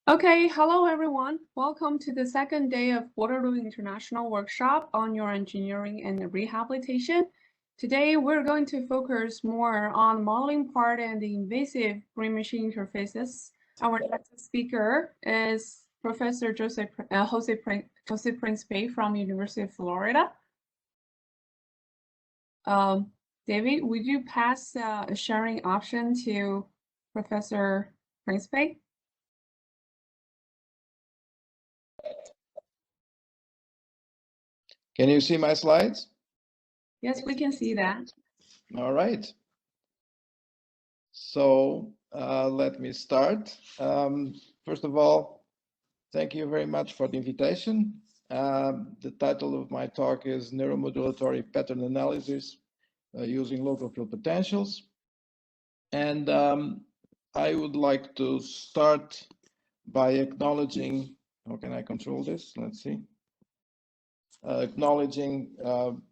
Okay, hello everyone. Welcome to the second day of Waterloo International Workshop on Neuroengineering and Rehabilitation. Today, we're going to focus more on the modeling part and the invasive brain-machine interfaces. Our next speaker is Professor Jose Principe from University of Florida. David, would you pass a sharing option to Professor Principe? Can you see my slides? Yes, we can see that. All right. So let me start. First of all, thank you very much for the invitation. The title of my talk is Neuromodulatory Pattern Analysis using local field potentials. And I would like to start by acknowledging, how can I control this? Let's see. Acknowledging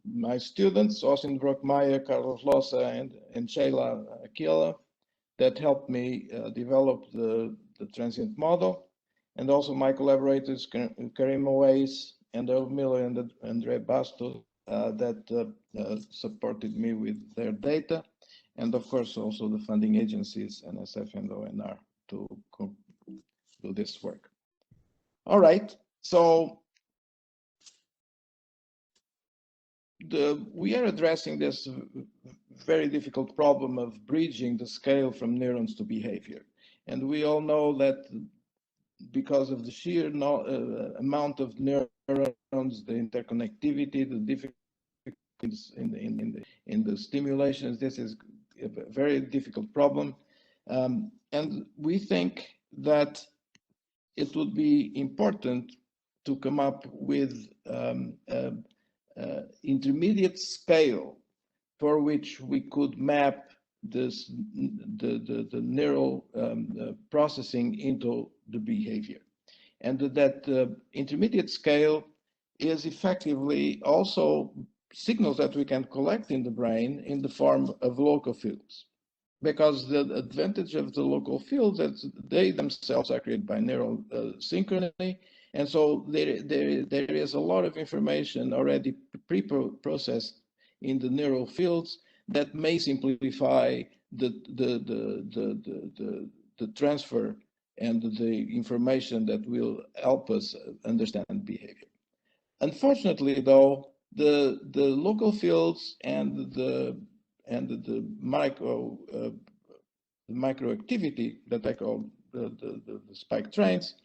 my students, Austin Brockmeyer, Carlos Losa, and Sheila Aquila, that helped me develop the transient model, and also my collaborators, Karim Owais, and Earl Miller and Andre Bastos, that supported me with their data, and of course also the funding agencies, NSF and ONR, to do this work. All right, so we are addressing this very difficult problem of bridging the scale from neurons to behavior. And we all know that because of the sheer amount of neurons, the interconnectivity, the difficulties in the stimulations, this is a very difficult problem. And we think that it would be important to come up with intermediate scale for which we could map this the neural processing into the behavior, and that intermediate scale is effectively also signals that we can collect in the brain in the form of local fields, because the advantage of the local fields is they themselves are created by neural synchrony. And so there is a lot of information already pre-processed in the neural fields that may simplify the transfer and the information that will help us understand behavior. Unfortunately, though, the local fields and the microactivity that I call the spike trains,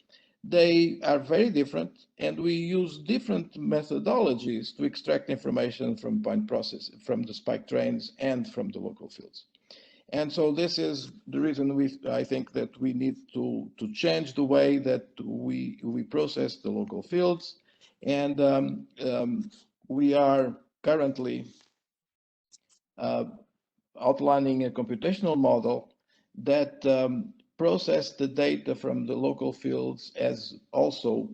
they are very different, and we use different methodologies to extract information from point process, from the spike trains and from the local fields. And so this is the reason I think that we need to change the way that we process the local fields. And we are currently outlining a computational model that process the data from the local fields as also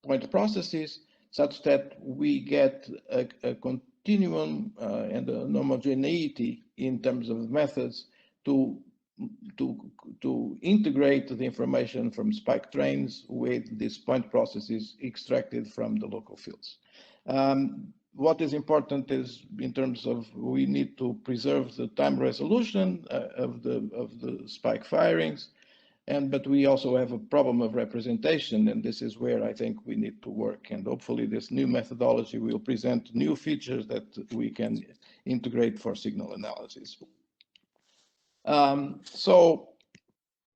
point processes, such that we get a continuum and a homogeneity in terms of methods to integrate the information from spike trains with these point processes extracted from the local fields. What is important is, in terms of, we need to preserve the time resolution of the spike firings, but we also have a problem of representation, and this is where I think we need to work. And hopefully this new methodology will present new features that we can integrate for signal analysis. So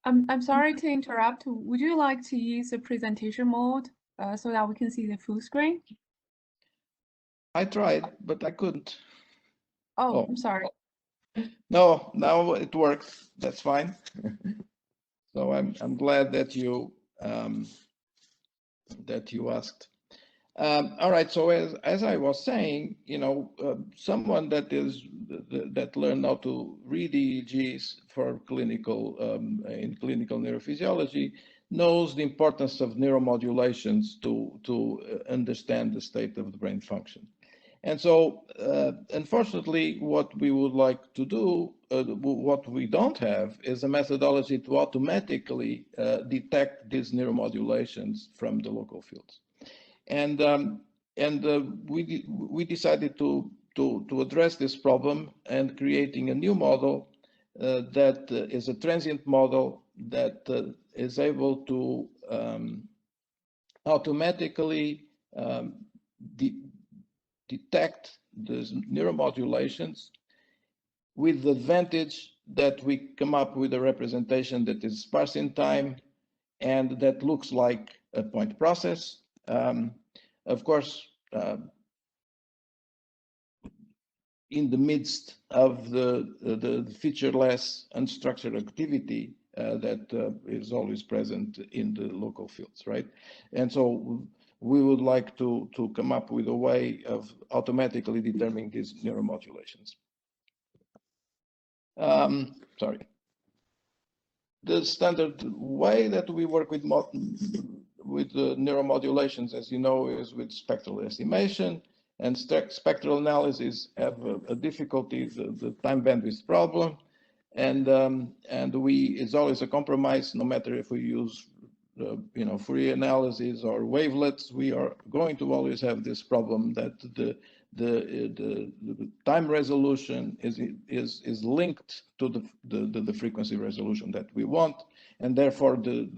I'm sorry to interrupt. Would you like to use the presentation mode so that we can see the full screen? I tried, but I couldn't. Oh, I'm sorry. No, now it works. That's fine. So I'm glad that you asked. All right. So as I was saying, someone that learned how to read EEGs for clinical in clinical neurophysiology knows the importance of neuromodulations to understand the state of the brain function. And so, unfortunately, what we would like to do what we don't have is a methodology to automatically detect these neuromodulations from the local fields. And we decided to address this problem and creating a new model that is a transient model that is able to automatically detect these neuromodulations, with the advantage that we come up with a representation that is sparse in time and that looks like a point process. Of course, in the midst of the featureless unstructured activity that is always present in the local fields, right? And so we would like to come up with a way of automatically determining these neuromodulations. Sorry. The standard way that we work with neuromodulations, as you know, is with spectral estimation, and spectral analysis have a difficulty, the time bandwidth problem, and it's always a compromise. No matter if we use Fourier analysis or wavelets, we are going to always have this problem that the time resolution is linked to the frequency resolution that we want, and therefore the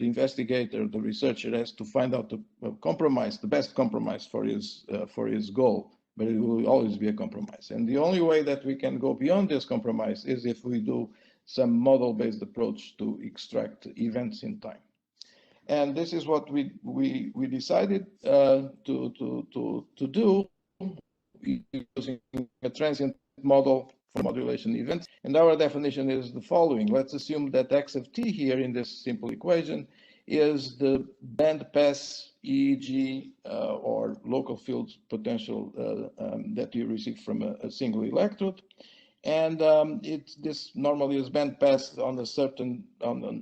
investigator, the researcher, has to find out the compromise, the best compromise for his goal. But it will always be a compromise, and the only way that we can go beyond this compromise is if we do some model-based approach to extract events in time. And this is what we decided to do using a transient model for modulation events. And our definition is the following. Let's assume that x of t here in this simple equation is the bandpass EEG or local field potential that you receive from a single electrode. And this normally is bandpass on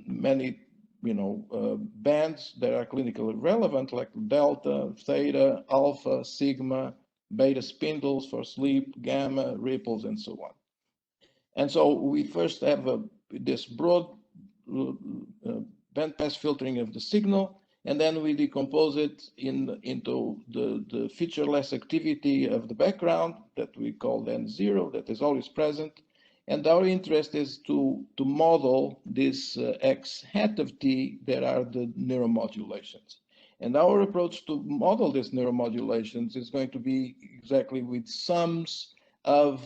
many bands that are clinically relevant, like delta, theta, alpha, sigma, beta spindles for sleep, gamma, ripples, and so on. And so we first have this broad bandpass filtering of the signal, and then we decompose it into the featureless activity of the background that we call then zero, that is always present. And our interest is to model this x hat of t that are the neuromodulations. And our approach to model these neuromodulations is going to be exactly with sums of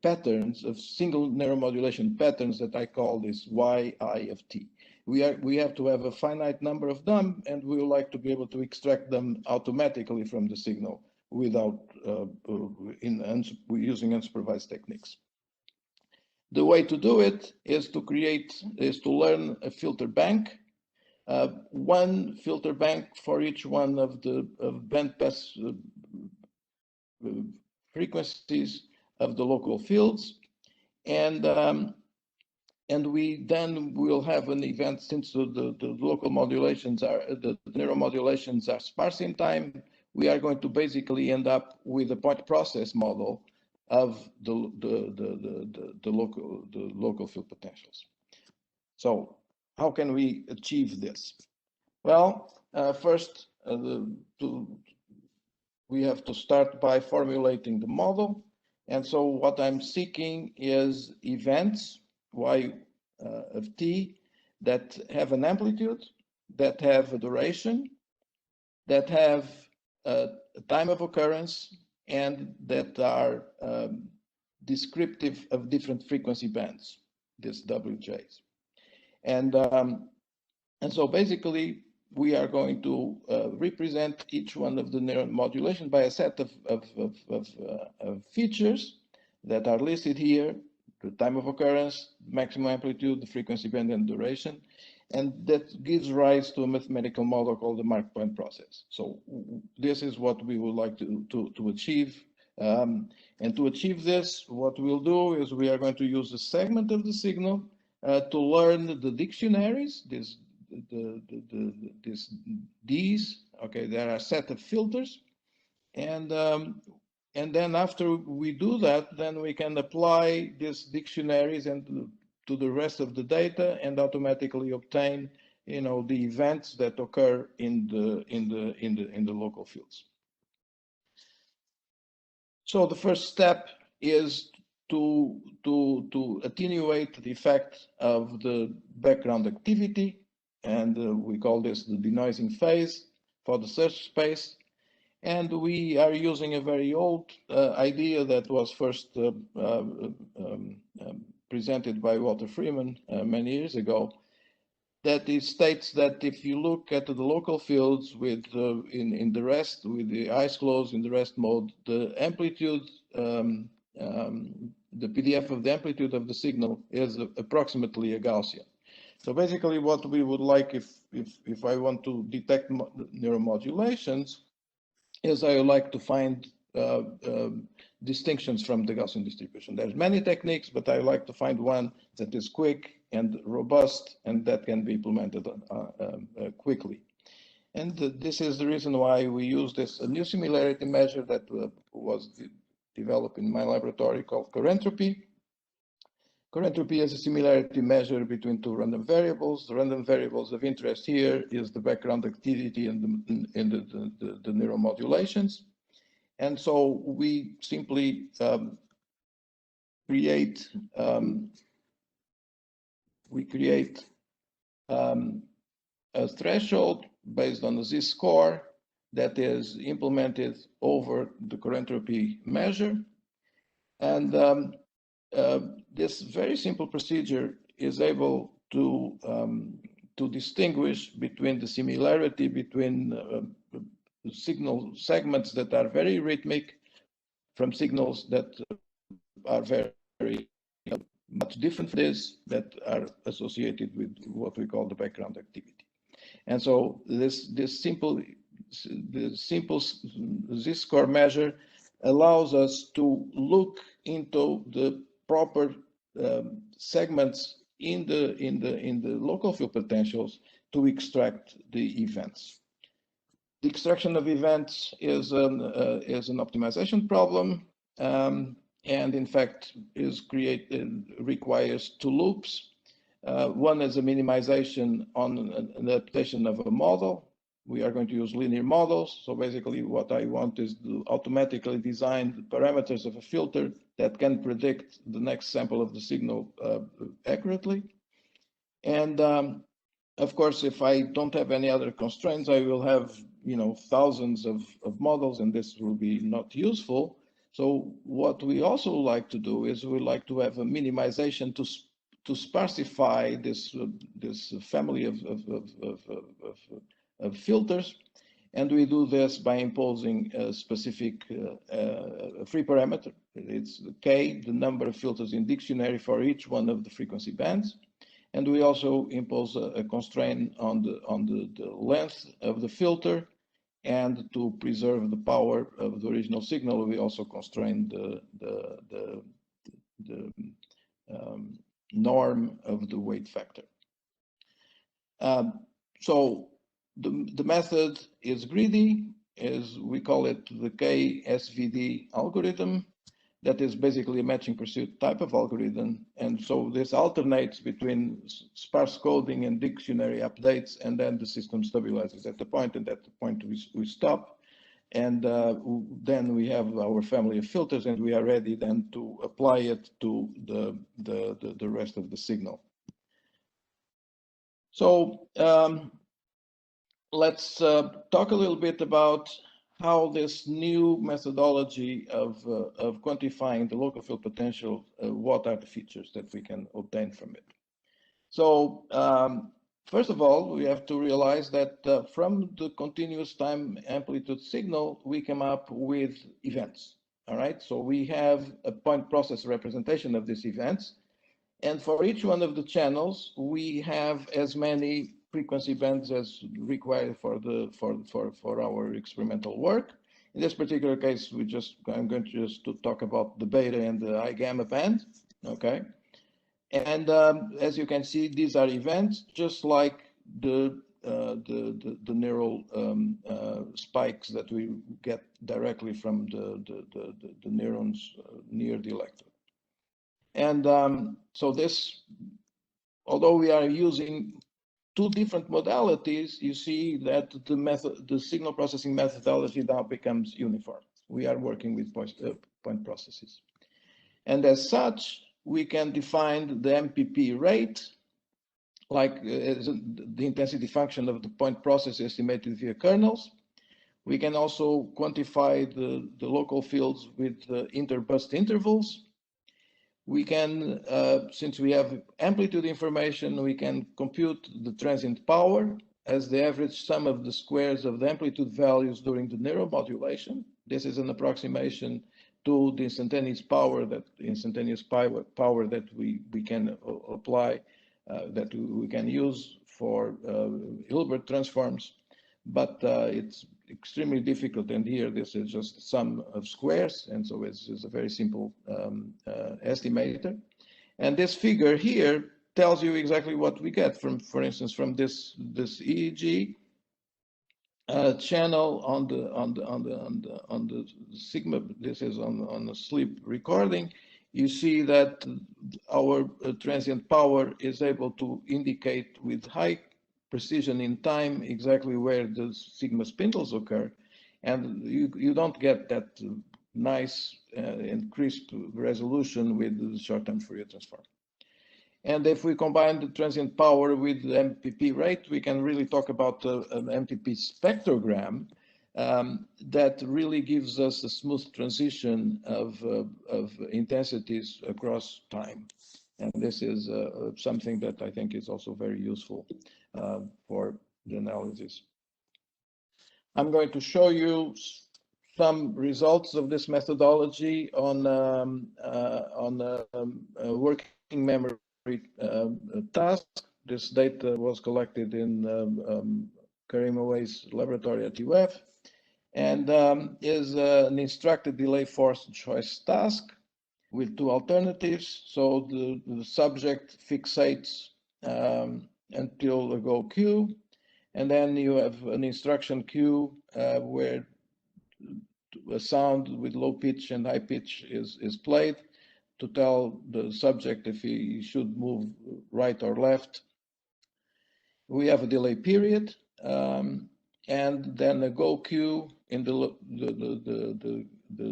patterns, of single neuromodulation patterns that I call this yi of t. We have to have a finite number of them, and we would like to be able to extract them automatically from the signal without using unsupervised techniques. The way to do it is to learn a filter bank, one filter bank for each one of the bandpass frequencies of the local fields, and we then will have an event, since the local modulations the neuromodulations are sparse in time. We are going to basically end up with a point process model of the local field potentials. So how can we achieve this? Well, first we have to start by formulating the model. And so what I'm seeking is events y of t that have an amplitude, that have a duration, that have a time of occurrence, and that are descriptive of different frequency bands, these WJs. And so basically, we are going to represent each one of the neuromodulation by a set of features that are listed here: the time of occurrence, maximum amplitude, the frequency band, and duration. And that gives rise to a mathematical model called the mark point process. So this is what we would like to achieve. And to achieve this, what we'll do is we are going to use a segment of the signal to learn the dictionaries, these, okay, there are a set of filters. And And then after we do that, then we can apply these dictionaries and to the rest of the data and automatically obtain, the events that occur in the local fields. So the first step is to attenuate the effect of the background activity, and we call this the denoising phase for the search space. And we are using a very old idea that was first presented by Walter Freeman many years ago, that it states that if you look at the local fields with in the rest, with the eyes closed in the rest mode, the amplitude, the PDF of the amplitude of the signal is approximately a Gaussian. So basically what we would like, if I want to detect neuromodulations, is I would like to find distinctions from the Gaussian distribution. There's many techniques, but I like to find one that is quick and robust and that can be implemented quickly. And this is the reason why we use this new similarity measure that was developed in my laboratory called Corentropy. Corentropy is a similarity measure between two random variables. The random variables of interest here is the background activity and the neuromodulations. And so we simply create a threshold based on a z-score that is implemented over the Corentropy measure. And this very simple procedure is able to distinguish between the similarity between signal segments that are very rhythmic from signals that are very much different from this, that are associated with what we call the background activity. And so this simple z-score measure allows us to look into the proper segments in the local field potentials to extract the events. The extraction of events is an optimization problem, and in fact requires two loops. One is a minimization on an adaptation of a model. We are going to use linear models. So basically what I want is to automatically design the parameters of a filter that can predict the next sample of the signal accurately. And of course, if I don't have any other constraints, I will have thousands of models, and this will be not useful. So what we also like to do is we like to have a minimization to sparsify this family of filters, and we do this by imposing a specific free parameter. It's k, the number of filters in dictionary for each one of the frequency bands, and we also impose a constraint on the length of the filter, and to preserve the power of the original signal, we also constrain the norm of the weight factor. So the method is greedy, we call it the KSVD algorithm. That is basically a matching pursuit type of algorithm. And so this alternates between sparse coding and dictionary updates, and then the system stabilizes at the point, and at the point we stop. And then we have our family of filters, and we are ready then to apply it to the rest of the signal. So let's talk a little bit about how this new methodology of quantifying the local field potential, what are the features that we can obtain from it. So first of all, we have to realize that from the continuous time amplitude signal, we come up with events. All right, so we have a point process representation of these events. And for each one of the channels, we have as many frequency bands as required for our experimental work. In this particular case, I'm going to just talk about the beta and the high gamma band. Okay, and as you can see, these are events, just like the the neural spikes that we get directly from the neurons near the electrode. And so this, although we are using two different modalities, you see that the signal processing methodology now becomes uniform. We are working with point processes. And as such, we can define the MPP rate, like the intensity function of the point process estimated via kernels. We can also quantify the local fields with interburst intervals. We can, since we have amplitude information, we can compute the transient power as the average sum of the squares of the amplitude values during the neuromodulation. This is an approximation to the instantaneous power that we can apply, that we can use for Hilbert transforms, but it's extremely difficult. And here, this is just the sum of squares, and so it's a very simple estimator. And this figure here tells you exactly what we get from, for instance, from this EEG channel on the sigma. This is on the sleep recording. You see that our transient power is able to indicate with high precision in time exactly where the sigma spindles occur, and you don't get that nice and crisp resolution with the short-term Fourier transform. And if we combine the transient power with the MPP rate, we can really talk about an MPP spectrogram that really gives us a smooth transition of intensities across time. And this is something that I think is also very useful for the analysis. I'm going to show you some results of this methodology on working memory task. This data was collected in Karim Away's laboratory at UF, and is an instructed delay force choice task with two alternatives. So the subject fixates until a go cue, and then you have an instruction cue where a sound with low pitch and high pitch is played to tell the subject if he should move right or left. We have a delay period, and then a go cue in the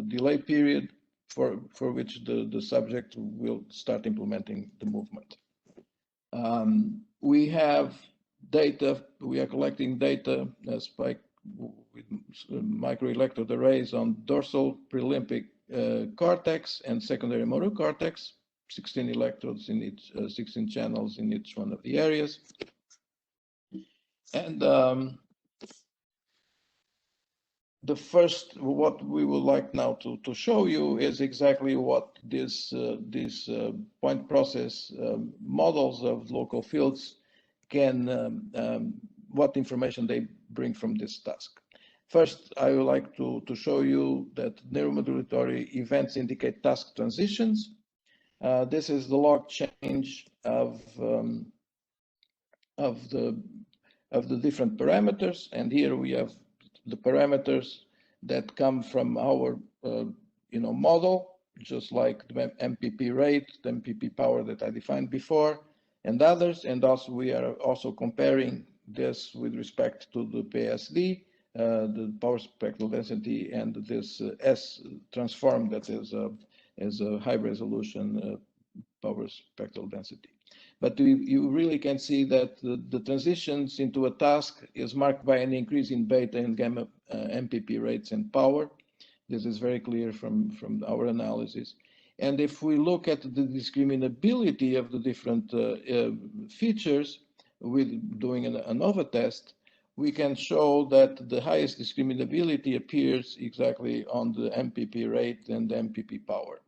delay period for which the subject will start implementing the movement. We have data, we are collecting data with microelectrode arrays on dorsal prelimbic cortex and secondary motor cortex, 16 electrodes in each, 16 channels in each one of the areas. And the first, what we would like now to show you is exactly what these point process models of local fields can, what information they bring from this task. First, I would like to show you that neuromodulatory events indicate task transitions. This is the log change of the different parameters, and here we have the parameters that come from our model, just like the MPP rate, the MPP power that I defined before, and others. And also we are also comparing this with respect to the PSD, the power spectral density, and this S transform that is a high resolution power spectral density. But you really can see that the transitions into a task is marked by an increase in beta and gamma MPP rates and power. This is very clear from our analysis. And if we look at the discriminability of the different features with doing an ANOVA test, we can show that the highest discriminability appears exactly on the MPP rate and the MPP power,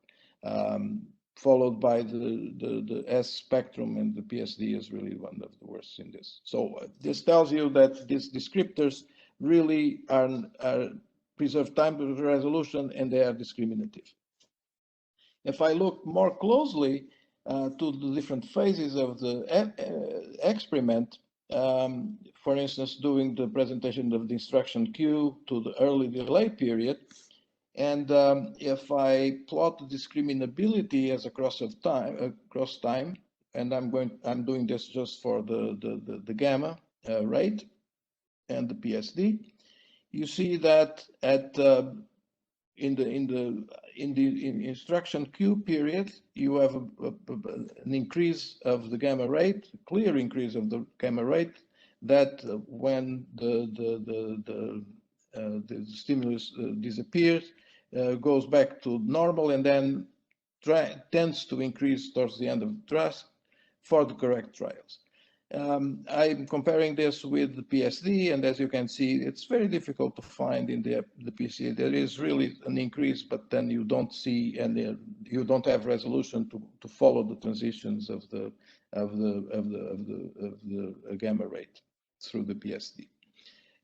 followed by the S spectrum, and the PSD is really one of the worst in this. So this tells you that these descriptors really are preserve time resolution, and they are discriminative. If I look more closely to the different phases of the experiment, for instance, doing the presentation of the instruction queue to the early delay period. And if I plot the discriminability as across time, and I'm doing this just for the gamma rate and the PSD, you see that at in the instruction queue period, you have an increase of the gamma rate, a clear increase of the gamma rate, that when the stimulus disappears, goes back to normal, and then tends to increase towards the end of the task for the correct trials. I'm comparing this with the PSD, and as you can see, it's very difficult to find in the PSD. There is really an increase, but then you don't see, and you don't have resolution to follow the transitions of the gamma rate through the PSD.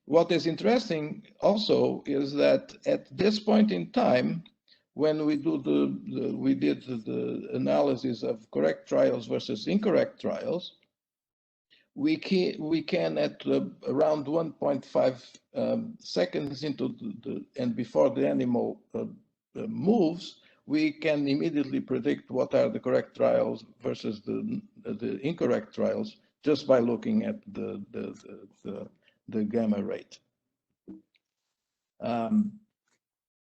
What is interesting also is that at this point in time, when we did the analysis of correct trials versus incorrect trials, we can at around 1.5 seconds into and before the animal moves, we can immediately predict what are the correct trials versus the incorrect trials just by looking at the gamma rate.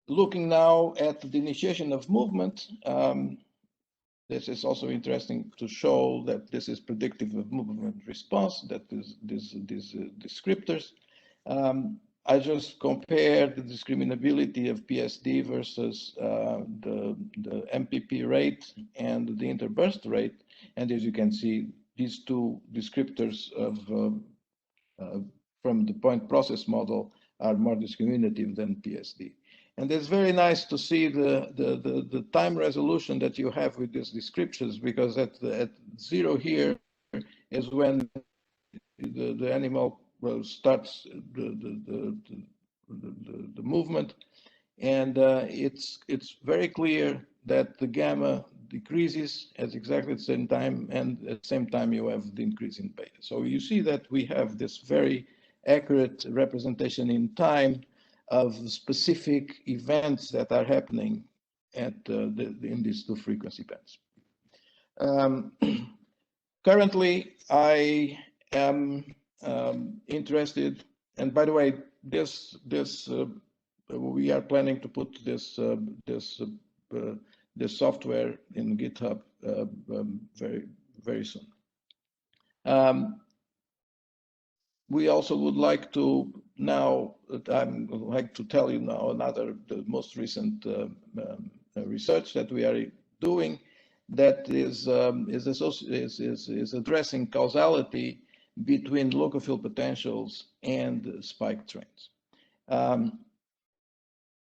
Looking now at the initiation of movement, this is also interesting to show that this is predictive of movement response, that is these descriptors. I just compared the discriminability of PSD versus the MPP rate and the interburst rate. And as you can see, these two descriptors from the point process model are more discriminative than PSD. And it's very nice to see the time resolution that you have with these descriptions, because at 0 here is when the animal starts the movement, and it's very clear that the gamma decreases at exactly the same time, and at the same time you have the increase in beta. So you see that we have this very accurate representation in time of specific events that are happening at in these two frequency bands. Currently, I am interested, and by the way, we are planning to put this software in GitHub very soon. We also would like to now, I'd like to tell you now the most recent research that we are doing that is addressing causality between local field potentials and spike trains.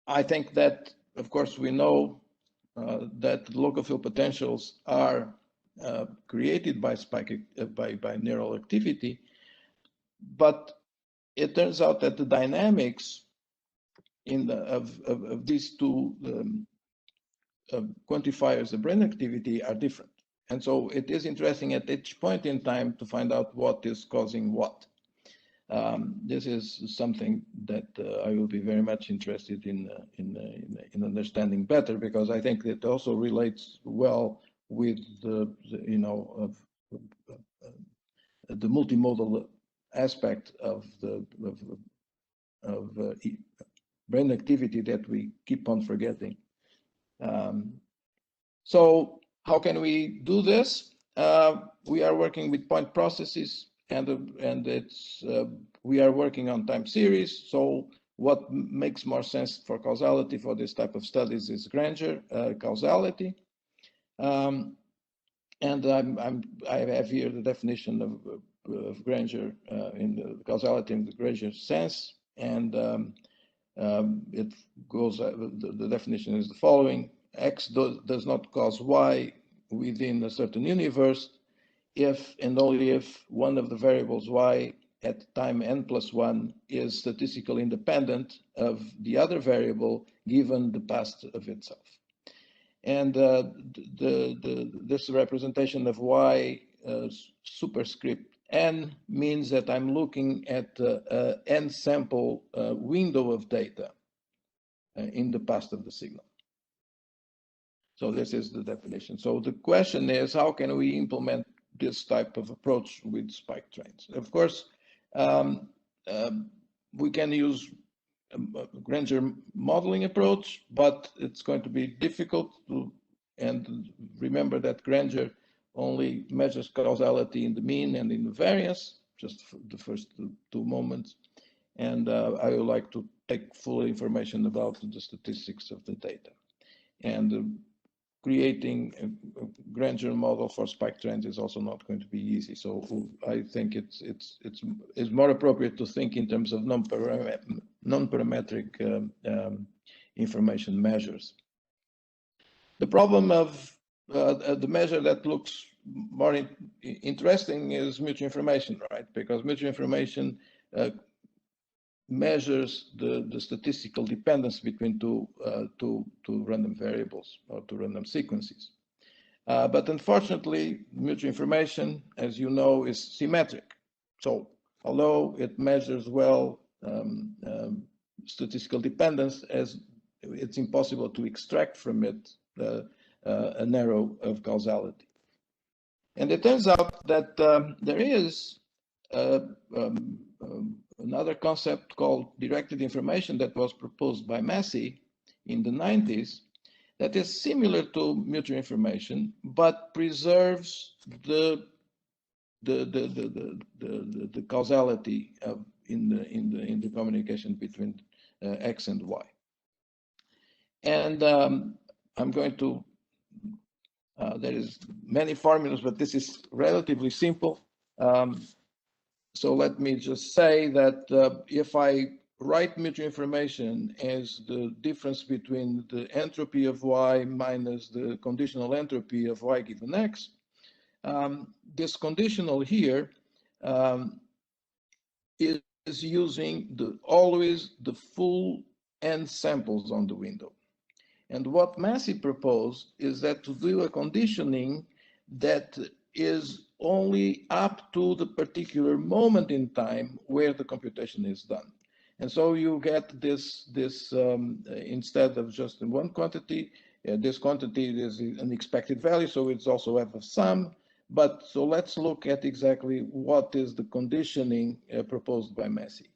I think that, of course, we know that local field potentials are created by by neural activity, but it turns out that the dynamics of these two quantifiers of brain activity are different. And so it is interesting at each point in time to find out what is causing what. This is something that I will be very much interested in understanding better, because I think it also relates well with the multimodal aspect of brain activity that we keep on forgetting. So how can we do this? We are working with point processes, and it's we are working on time series. So what makes more sense for causality for this type of studies is Granger causality. And I have here the definition of Granger in the causality in the Granger sense, and it goes. The definition is the following: X does not cause Y within a certain universe if and only if one of the variables Y at time n+1 is statistically independent of the other variable given the past of itself. And this representation of Y superscript N means that I'm looking at n sample window of data in the past of the signal. So this is the definition. So the question is, how can we implement this type of approach with spike trains? Of course, we can use a Granger modeling approach, but it's going to be difficult to, and remember that Granger only measures causality in the mean and in the variance, just for the first two moments. And I would like to take full information about the statistics of the data. And creating a Granger model for spike trends is also not going to be easy. So I think it's more appropriate to think in terms of non-parametric information measures. The problem of the measure that looks more interesting is mutual information, right? Because mutual information measures the statistical dependence between two random variables or two random sequences. But unfortunately, mutual information, as you know, is symmetric. So although it measures well statistical dependence, as it's impossible to extract from it an arrow of causality. And it turns out that there is another concept called directed information that was proposed by Massey in the 90s that is similar to mutual information, but preserves the causality in the communication between X and Y. And I'm going to, there is many formulas, but this is relatively simple. So let me just say that if I write mutual information as the difference between the entropy of Y minus the conditional entropy of Y given X, this conditional here is using always the full n samples on the window. And what Massey proposed is that to do a conditioning that is only up to the particular moment in time where the computation is done. And so you get this instead of just in one quantity, this quantity is an expected value, so it's also have a sum. But so let's look at exactly what is the conditioning proposed by Massey.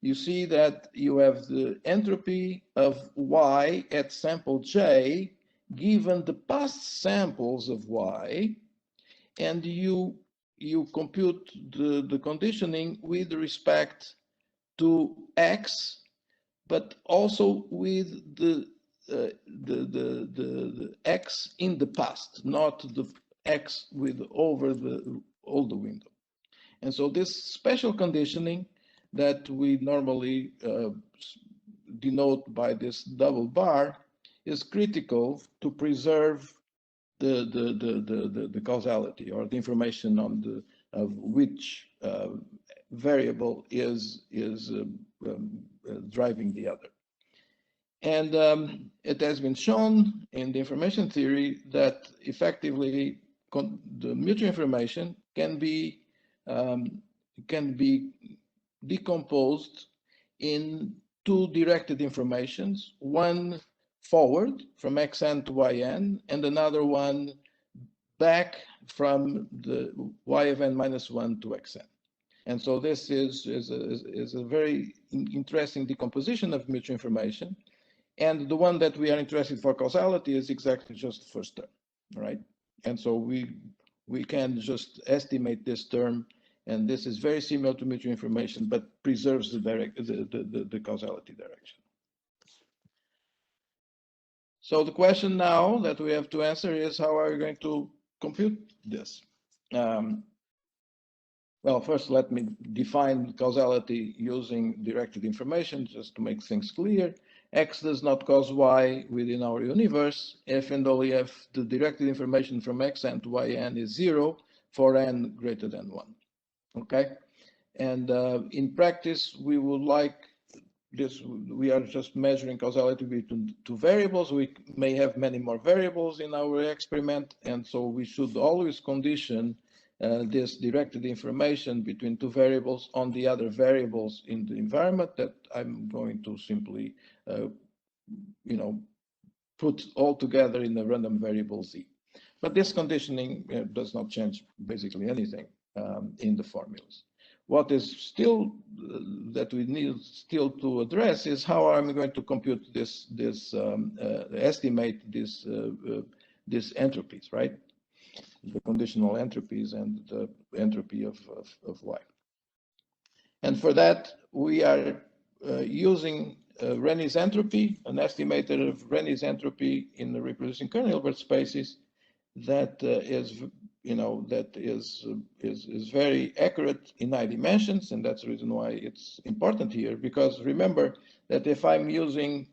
You see that you have the entropy of Y at sample J given the past samples of Y, and you compute the conditioning with respect to X, but also with the X in the past, not the X with over all the window. And so this special conditioning that we normally denote by this double bar is critical to preserve the causality or the information on of which variable is driving the other. And it has been shown in the information theory that effectively the mutual information can be decomposed in two directed informations, one forward from xn to yn, and another one back from the y of n minus 1 to xn. And so this is a very interesting decomposition of mutual information. And the one that we are interested for causality is exactly just the first term, right? And so we can just estimate this term, and this is very similar to mutual information, but preserves the causality direction. So the question now that we have to answer is, how are we going to compute this? Well, first, let me define causality using directed information, just to make things clear. X does not cause Y within our universe if and only if the directed information from Xn to Yn is 0 for n greater than 1. Okay? And in practice, we would like this, we are just measuring causality between two variables. We may have many more variables in our experiment, and so we should always condition this directed information between two variables on the other variables in the environment that I'm going to simply, put all together in a random variable z. But this conditioning does not change basically anything in the formulas. What is still that we need still to address is how I'm going to compute estimate these entropies, right? The conditional entropies and the entropy of y. And for that, we are using Rennie's entropy, an estimator of Rennie's entropy in the reproducing kernel spaces that is very accurate in high dimensions, and that's the reason why it's important here. Because remember that if I'm using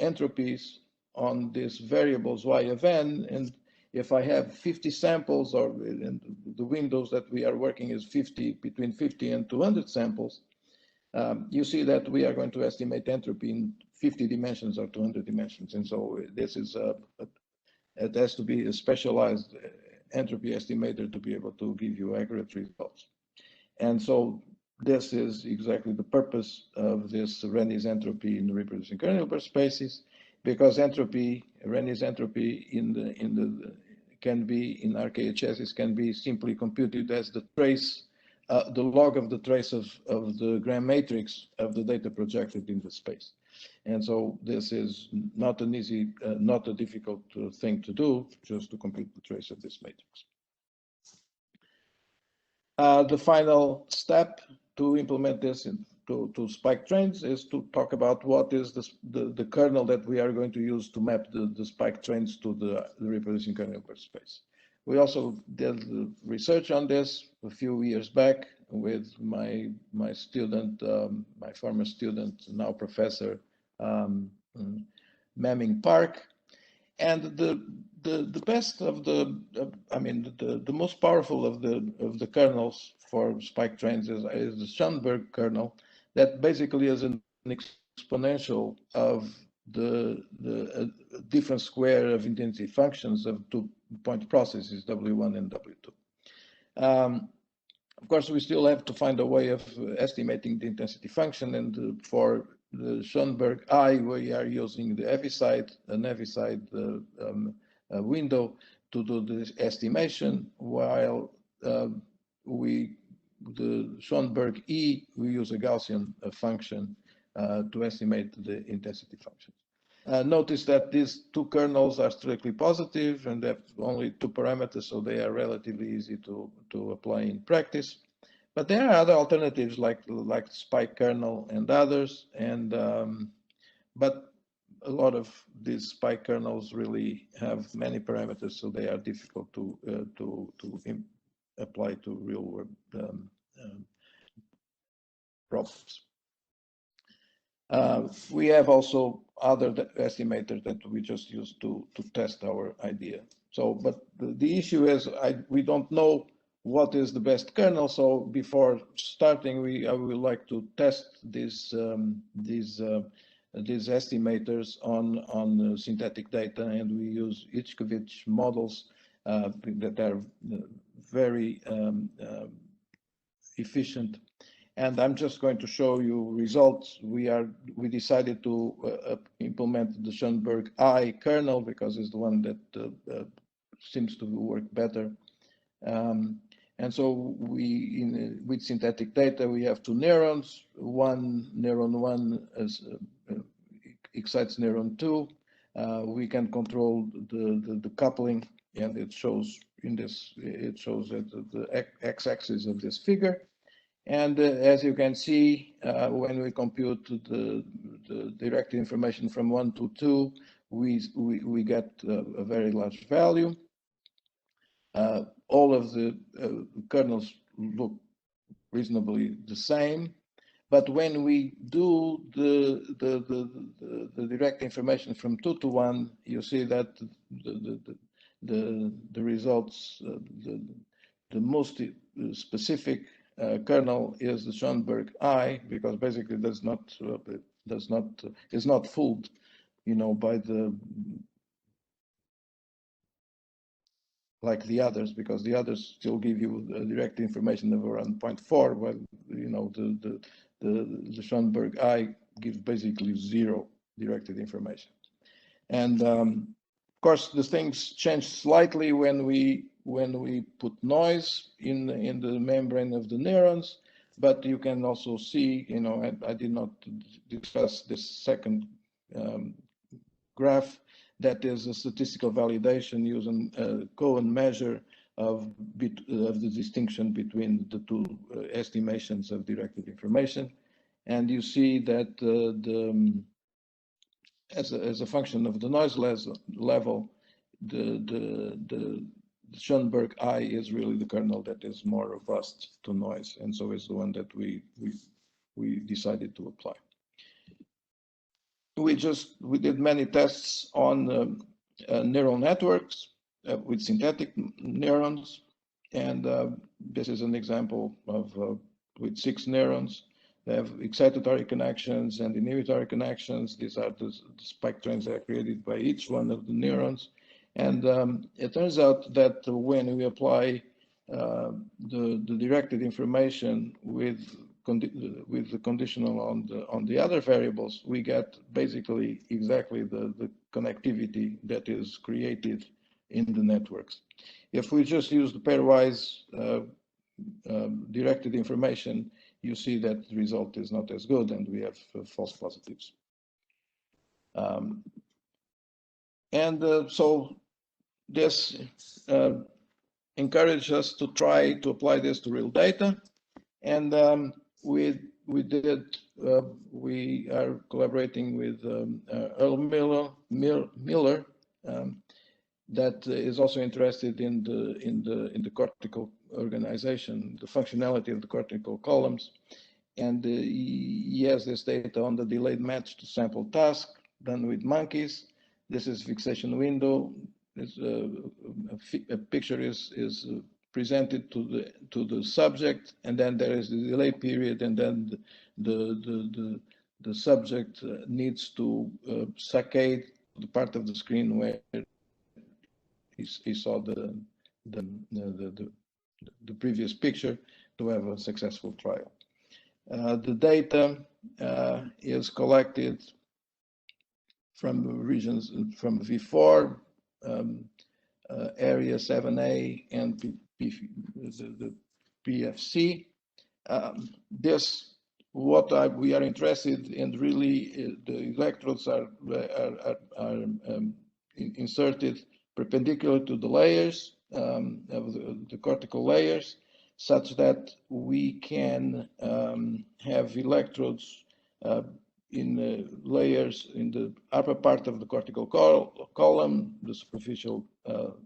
entropies on these variables y of n, and if I have 50 samples, or the windows that we are working is between 50 and 200 samples, you see that we are going to estimate entropy in 50 dimensions or 200 dimensions, and so this is it has to be a specialized entropy estimator to be able to give you accurate results. And so this is exactly the purpose of this Rennie's entropy in the reproducing kernel spaces, because Rennie's entropy can be in RKHSs can be simply computed as the trace, the log of the trace of the gram matrix of the data projected in the space. And so this is not an easy, not a difficult thing to do, just to compute the trace of this matrix. The final step to implement this to spike trains is to talk about what is the kernel that we are going to use to map the spike trains to the reproducing kernel space. We also did research on this a few years back with my student, my former student, now professor, Memming Park, and the best of the most powerful of the kernels for spike trains is the Schoenberg kernel, that basically is an exponential of the different square of intensity functions of 2-point processes W1 and W2. Of course, we still have to find a way of estimating the intensity function, and for the Schoenberg I, we are using an Heaviside window to do this estimation, while the Schoenberg E, we use a Gaussian function to estimate the intensity functions. Notice that these two kernels are strictly positive and have only 2 parameters, so they are relatively easy to apply in practice. But there are other alternatives like spike kernel and others, and but a lot of these spike kernels really have many parameters, so they are difficult to apply to real world problems. We have also other estimators that we just use to test our idea. So, but the issue is we don't know what is the best kernel. So before starting, I would like to test these estimators on synthetic data, and we use Ichkovich models that are very efficient. And I'm just going to show you results. We decided to implement the Schoenberg I kernel because it's the one that seems to work better. And so with synthetic data, we have 2 neurons. Neuron 1 excites neuron 2. We can control the coupling, and it shows at the x-axis of this figure. And as you can see, when we compute the direct information from 1 to 2, we get a very large value. All of the kernels look reasonably the same, but when we do the direct information from 2 to 1, you see that the results, the most specific kernel is the Schoenberg I, because basically is not fooled, by the like the others, because the others still give you direct information of around 0.4, while the Schoenberg I gives basically 0 directed information. And of course, the things change slightly when we put noise in the membrane of the neurons. But you can also see, I did not discuss this second graph. That is a statistical validation using a Cohen measure of the distinction between the two estimations of directed information. And you see that as a function of the noise level, the Schoenberg I is really the kernel that is more robust to noise, and so is the one that we decided to apply. We did many tests on neural networks with synthetic neurons, and this is an example of with 6 neurons. They have excitatory connections and inhibitory connections. These are the spike trains that are created by each one of the neurons. And it turns out that when we apply the directed information with the conditional on the other variables, we get basically exactly the connectivity that is created in the networks. If we just use the pairwise directed information, you see that the result is not as good, and we have false positives. So this encouraged us to try to apply this to real data, and we are collaborating with Earl Miller, that is also interested in the cortical organization, the functionality of the cortical columns, and he has this data on the delayed match to sample task done with monkeys. This is fixation window. A picture is presented to the subject, and then there is the delay period, and then the subject needs to saccade the part of the screen where he saw the previous picture to have a successful trial. The data is collected from regions from V4, area 7A, and the PFC. We are interested in really, the electrodes are inserted perpendicular to the layers of the cortical layers, such that we can have electrodes in layers in the upper part of the cortical column, the superficial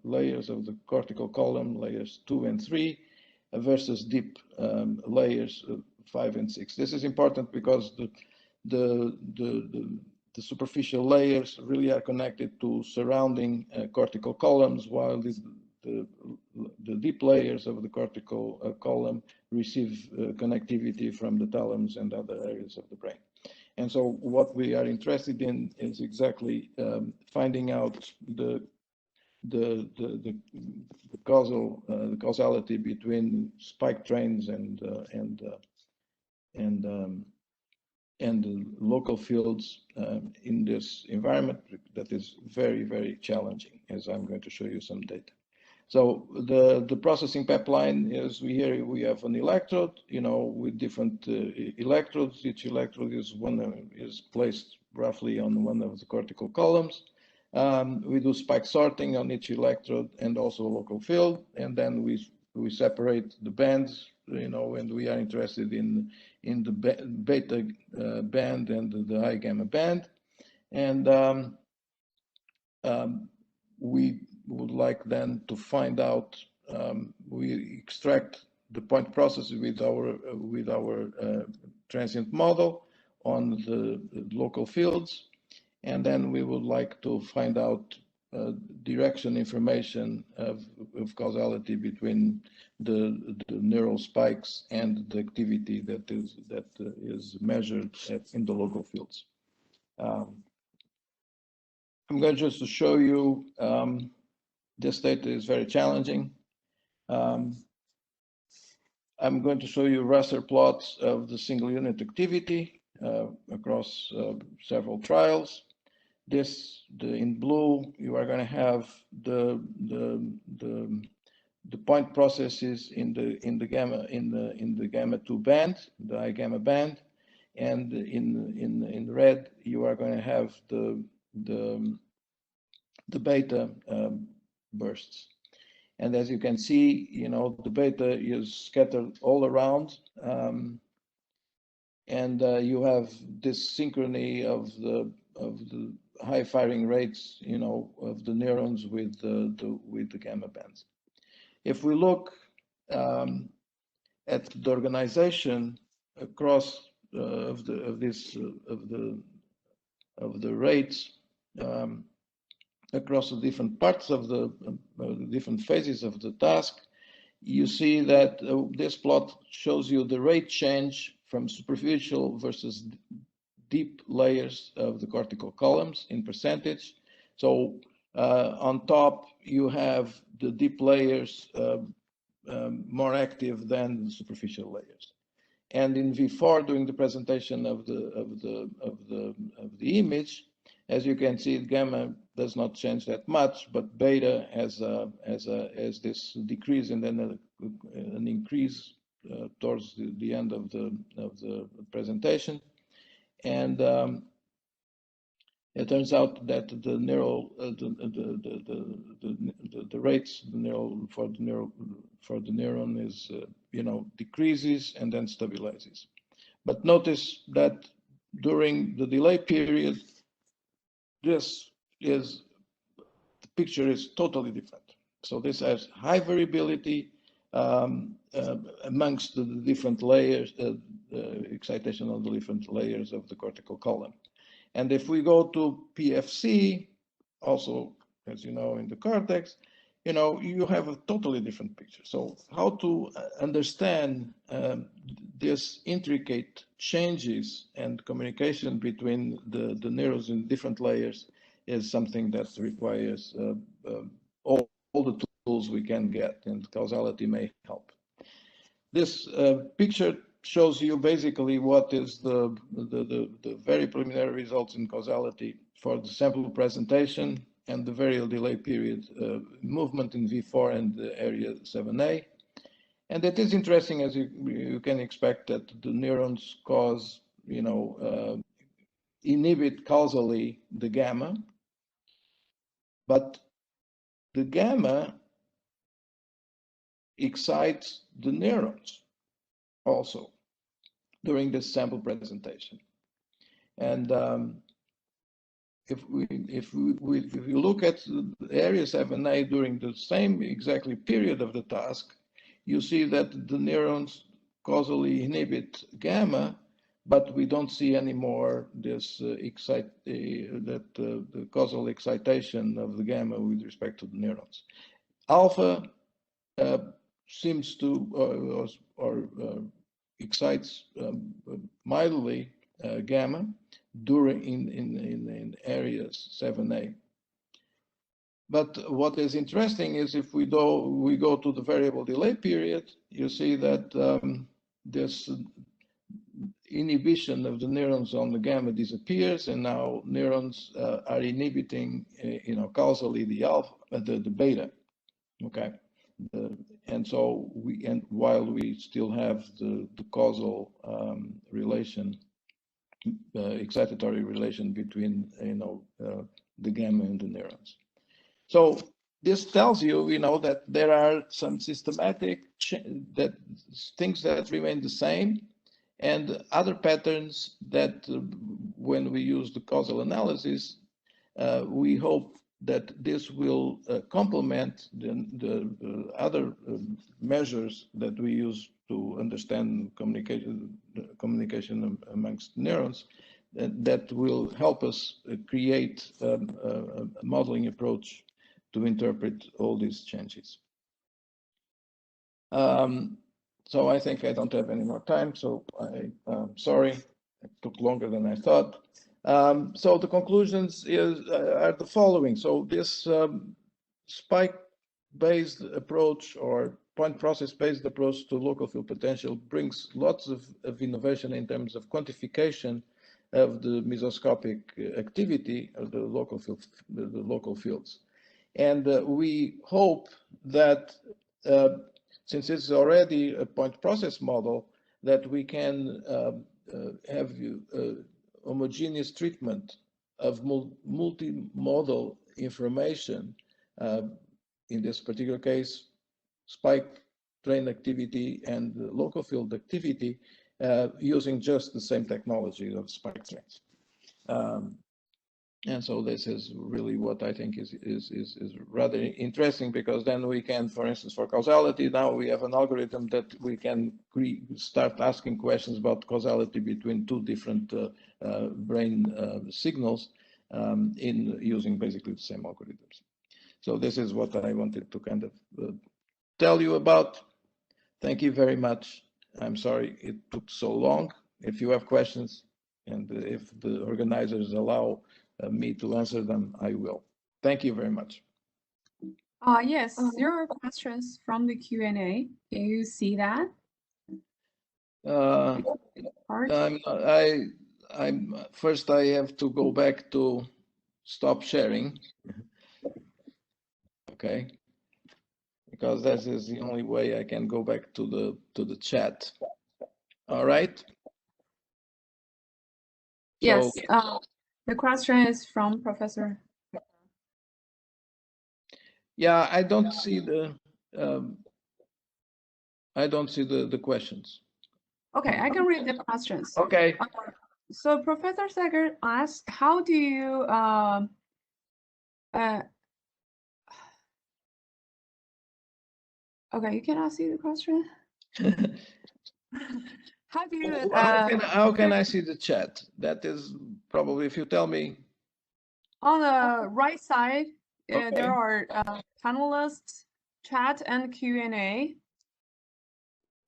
layers of the cortical column, layers 2 and 3, versus deep layers 5 and 6. This is important because the superficial layers really are connected to surrounding cortical columns, while the deep layers of the cortical column receive connectivity from the thalamus and other areas of the brain. And so what we are interested in is exactly finding out the causality between spike trains and the local fields in this environment that is very, very challenging, as I'm going to show you some data. So the processing pipeline is, here we have an electrode, with different electrodes. Each electrode is placed roughly on one of the cortical columns. We do spike sorting on each electrode and also local field, and then we separate the bands, and we are interested in the beta band and the high gamma band, and we would like then to find out. We extract the point process with our transient model on the local fields, and then we would like to find out direction information of causality between the neural spikes and the activity that is measured in the local fields. I'm going just to show you This data is very challenging. I'm going to show you raster plots of the single unit activity across several trials. In blue, you are going to have the point processes in the gamma 2 band, the high gamma band, and in red you are going to have the beta bursts. And as you can see, the beta is scattered all around, and you have this synchrony of the high firing rates, of the neurons with the gamma bands. If we look at the organization across of the rates across the different parts of the different phases of the task, you see that this plot shows you the rate change from superficial versus deep layers of the cortical columns in percentage. So on top, you have the deep layers more active than the superficial layers. And in V4, during the presentation of the image, as you can see, gamma does not change that much, but beta has this decrease and then an increase towards the end of the presentation. And it turns out that the neural the rates for the neuron is decreases and then stabilizes. But notice that during the delay period, the picture is totally different. So this has high variability amongst the different layers, excitation of the different layers of the cortical column. And if we go to PFC, also, as you know, in the cortex, you have a totally different picture. So how to understand these intricate changes and communication between the neurons in different layers is something that requires all the tools we can get, and causality may help. This picture shows you basically what is the very preliminary results in causality for the sample presentation and the variable delay period movement in V4 and the area 7A. And it is interesting, as you can expect, that the neurons inhibit causally the gamma, but the gamma excites the neurons also during this sample presentation. And if you look at the area 7A during the same exactly period of the task, you see that the neurons causally inhibit gamma, but we don't see anymore this the causal excitation of the gamma with respect to the neurons. Alpha seems to or excites mildly gamma during in areas 7A. But what is interesting is if we go to the variable delay period, you see that this inhibition of the neurons on the gamma disappears, and now neurons are inhibiting, causally the alpha, the beta. Okay, and so while we still have the causal relation, excitatory relation between the gamma and the neurons. So this tells you, that there are some systematic things that remain the same, and other patterns that, when we use the causal analysis, we hope that this will complement the other measures that we use to understand communication amongst neurons, that will help us create a modeling approach to interpret all these changes. So I think I don't have any more time, so I'm sorry, it took longer than I thought. So the conclusions are the following. So this spike-based approach or point process-based approach to local field potential brings lots of innovation in terms of quantification of the mesoscopic activity of the local fields. And we hope that since it's already a point process model, that we can have homogeneous treatment of multimodal information, in this particular case, spike train activity and local field activity, using just the same technology of spike trains. And so this is really what I think is rather interesting, because then we can, for instance, for causality, now we have an algorithm that we can start asking questions about causality between two different brain signals in using basically the same algorithms. So this is what I wanted to kind of tell you about. Thank you very much. I'm sorry it took so long. If you have questions, and if the organizers allow me to answer them, I will. Thank you very much. Yes, there are questions from the Q&A. Can you see that? First I have to go back to stop sharing. Okay, because that is the only way I can go back to the chat. All right. Yes. So, the question is from Professor. Yeah, I don't see the questions. Okay, I can read the questions. Okay. So Professor Seger asked, how do you okay, you cannot see the question. How do you how can I see the chat? That is probably, if you tell me. On the right side, okay, there are panelists, chat, and Q&A.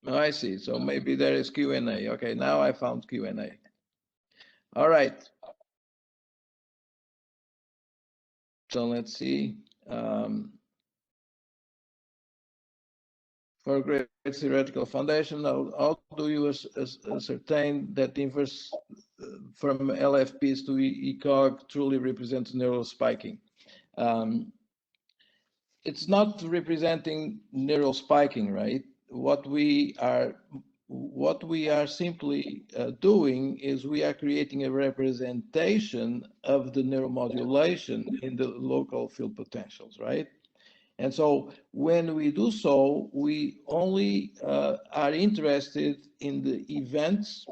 Oh, I see. So maybe there is Q&A. Okay, now I found Q&A. All right. So let's see. For a great theoretical foundation, how do you ascertain that the inverse from LFPs to ECOG truly represents neural spiking? It's not representing neural spiking, right? What we are simply doing is we are creating a representation of the neuromodulation in the local field potentials, right? And so when we do so, we only are interested in the events,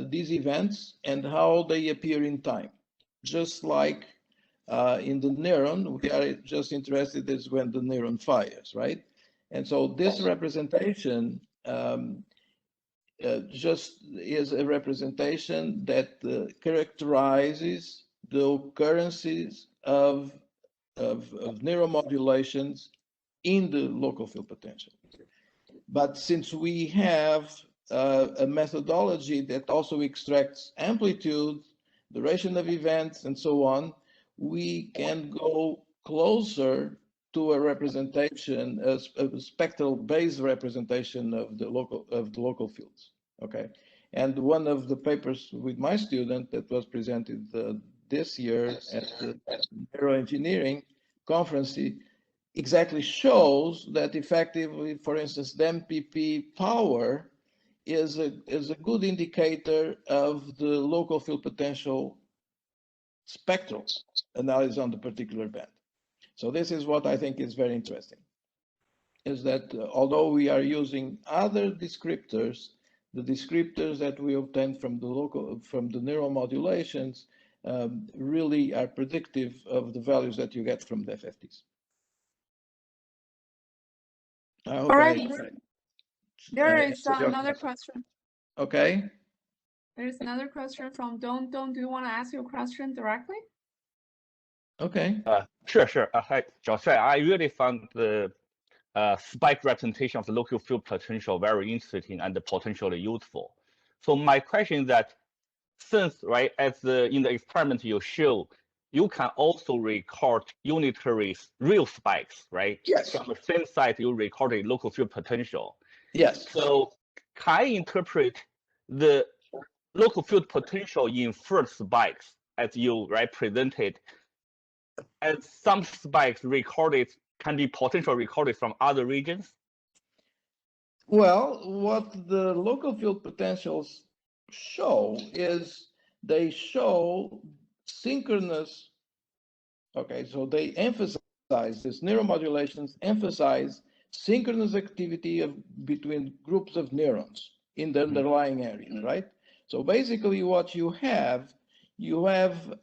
these events, and how they appear in time. Just like in the neuron, we are just interested in when the neuron fires, right? And so this representation just is a representation that characterizes the occurrences of neuromodulations in the local field potential. But since we have a methodology that also extracts amplitude, duration of events, and so on, we can go closer to a representation, a spectral-based representation of the local fields. Okay, and one of the papers with my student that was presented this year at the neuroengineering conference exactly shows that effectively, for instance, the MPP power is a good indicator of the local field potential spectral analysis on the particular band. So this is what I think is very interesting, is that although we are using other descriptors, the descriptors that we obtain from the neuromodulations really are predictive of the values that you get from the FFTs. All right. There is another question. Okay. There's another question from Don. Do you want to ask your question directly? Okay. Sure. Hi, Joshua. I really found the spike representation of the local field potential very interesting and potentially useful. So my question is that, since, right, as in the experiment you show you can also record unitary real spikes, right? Yes. From the same site, you record a local field potential. Yes. So can I interpret the local field potential inferred spikes as you presented as some spikes recorded can be potential recorded from other regions? Well, what the local field potentials show is they show synchronous. Okay, so they emphasize this neuromodulations emphasize synchronous activity between groups of neurons in the underlying areas, right? So basically what you have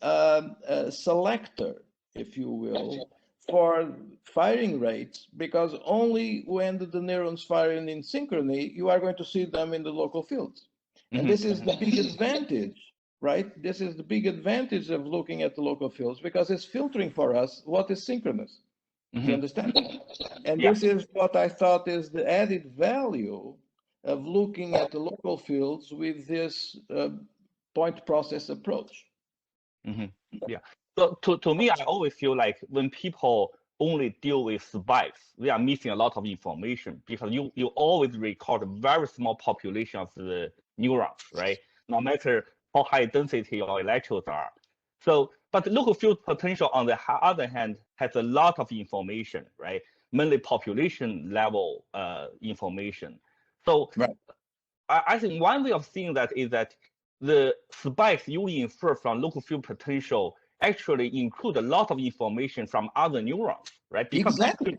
a selector, if you will, for firing rates, because only when the neurons firing in synchrony, you are going to see them in the local fields. And this is the big advantage, right? This is the big advantage of looking at the local fields, because it's filtering for us what is synchronous. You understand? And this is what I thought is the added value of looking at the local fields with this point process approach. Yeah. So to me, I always feel like when people only deal with spikes, they are missing a lot of information, because you always record a very small population of the neurons, right? No matter how high density your electrodes are. So, but the local field potential, on the other hand, has a lot of information, right? Mainly population level information. So I think one way of seeing that is that the spikes you infer from local field potential actually include a lot of information from other neurons, right? Because exactly.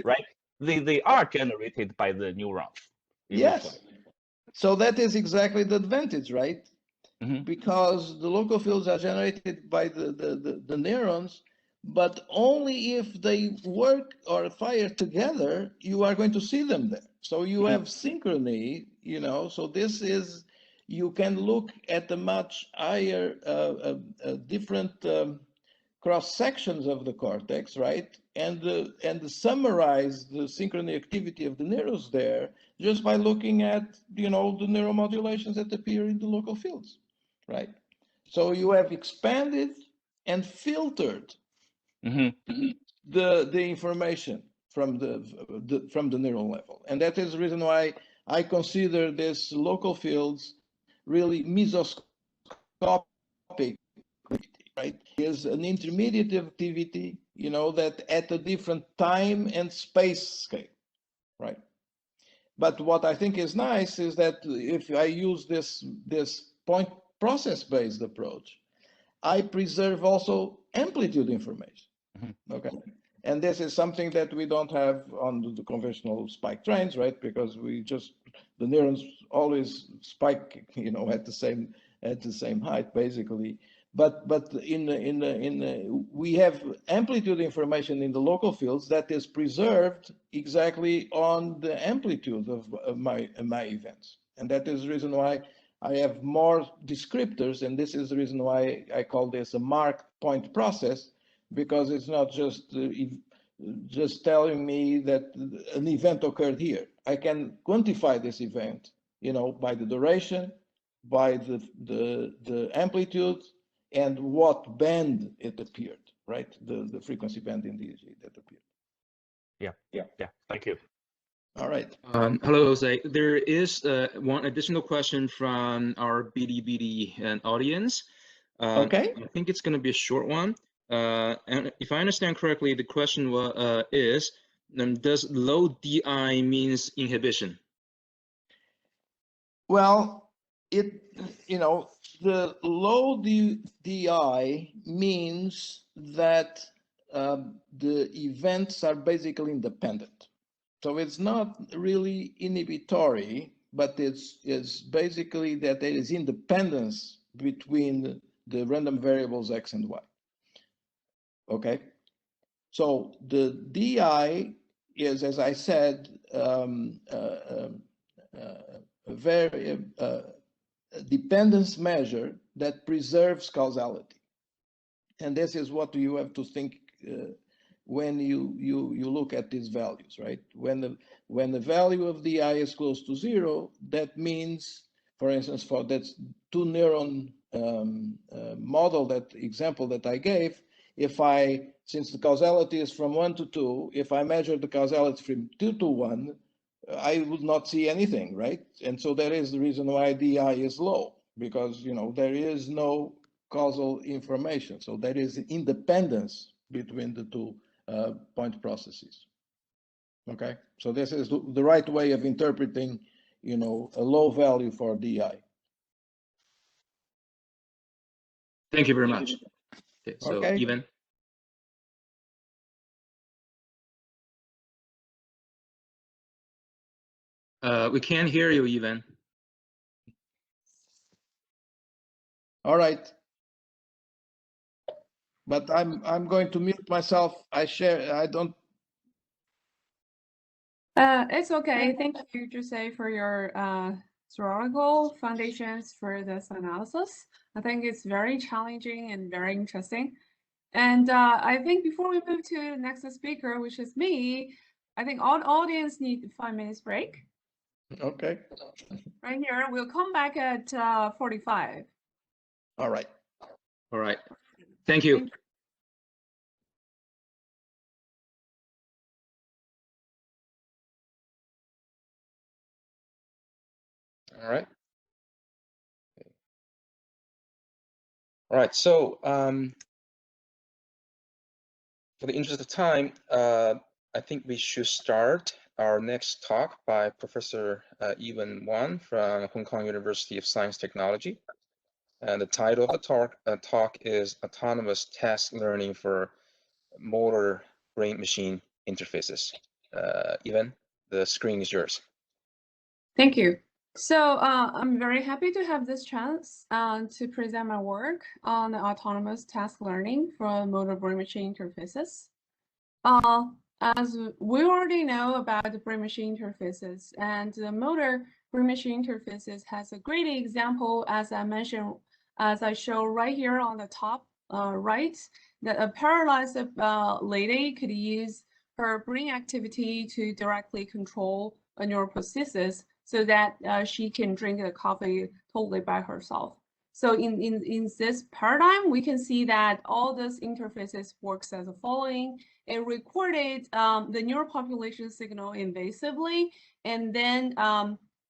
Right? They are generated by the neurons. Yes. So that is exactly the advantage, right? Because the local fields are generated by the neurons, but only if they work or fire together, you are going to see them there. So you have synchrony, so this is, you can look at the much higher, different cross sections of the cortex, right? And summarize the synchrony activity of the neurons there just by looking at, the neuromodulations that appear in the local fields, right? So you have expanded and filtered the information from the neural level. And that is the reason why I consider this local fields really mesoscopic, right? Is an intermediate activity, that at a different time and space scale, right? But what I think is nice is that if I use this point process-based approach, I preserve also amplitude information. Okay. And this is something that we don't have on the conventional spike trains, right? Because the neurons always spike, at the same height, basically. But we have amplitude information in the local fields that is preserved exactly on the amplitude of my events. And that is the reason why I have more descriptors, and this is the reason why I call this a marked point process, because it's not just telling me that an event occurred here. I can quantify this event, by the duration, by the amplitude, and what band it appeared, right? The frequency band in the EEG that appeared. Yeah. Thank you. All right. Hello, Jose. There is one additional question from our BD audience. Okay. I think it's going to be a short one. And if I understand correctly, the question is, does low DI means inhibition? Well, the low DI means that the events are basically independent. So it's not really inhibitory, but it's basically that there is independence between the random variables X and Y. Okay. So the DI is, as I said, a very dependence measure that preserves causality. And this is what you have to think when you look at these values, right? When the value of DI is close to 0, that means, for instance, for that 2 neuron model, that example that I gave, since the causality is from 1 to 2, if I measure the causality from 2 to 1, I would not see anything, right? And so that is the reason why DI is low, because there is no causal information. So there is independence between the two point processes. Okay, so this is the right way of interpreting, a low value for DI. Thank you very much. Okay, so Okay. Even. We can't hear you, Even. All right. But I'm going to mute myself. I don't. It's okay. Thank you, Jose, for your theoretical foundations for this analysis. I think it's very challenging and very interesting. And I think before we move to the next speaker, which is me, I think all the audience need 5 minutes break. Okay. Right here, we'll come back at 45. All right. All right. Thank you. Thank you. All right. All right. So for the interest of time, I think we should start our next talk by Professor Ewan Wan from Hong Kong University of Science Technology. And the title of the talk is Autonomous Task Learning for Motor Brain-Machine Interfaces. Ewan, the screen is yours. Thank you. So I'm very happy to have this chance to present my work on autonomous task learning for motor brain-machine interfaces. As we already know about the brain-machine interfaces, and the motor brain-machine interfaces has a great example, as I mentioned, as I show right here on the top right, that a paralyzed lady could use her brain activity to directly control a neuroprosthesis so that she can drink the coffee totally by herself. So in this paradigm, we can see that all these interfaces works as the following. It recorded the neural population signal invasively, and then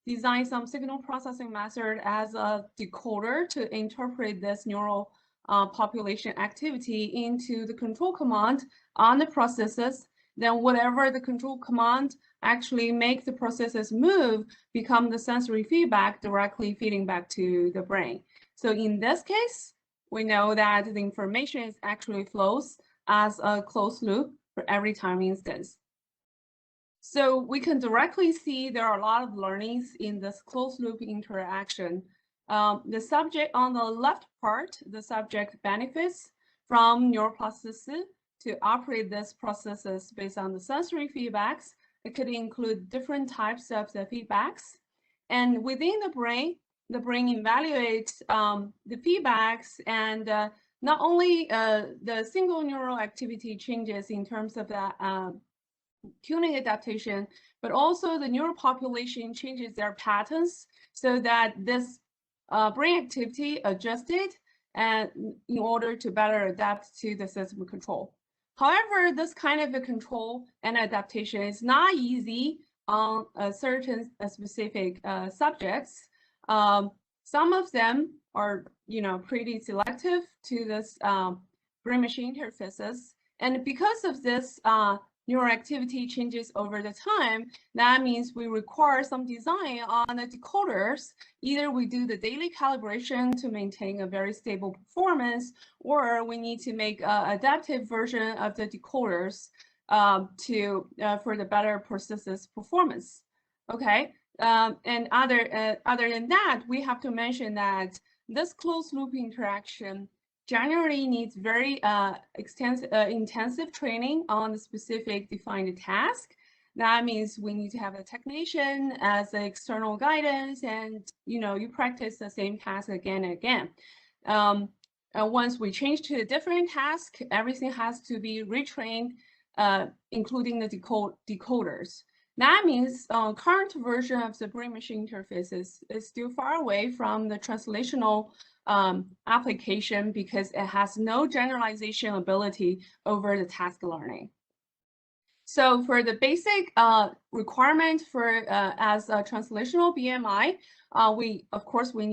designed some signal processing method as a decoder to interpret this neural population activity into the control command on the processes. Then whatever the control command actually make the processes move become the sensory feedback directly feeding back to the brain. So in this case, we know that the information actually flows as a closed loop for every time instance. So we can directly see there are a lot of learnings in this closed loop interaction. The subject on the left part, the subject benefits from neuroplasticity to operate these processes based on the sensory feedbacks. It could include different types of the feedbacks. And within the brain evaluates the feedbacks, and not only the single neural activity changes in terms of the tuning adaptation, but also the neural population changes their patterns so that this brain activity adjusted and in order to better adapt to the system control. However, this kind of a control and adaptation is not easy on certain specific subjects. Some of them are, pretty selective to this brain-machine interfaces, and because of this neural activity changes over the time, that means we require some design on the decoders. Either we do the daily calibration to maintain a very stable performance, or we need to make an adaptive version of the decoders for the better processes performance. Okay, and other than that, we have to mention that this closed loop interaction generally needs very intensive training on the specific defined task. That means we need to have a technician as an external guidance, and you practice the same task again and again. Once we change to a different task, everything has to be retrained, including the decoders. That means current version of the brain-machine interfaces is still far away from the translational application because it has no generalization ability over the task learning. So for the basic requirement for as a translational BMI, we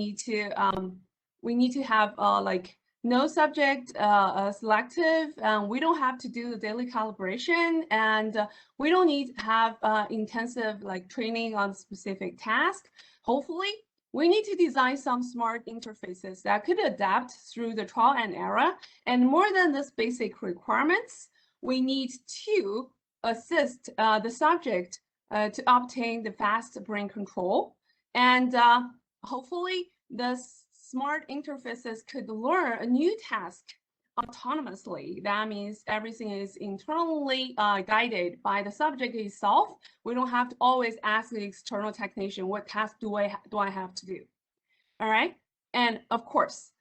need to have like no subject selective. We don't have to do the daily calibration, and we don't need to have intensive like training on specific task. Hopefully, we need to design some smart interfaces that could adapt through the trial and error. And more than this basic requirements, we need to assist the subject to obtain the fast brain control. And hopefully, the smart interfaces could learn a new task autonomously. That means everything is internally guided by the subject itself. We don't have to always ask the external technician, what task do I have to do? All right. And of course,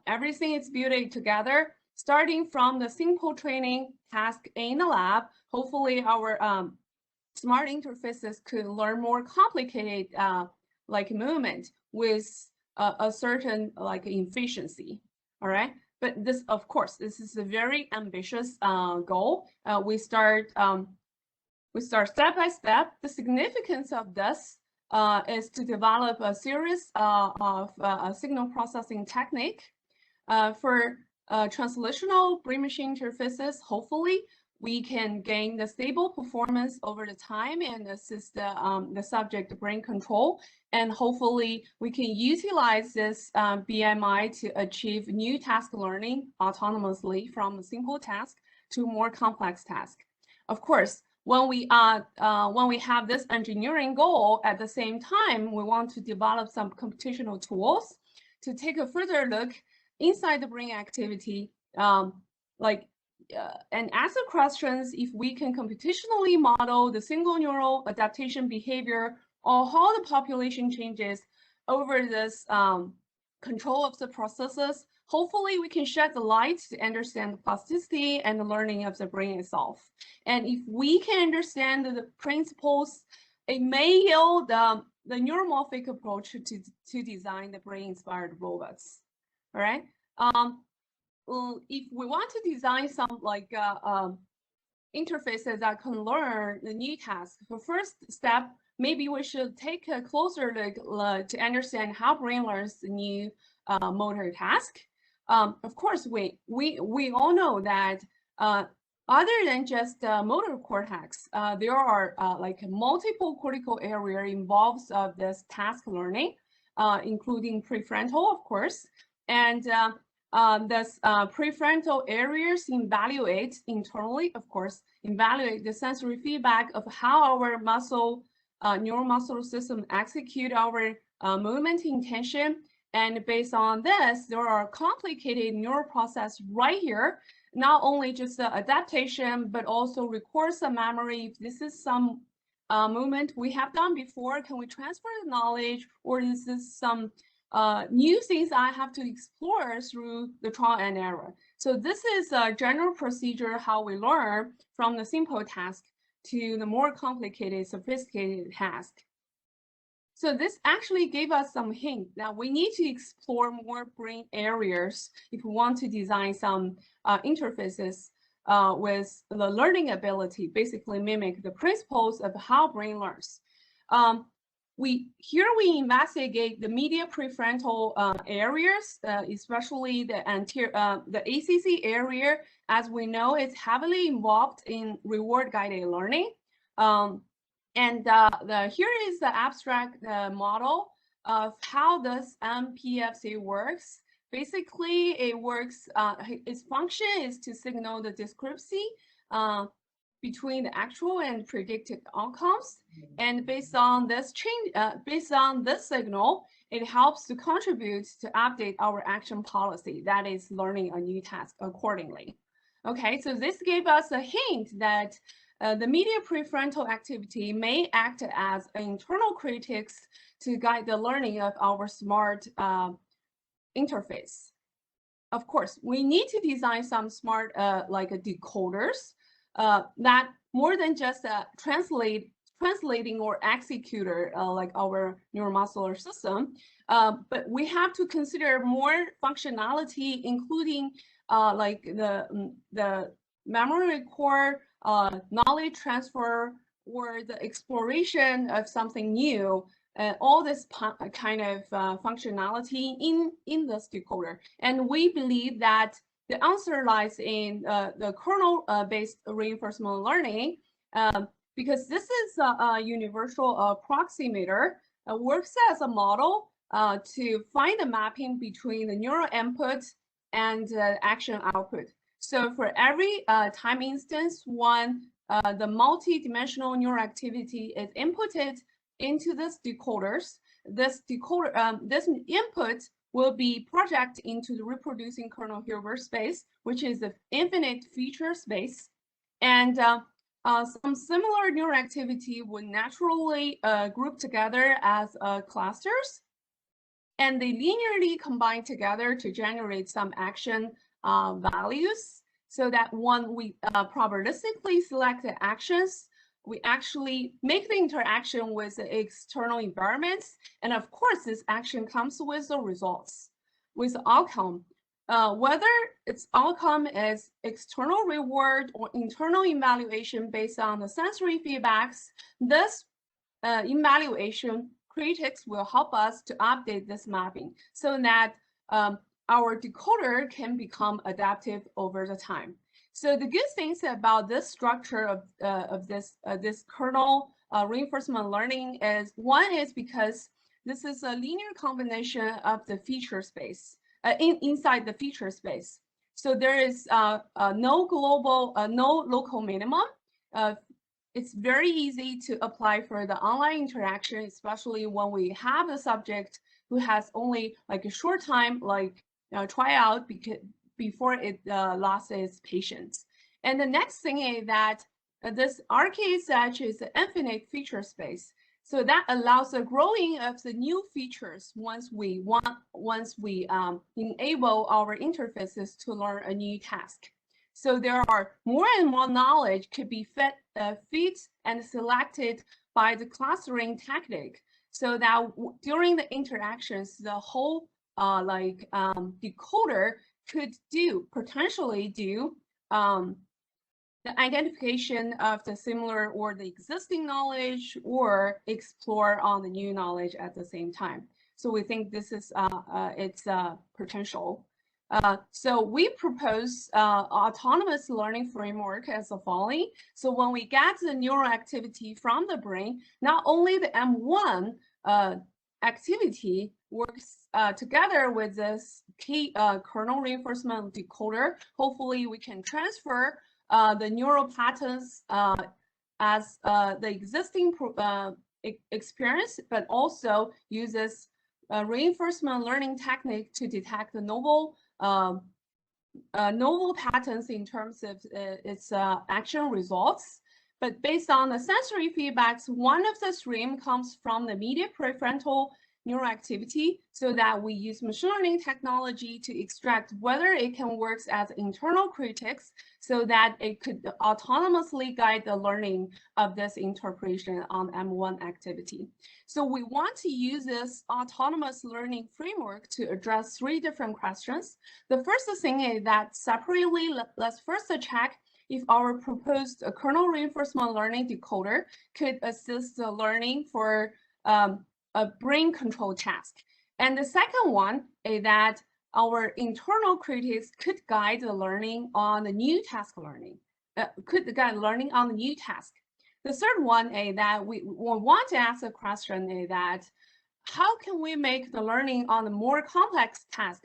everything is built together, starting from the simple training task in the lab. Hopefully, our smart interfaces could learn more complicated like movement with a certain like efficiency. All right. But this, of course, this is a very ambitious goal. We start step by step. The significance of this is to develop a series of signal processing technique for translational brain-machine interfaces. Hopefully, we can gain the stable performance over the time and assist the subject brain control. And hopefully, we can utilize this BMI to achieve new task learning autonomously from a simple task to more complex task. Of course, when we have this engineering goal, at the same time, we want to develop some computational tools to take a further look inside the brain activity, and ask the questions if we can computationally model the single neural adaptation behavior or how the population changes over this control of the processes. Hopefully, we can shed the light to understand the plasticity and the learning of the brain itself. And if we can understand the principles, it may yield the neuromorphic approach to design the brain-inspired robots. All right. If we want to design some like interfaces that can learn the new task, the first step, maybe we should take a closer look to understand how brain learns the new motor task. Of course, we all know that other than just motor cortex, there are like multiple cortical area involved of this task learning, including prefrontal, of course, and this prefrontal areas evaluate internally, of course, evaluate the sensory feedback of how our neuromuscular system execute our movement intention. And based on this, there are complicated neural process right here, not only just the adaptation, but also records the memory. If this is some movement we have done before, can we transfer the knowledge, or is this some new things I have to explore through the trial and error? So this is a general procedure how we learn from the simple task to the more complicated, sophisticated task. So this actually gave us some hint that we need to explore more brain areas if we want to design some interfaces with the learning ability, basically mimic the principles of how brain learns. We investigate the medial prefrontal areas, especially the anterior, the ACC area. As we know, it's heavily involved in reward-guided learning. Here is the abstract model of how this MPFC works. Basically, it works. Its function is to signal the discrepancy between the actual and predicted outcomes. And based on this change, based on this signal, it helps to contribute to update our action policy, that is learning a new task accordingly. Okay, so this gave us a hint that the medial prefrontal activity may act as internal critics to guide the learning of our smart interface. Of course, we need to design some smart like decoders that more than just translate translating or executor like our neuromuscular system. But we have to consider more functionality, including like the memory core, knowledge transfer, or the exploration of something new. All this kind of functionality in this decoder. And we believe that the answer lies in the kernel-based reinforcement learning, because this is a universal approximator, works as a model to find the mapping between the neural input and action output. So for every time instance, the multi-dimensional neural activity is inputted into this decoders. This input will be projected into the reproducing kernel Hilbert space, which is the infinite feature space. And some similar neural activity would naturally group together as clusters, and they linearly combine together to generate some action values, so that when we probabilistically select the actions, we actually make the interaction with the external environments. And of course, this action comes with the results, with the outcome. Whether its outcome is external reward or internal evaluation based on the sensory feedbacks, this evaluation critics will help us to update this mapping so that our decoder can become adaptive over the time. So the good things about this structure of this kernel reinforcement learning is, one is because this is a linear combination of the feature space inside the feature space. So there is no local minimum. It's very easy to apply for the online interaction, especially when we have a subject who has only like a short time, like tryout before it lost its patience. And the next thing is that this RKSH is an infinite feature space. So that allows the growing of the new features once we enable our interfaces to learn a new task. So there are more and more knowledge could be fed and selected by the clustering technique, so that during the interactions, the whole decoder could potentially do the identification of the similar or the existing knowledge, or explore on the new knowledge at the same time. So we think this is its potential. So we propose autonomous learning framework as the following. So when we get the neural activity from the brain, not only the M1 activity works together with this key kernel reinforcement decoder. Hopefully we can transfer the neural patterns as the existing experience, but also uses reinforcement learning technique to detect the novel patterns in terms of its action results. But based on the sensory feedbacks, one of the stream comes from the immediate prefrontal neural activity, so that we use machine learning technology to extract whether it can work as internal critics, so that it could autonomously guide the learning of this interpretation on M1 activity. So we want to use this autonomous learning framework to address 3 different questions. The first thing is that separately, let's first check if our proposed kernel reinforcement learning decoder could assist the learning for a brain control task. And the second one is that our internal critics could guide the learning on the new task learning, could guide learning on the new task. The third one is that we want to ask a question is that, how can we make the learning on a more complex task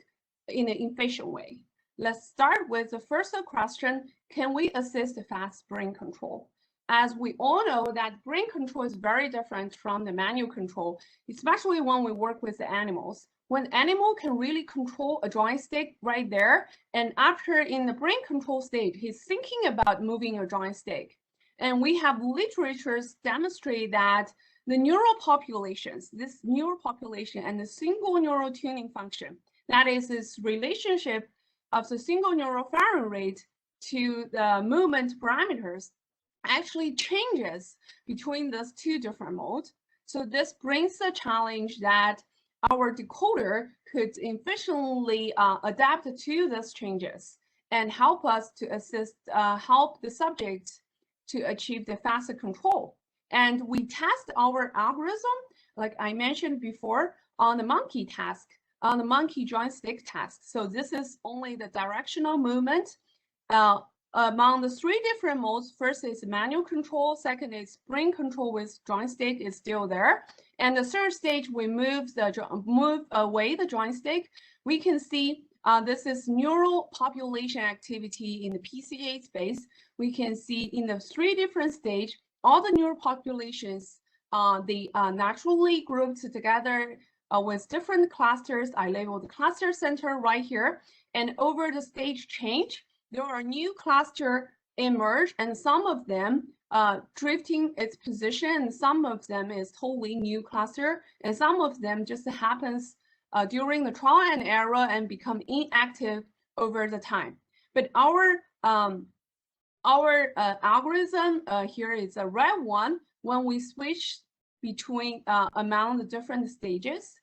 in an efficient way? Let's start with the first question, can we assist fast brain control? As we all know that brain control is very different from the manual control, especially when we work with the animals. When animal can really control a joystick right there, and after in the brain control state, he's thinking about moving a joystick. And we have literatures demonstrate that the neural populations, this neural population and the single neural tuning function, that is this relationship of the single neural firing rate to the movement parameters, actually changes between those two different modes. So this brings the challenge that our decoder could efficiently adapt to these changes and help us to help the subject to achieve the faster control. And we test our algorithm, like I mentioned before, on the monkey task, on the monkey joystick task. So this is only the directional movement. Among the three different modes, first is manual control, second is spring control with joystick is still there, and the third stage we move away the joystick. We can see this is neural population activity in the PCA space. We can see in the three different stages, all the neural populations they naturally grouped together with different clusters. I labeled the cluster center right here, and over the stage change, there are new clusters emerge, and some of them drifting its position, and some of them is totally new cluster, and some of them just happens during the trial and error and become inactive over the time. But our algorithm here is a red one. When we switch between among the different stages,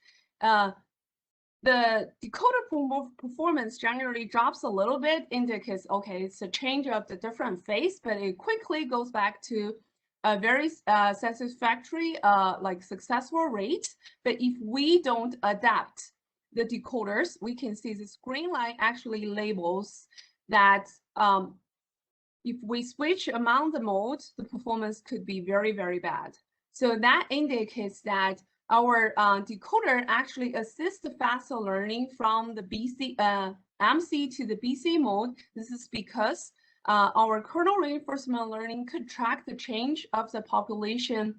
the decoder performance generally drops a little bit, indicates, okay, it's a change of the different phase, but it quickly goes back to a very satisfactory, like successful rate. But if we don't adapt the decoders, we can see this green line actually labels that if we switch among the modes, the performance could be very, very bad. So that indicates that our decoder actually assists the faster learning from the MC to the BC mode. This is because our kernel reinforcement learning could track the change of the population,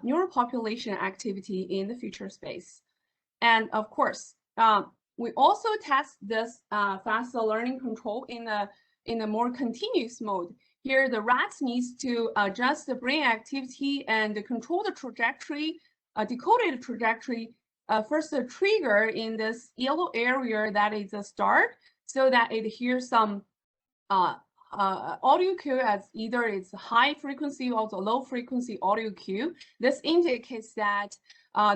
neural population activity in the future space. And of course, we also test this faster learning control in a more continuous mode. Here, the rat needs to adjust the brain activity and control the trajectory, decoded trajectory. First, the trigger in this yellow area that is a start, so that it hears some audio cue as either it's high frequency or the low frequency audio cue. This indicates that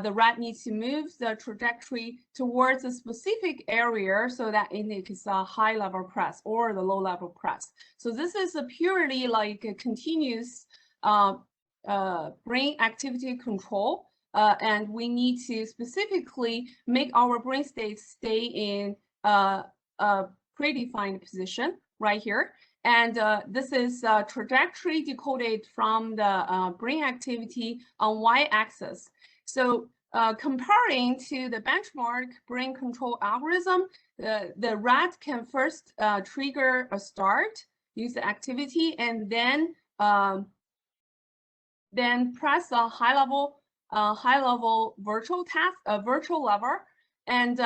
the rat needs to move the trajectory towards a specific area so that indicates a high level press or the low level press. So this is a purely like a continuous brain activity control. And we need to specifically make our brain states stay in a predefined position right here. And this is trajectory decoded from the brain activity on y-axis. So comparing to the benchmark brain control algorithm, the rat can first trigger a start, use the activity, and then press a high level virtual task, a virtual lever, and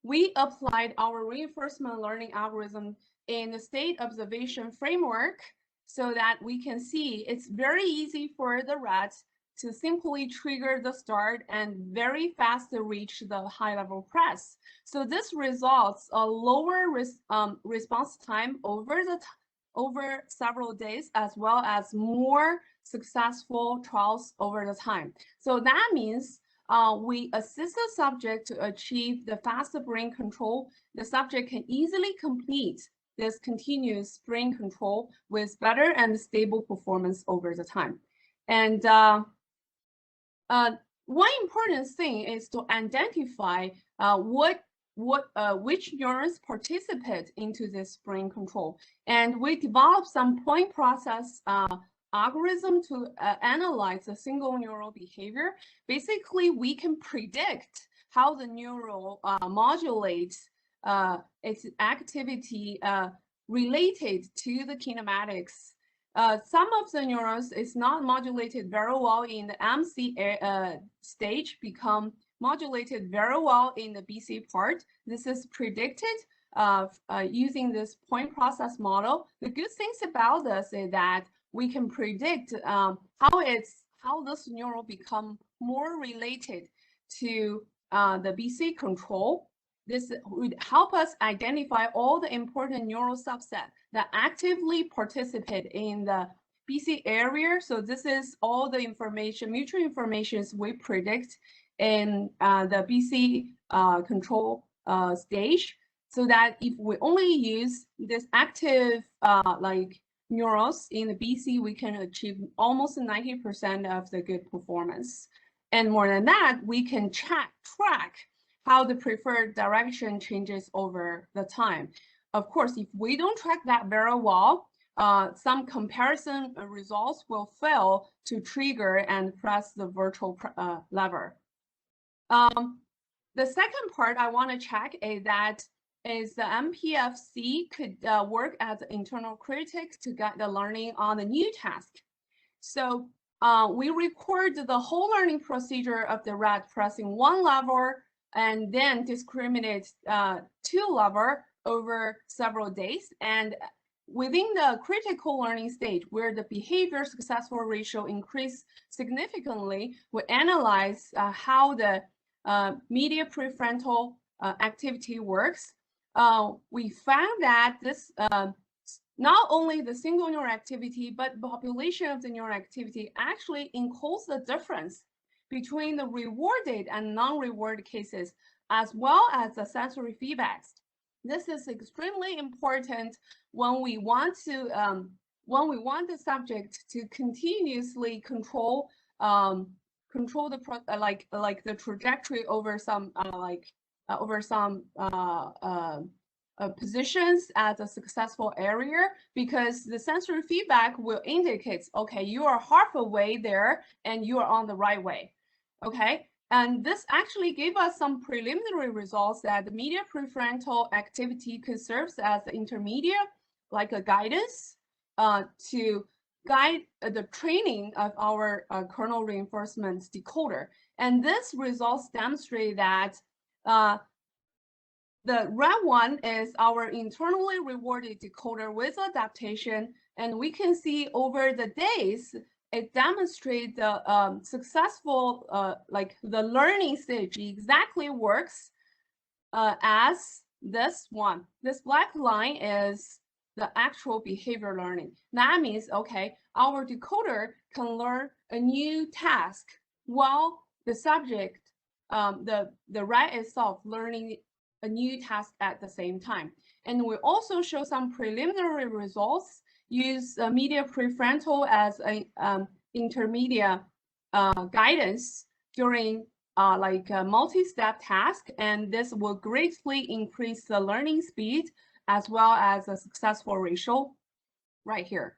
we applied our reinforcement learning algorithm in the state observation framework so that we can see it's very easy for the rat to simply trigger the start and very fast to reach the high level press. So this results a lower response time over several days, as well as more successful trials over the time. So that means we assist the subject to achieve the faster brain control. The subject can easily complete this continuous brain control with better and stable performance over the time. And one important thing is to identify which neurons participate into this brain control. And we developed some point process algorithm to analyze a single neural behavior. Basically, we can predict how the neural modulates its activity related to the kinematics. Some of the neurons is not modulated very well in the MC stage, become modulated very well in the BC part. This is predicted using this point process model. The good things about this is that we can predict how this neural become more related to the BC control. This would help us identify all the important neural subset that actively participate in the BC area. So this is all the information, mutual informations we predict in the BC control stage, so that if we only use this active like neurons in the BC, we can achieve almost 90% of the good performance. And more than that, we can track how the preferred direction changes over the time. Of course, if we don't track that very well, some comparison results will fail to trigger and press the virtual lever. The second part I want to check is the MPFC could work as an internal critic to guide the learning on the new task. So we record the whole learning procedure of the rat pressing one lever and then discriminate two lever over several days. And within the critical learning stage, where the behavior successful ratio increased significantly, we analyze how the media prefrontal activity works. We found that this not only the single neural activity, but the population of the neural activity actually encodes the difference between the rewarded and non-rewarded cases, as well as the sensory feedbacks. This is extremely important when we want the subject to continuously control the trajectory over some positions as a successful area, because the sensory feedback will indicate, okay, you are halfway there and you are on the right way. Okay, and this actually gave us some preliminary results that the media prefrontal activity could serve as an intermediate, like a guidance to guide the training of our kernel reinforcement decoder. And this results demonstrate that the red one is our internally rewarded decoder with adaptation, and we can see over the days it demonstrates the successful, like the learning stage exactly works as this one. This black line is the actual behavior learning. That means, okay, our decoder can learn a new task while the subject, the rat itself, learning a new task at the same time. And we also show some preliminary results, use media prefrontal as a intermediate guidance during like a multi-step task, and this will greatly increase the learning speed as well as a successful ratio right here.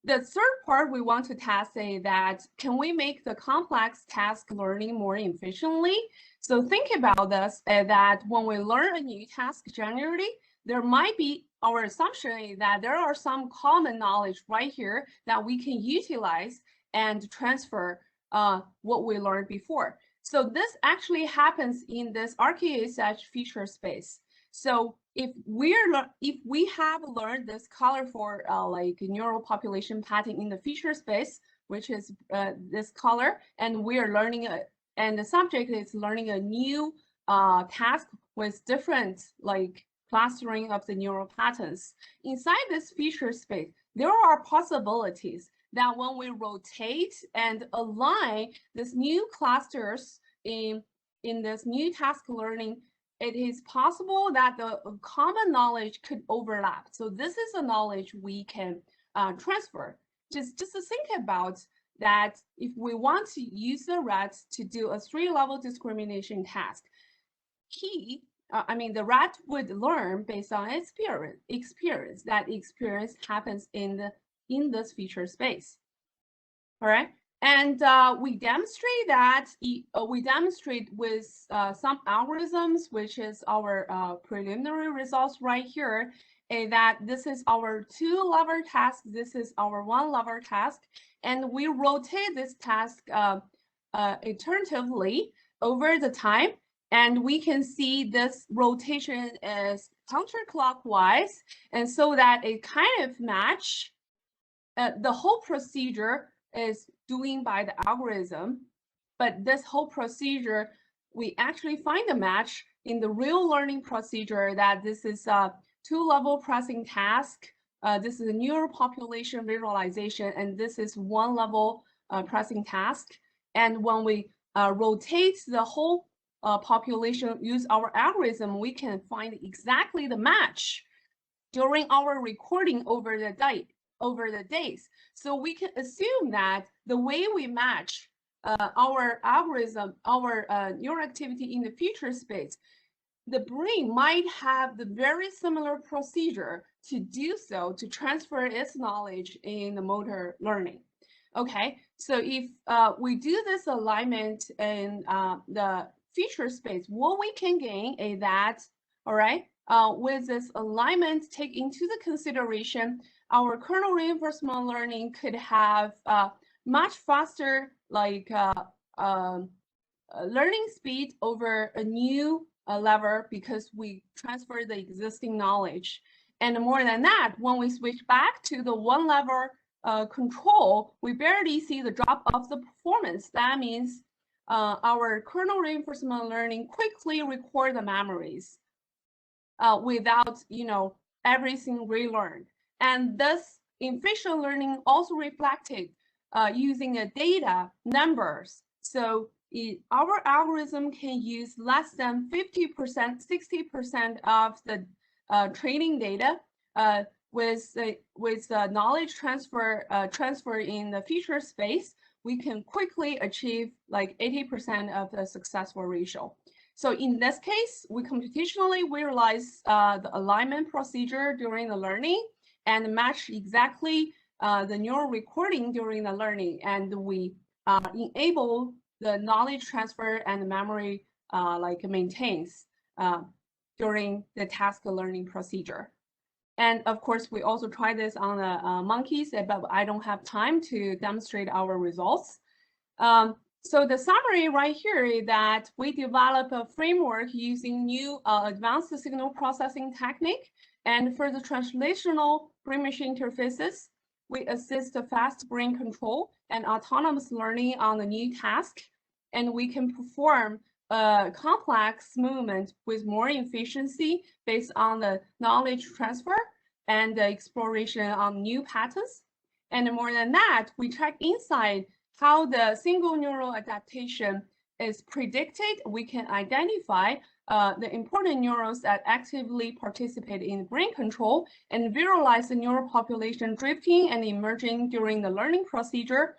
The third part we want to test is that can we make the complex task learning more efficiently? So think about this, that when we learn a new task generally, there might be, our assumption is that there are some common knowledge right here that we can utilize and transfer what we learned before. So this actually happens in this RKSH feature space. So if we have learned this colorful like neural population pattern in the feature space, which is this color, and we are learning and the subject is learning a new task with different like clustering of the neural patterns. Inside this feature space, there are possibilities that when we rotate and align these new clusters in this new task learning, it is possible that the common knowledge could overlap. So this is a knowledge we can transfer. Just to think about that, if we want to use the rats to do a 3-level discrimination task, the rat would learn based on experience. That experience happens in this feature space. All right. And we demonstrate that we demonstrate with some algorithms, which is our preliminary results right here, that this is our 2-lever task, this is our 1-lever task, and we rotate this task iteratively over the time, and we can see this rotation is counterclockwise, and so that it kind of match the whole procedure is doing by the algorithm, but this whole procedure, we actually find a match in the real learning procedure that this is a 2-level pressing task This is a neural population visualization, and this is one level pressing task. And when we rotate the whole population, use our algorithm, we can find exactly the match during our recording over the days. So we can assume that the way we match our algorithm, our neural activity in the feature space, the brain might have the very similar procedure to do so, to transfer its knowledge in the motor learning. Okay, so if we do this alignment in the feature space, what we can gain is that, all right, with this alignment take into the consideration, our kernel reinforcement learning could have much faster learning speed over a new level because we transfer the existing knowledge. And more than that, when we switch back to the one level control, we barely see the drop of the performance. That means our kernel reinforcement learning quickly record the memories without, everything relearned. And thus, in facial learning also reflected using a data numbers. So our algorithm can use less than 50%, 60% of the training data with knowledge transfer in the feature space. We can quickly achieve like 80% of the successful ratio. So in this case, we computationally realize the alignment procedure during the learning and match exactly the neural recording during the learning, and we enable the knowledge transfer and memory maintains during the task learning procedure. And of course, we also try this on the monkeys, but I don't have time to demonstrate our results. So the summary right here is that we develop a framework using new advanced signal processing technique. And for the translational brain-machine interfaces, we assist the fast brain control and autonomous learning on the new task. And we can perform complex movement with more efficiency based on the knowledge transfer and the exploration on new patterns. And more than that, we track inside how the single neural adaptation is predicted. We can identify the important neurons that actively participate in brain control and visualize the neural population drifting and emerging during the learning procedure.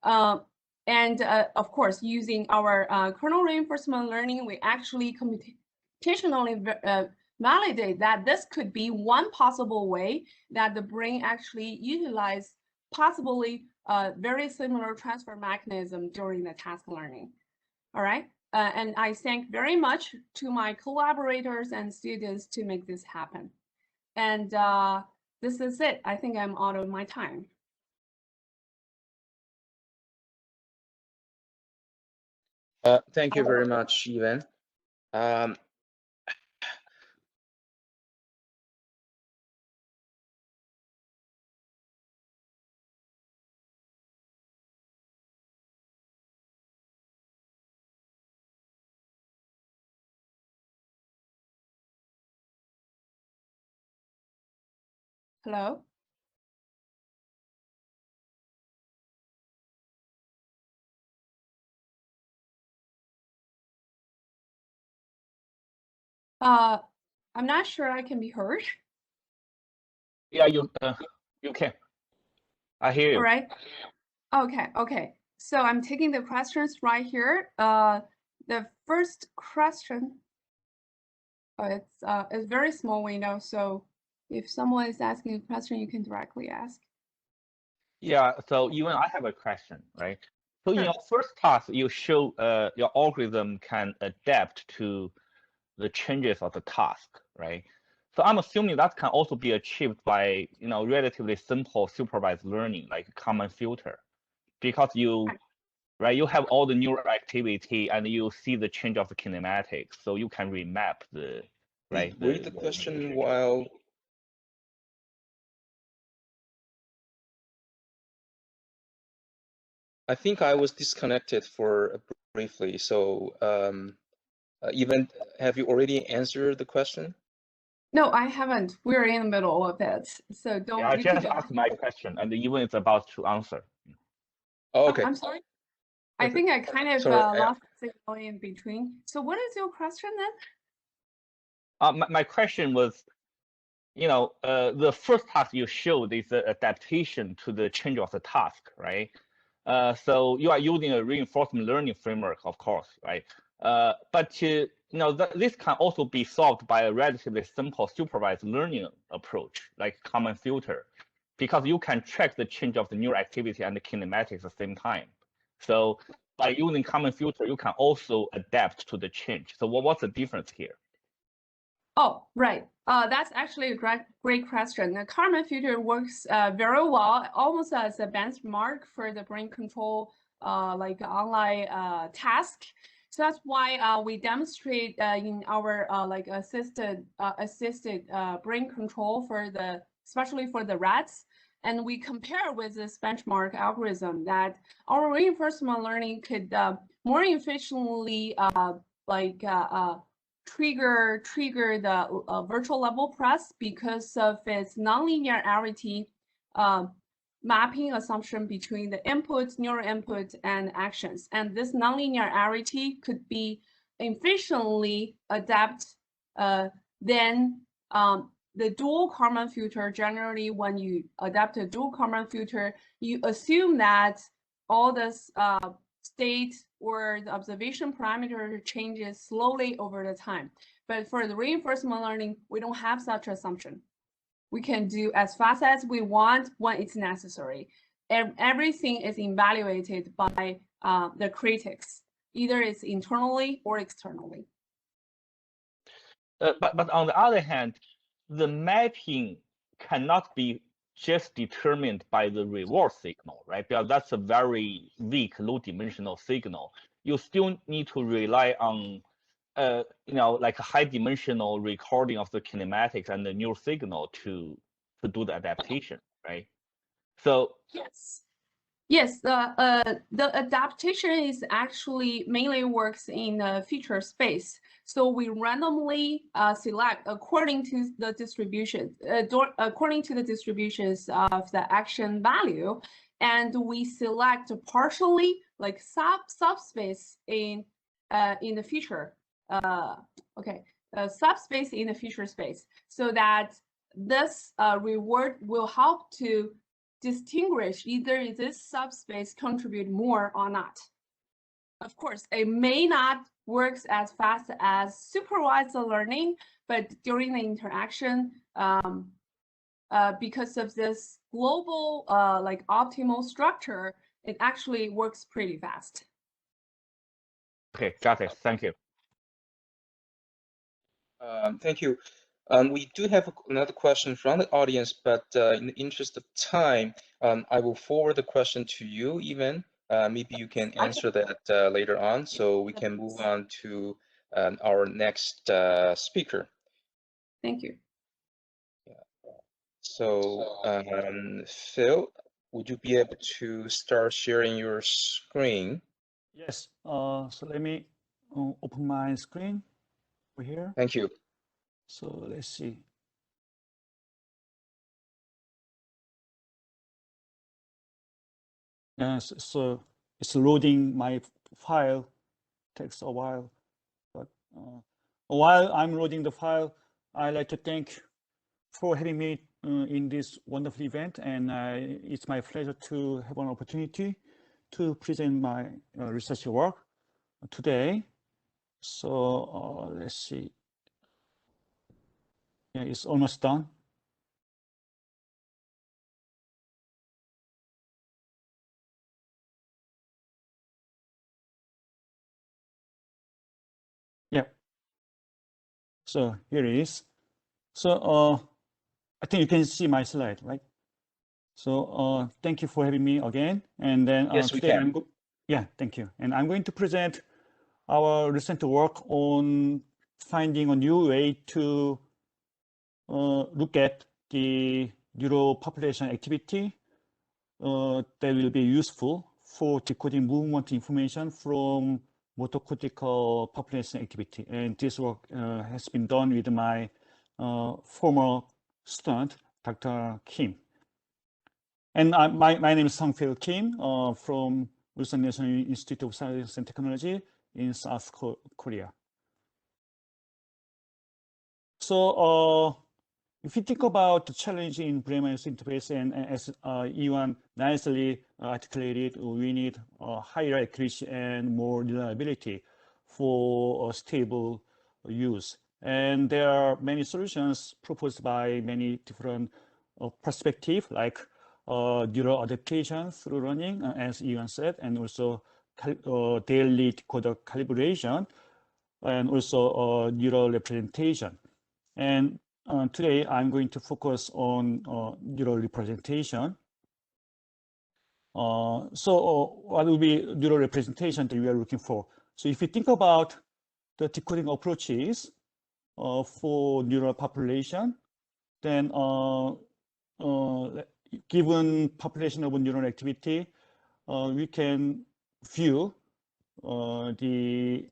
And of course, using our kernel reinforcement learning, we actually computationally validate that this could be one possible way that the brain actually utilize possibly very similar transfer mechanism during the task learning. All right, and I thank very much to my collaborators and students to make this happen. And this is it. I think I'm out of my time. Thank you very much, Evan. Hello? I'm not sure I can be heard. Yeah, you can. I hear you. All right. Okay. So I'm taking the questions right here. The first question, it's a very small window. So if someone is asking a question, you can directly ask. Yeah, so even I have a question, right? So in Sure. your first task, you show your algorithm can adapt to the changes of the task, right? So I'm assuming that can also be achieved by, relatively simple supervised learning, like common filter, because you have all the neural activity and you see the change of the kinematics, so you can remap the, right? Read the question while. I think I was disconnected for briefly. So, Evan, have you already answered the question? No, I haven't. We're in the middle of it, so don't. Yeah, I just asked my question, and Ewan is about to answer. Oh, okay. I'm sorry. I Perfect. think I kind of Sorry, lost the signal in between. So what is your question then? My question was, the first task you showed is the adaptation to the change of the task, right? So you are using a reinforcement learning framework, of course, right? But this can also be solved by a relatively simple supervised learning approach, like common filter, because you can track the change of the neural activity and the kinematics at the same time. So by using common filter, you can also adapt to the change. So what's the difference here? Oh, right. That's actually a great question. The Kalman filter works very well, almost as a benchmark for the brain control, like online task. So that's why we demonstrate in our like assisted brain control for especially for the rats. And we compare with this benchmark algorithm that our reinforcement learning could more efficiently trigger the virtual level press because of its nonlinearity mapping assumption between the input, neural input, and actions. And this nonlinearity could be efficiently adapt then the dual Kalman filter. Generally, when you adapt a dual Kalman filter, you assume that all this state or the observation parameter changes slowly over the time. But for the reinforcement learning, we don't have such assumption. We can do as fast as we want when it's necessary. Everything is evaluated by the critics, either it's internally or externally. But on the other hand, the mapping cannot be just determined by the reward signal, right? Because that's a very weak, low-dimensional signal. You still need to rely on, like a high-dimensional recording of the kinematics and the neural signal to do the adaptation, right? So yes, the adaptation is actually mainly works in feature space. So we randomly select according to the distribution, according to the distributions of the action value, and we select partially like subspace in the feature. Subspace in the feature space, so that this reward will help to distinguish either this subspace contribute more or not. Of course, it may not work as fast as supervised learning, but during the interaction, because of this global like optimal structure, it actually works pretty fast. Okay, got it. Thank you. Thank you. We do have another question from the audience, but in the interest of time, I will forward the question to you, Evan. Maybe you can answer that later on, so we can move on to our next speaker. Thank you. Yeah. So, Phil, would you be able to start sharing your screen? Yes. So let me open my screen over here. Thank you. So let's see. Yes, so it's loading my file. Takes a while, but while I'm loading the file, I'd like to thank for having me in this wonderful event, and it's my pleasure to have an opportunity to present my research work today. So let's see. Yeah, it's almost done. Yeah. So here it is. So I think you can see my slide, right? So thank you for having me again. And then yes, today we can. Yeah, thank you. And I'm going to present our recent work on finding a new way to look at the neuropopulation activity that will be useful for decoding movement information from motor cortical population activity. And this work has been done with my former student, Dr. Kim. And my name is Sangfil Kim from Ulsan National Institute of Science and Technology in South Korea. So if you think about the challenge in brain-user interface, and as Iwan nicely articulated, we need higher accuracy and more reliability for stable use. And there are many solutions proposed by many different perspectives, like neural adaptation through running, as Iwan said, and also daily decoder calibration, and also neural representation. And today I'm going to focus on neural representation. So what will be neural representation that we are looking for? So if you think about the decoding approaches for neural population, then given population of neural activity, we can view the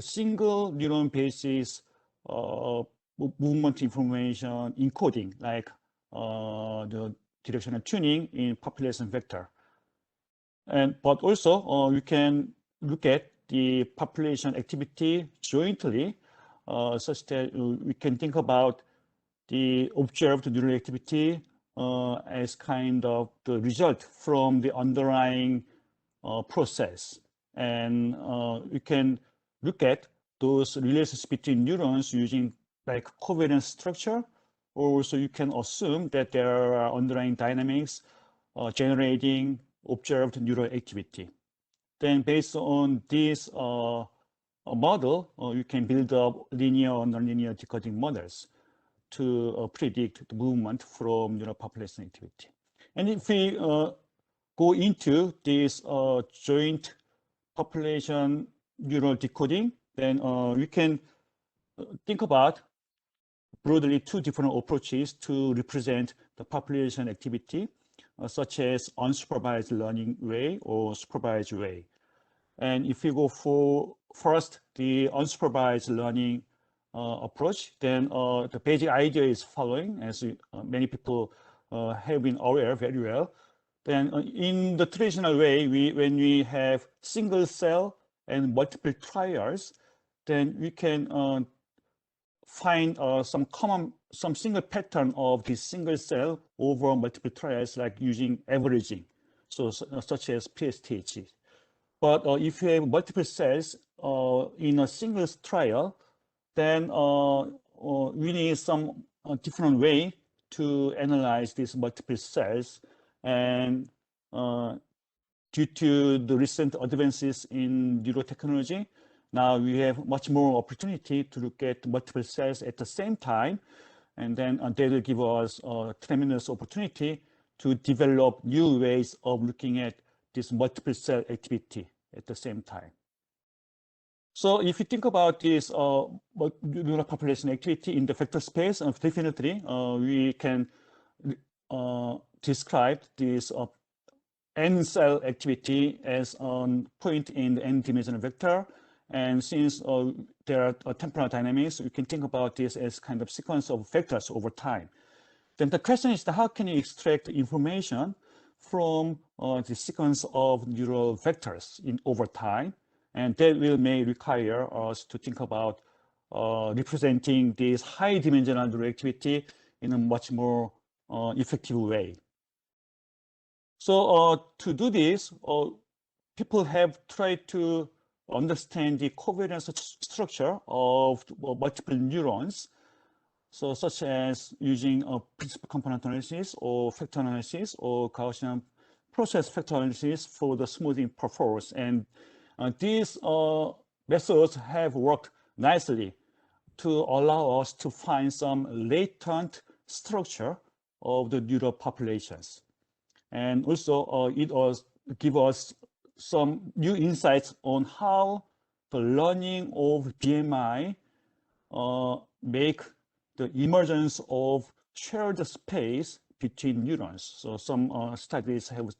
single neuron basis movement information encoding, like the directional tuning in population vector. But also we can look at the population activity jointly, such that we can think about the observed neural activity as kind of the result from the underlying process. And we can look at those relations between neurons using like covariance structure, or also you can assume that there are underlying dynamics generating observed neural activity. Then based on this model, you can build up linear or nonlinear decoding models to predict the movement from neural population activity. And if we go into this joint population neural decoding, then we can think about broadly two different approaches to represent the population activity, such as unsupervised learning way or supervised way. And if you go for first the unsupervised learning approach, then the basic idea is following, as many people have been aware very well. Then in the traditional way, when we have single cell and multiple trials, then we can find some single pattern of this single cell over multiple trials, like using averaging, so such as PSTH. But if you have multiple cells in a single trial, then we need some different way to analyze these multiple cells. And due to the recent advances in neurotechnology, now we have much more opportunity to look at multiple cells at the same time. And then they will give us a tremendous opportunity to develop new ways of looking at this multiple cell activity at the same time. So if you think about this neural population activity in the vector space, definitely we can describe this n cell activity as a point in the n-dimensional vector. And since there are temporal dynamics, we can think about this as kind of sequence of vectors over time. Then the question is how can you extract information from the sequence of neural vectors over time? And that may require us to think about representing this high-dimensional neural activity in a much more effective way. So to do this, people have tried to understand the covariance structure of multiple neurons, so such as using principal component analysis or factor analysis or Gaussian process factor analysis for the smoothing performance. And these methods have worked nicely to allow us to find some latent structure of the neural populations. And also it gives us some new insights on how the learning of BMI make the emergence of shared space between neurons. So some studies have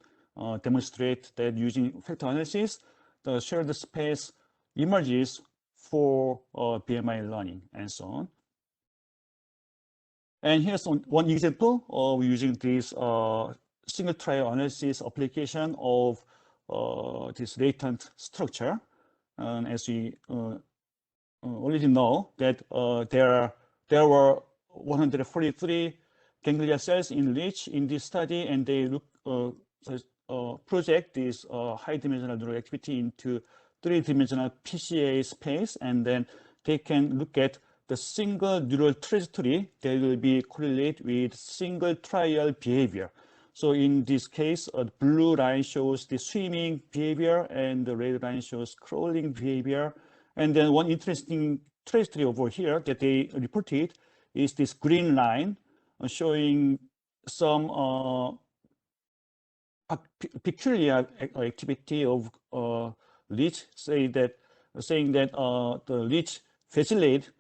demonstrated that using factor analysis, the shared space emerges for BMI learning and so on. And here's one example of using this single trial analysis application of this latent structure. And as we already know that there were 143 ganglia cells enriched in this study, and they project this high-dimensional neural activity into three-dimensional PCA space, and then they can look at the single neural trajectory that will be correlated with single trial behavior. So in this case, the blue line shows the swimming behavior, and the red line shows crawling behavior. And then one interesting trajectory over here that they reported is this green line showing some peculiar activity of leech, saying that the leech vacillate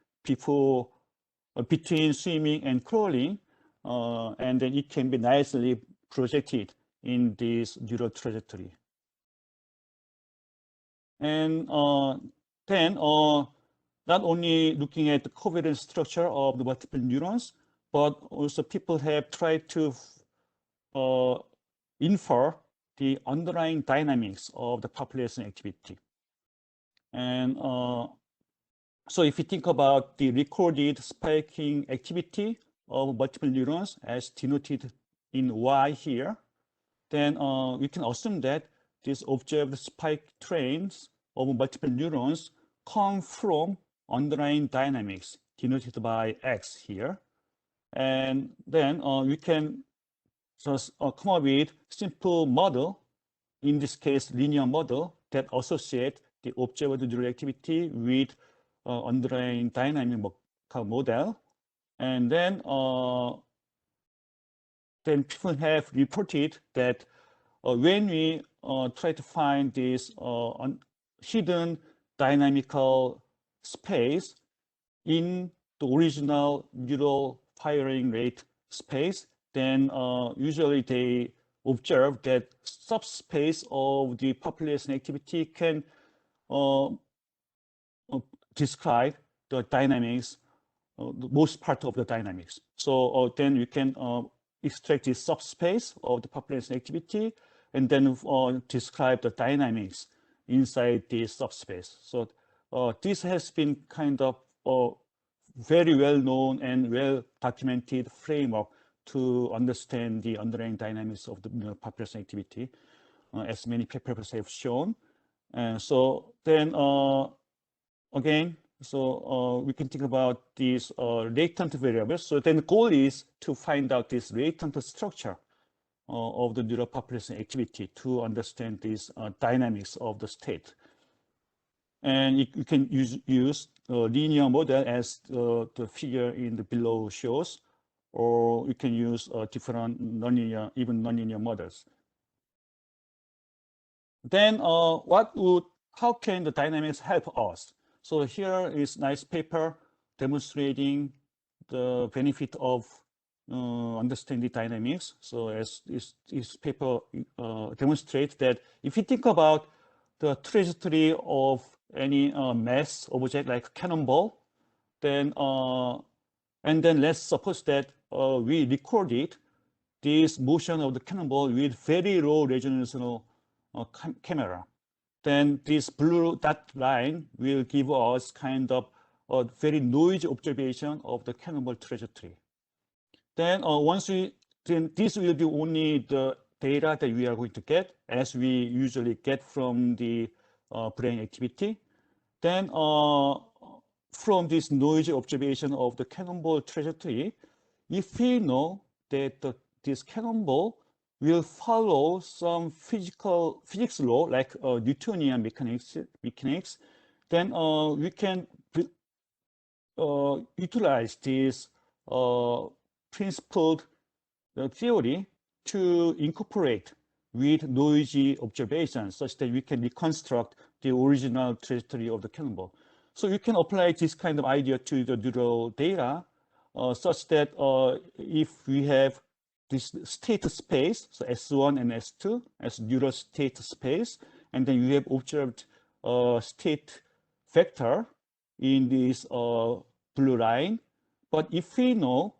between swimming and crawling, and then it can be nicely projected in this neural trajectory. And then not only looking at the covariance structure of the multiple neurons, but also people have tried to infer the underlying dynamics of the population activity. And so if you think about the recorded spiking activity of multiple neurons as denoted in Y here, then we can assume that these observed spike trains of multiple neurons come from underlying dynamics denoted by X here. And then we can just come up with simple model, in this case linear model, that associate the observed neural activity with underlying dynamic model. And then people have reported that when we try to find this hidden dynamical space in the original neural firing rate space, then usually they observe that subspace of the population activity can describe the dynamics, the most part of the dynamics. So then you can extract the subspace of the population activity and then describe the dynamics inside the subspace. So this has been kind of very well known and well documented framework to understand the underlying dynamics of the population activity, as many papers have shown. And so then again, so we can think about these latent variables. So then the goal is to find out this latent structure of the neural population activity to understand these dynamics of the state. And you can use linear model as the figure in the below shows, or you can use different nonlinear, even nonlinear models. Then how can the dynamics help us? So here is nice paper demonstrating the benefit of understanding dynamics. So as this paper demonstrates that if you think about the trajectory of any mass object like cannonball, then and then let's suppose that we recorded this motion of the cannonball with very low resolution camera. Then this blue dot line will give us kind of a very noisy observation of the cannonball trajectory. Then then this will be only the data that we are going to get, as we usually get from the brain activity. Then from this noisy observation of the cannonball trajectory, if we know that this cannonball will follow some physics law like Newtonian mechanics, then we can utilize this principled theory to incorporate with noisy observations such that we can reconstruct the original trajectory of the cannonball. So you can apply this kind of idea to the neural data such that if we have this state space, so S1 and S2 as neural state space, and then you have observed state vector in this blue line. But if we know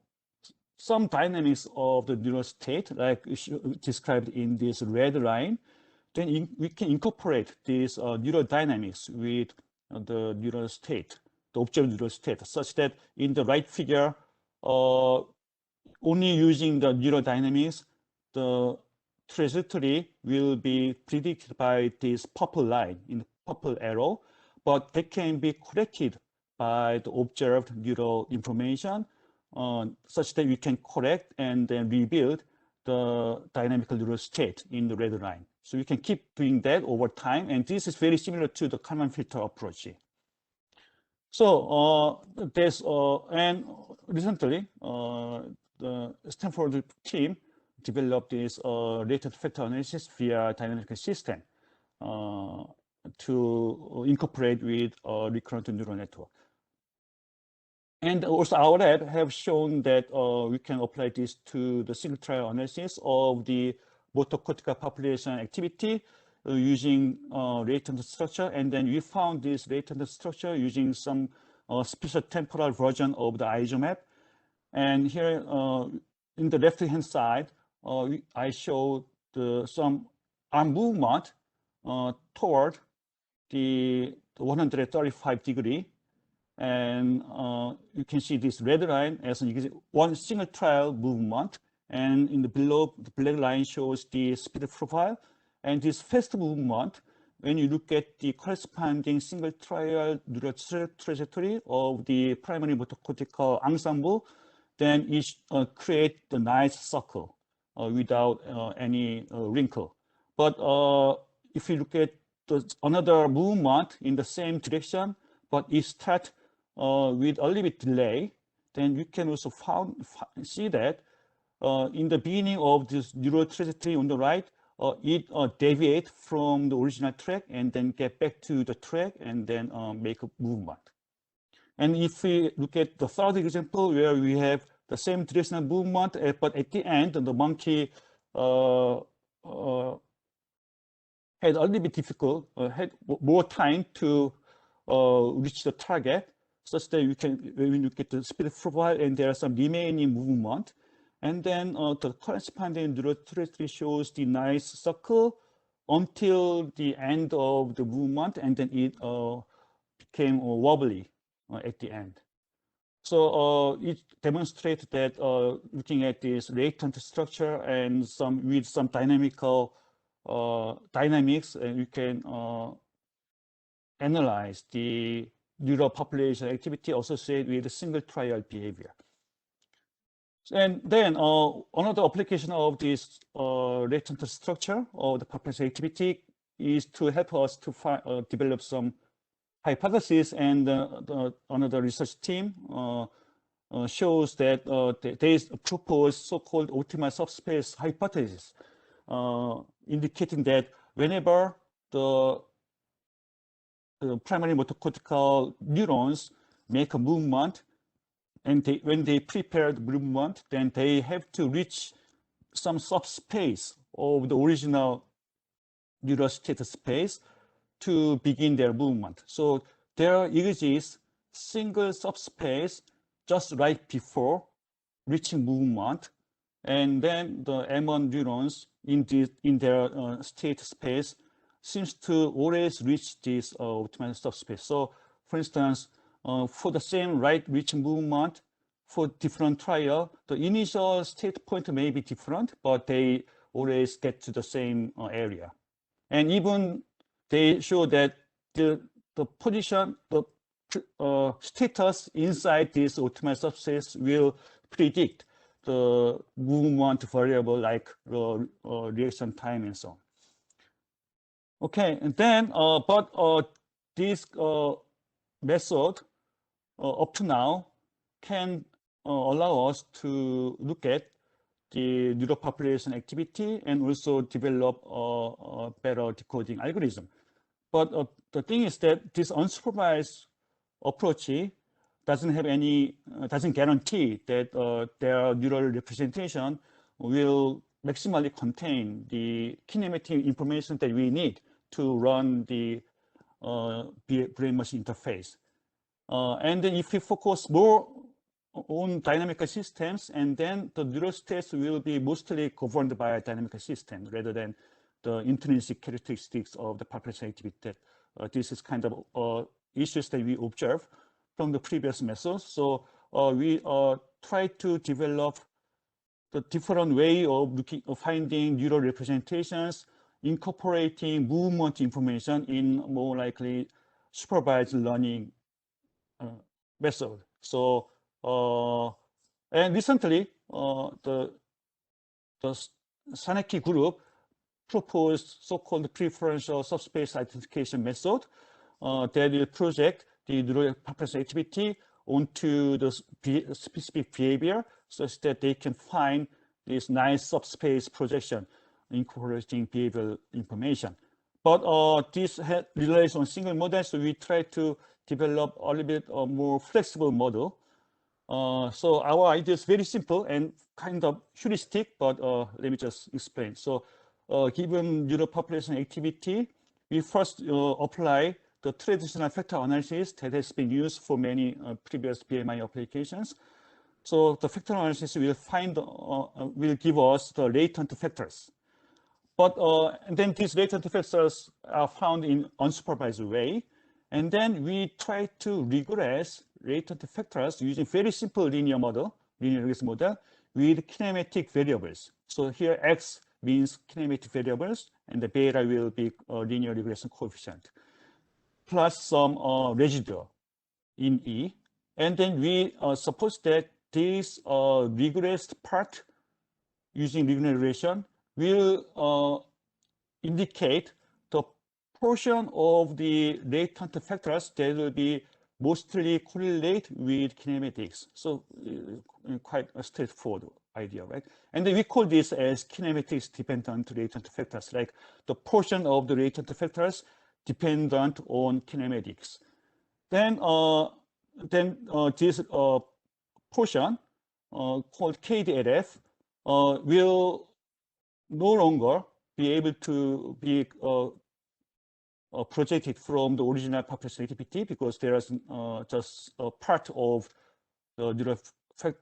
some dynamics of the neural state, like described in this red line, then we can incorporate this neural dynamics with the neural state, the observed neural state, such that in the right figure, only using the neural dynamics, the trajectory will be predicted by this purple line in the purple arrow, but they can be corrected by the observed neural information, such that we can correct and then rebuild the dynamical neural state in the red line. So we can keep doing that over time, and this is very similar to the Kalman filter approach. So and recently, the Stanford team developed this latent factor analysis via dynamical system to incorporate with recurrent neural network. And also our lab have shown that we can apply this to the single trial analysis of the motor cortical population activity using latent structure. And then we found this latent structure using some special temporal version of the isomap. And here in the left-hand side, I show some arm movement toward the 135 degree. And you can see this red line as one single trial movement. And in the below, the black line shows the speed profile. And this fast movement, when you look at the corresponding single trial neural trajectory of the primary motor cortical ensemble, then it creates the nice circle without any wrinkle. But if you look at another movement in the same direction, but it starts with a little bit delay, then you can also see that in the beginning of this neural trajectory on the right, it deviates from the original track and then get back to the track and then make a movement. And if we look at the third example where we have the same directional movement, but at the end, the monkey had a little bit difficult, had more time to reach the target, such that you can, when you look at the speed profile and there are some remaining movement, and then the corresponding neural trajectory shows the nice circle until the end of the movement, and then it became wobbly at the end. So it demonstrates that looking at this latent structure and with some dynamical dynamics, you can analyze the neural population activity associated with single trial behavior. And then another application of this latent structure of the population activity is to help us to develop some hypothesis. And another research team shows that there is a proposed so-called optimal subspace hypothesis, indicating that whenever the primary motor cortical neurons make a movement, and when they prepare the movement, then they have to reach some subspace of the original neural state space to begin their movement. So there exists single subspace just right before reaching movement, and then the M1 neurons in their state space seems to always reach this optimal subspace. So for instance, for the same right reaching movement for different trial, the initial state point may be different, but they always get to the same area. And even they show that the position, the status inside this optimal subspace will predict the movement variable like reaction time and so on. Okay, and then, this method up to now can allow us to look at the neural population activity and also develop a better decoding algorithm. But the thing is that this unsupervised approach doesn't guarantee that their neural representation will maximally contain the kinematic information that we need to run the brain-machine interface. And then if we focus more own dynamical systems, and then the neural states will be mostly governed by a dynamical system rather than the intrinsic characteristics of the population activity. That this is kind of issues that we observe from the previous methods. So we try to develop the different way of finding neural representations, incorporating movement information in more likely supervised learning method. So and recently the Saneki group proposed so-called preferential subspace identification method that will project the neural population activity onto the specific behavior such that they can find this nice subspace projection incorporating behavioral information. But this relies on single model, so we try to develop a little bit more flexible model. So our idea is very simple and kind of heuristic, but let me just explain. So given neural population activity, we first apply the traditional factor analysis that has been used for many previous BMI applications. So the factor analysis will find will give us the latent factors. But and then these latent factors are found in unsupervised way. And then we try to regress latent factors using very simple linear model, linear regression model with kinematic variables. So here X means kinematic variables, and the beta will be linear regression coefficient, plus some residue in E. And then we suppose that this regressed part using linear regression will indicate the portion of the latent factors that will be mostly correlate with kinematics. So quite a straightforward idea, right? And then we call this as kinematics dependent latent factors, like the portion of the latent factors dependent on kinematics. Then this portion called KDLF will no longer be able to be projected from the original population activity because there is just a part of the neural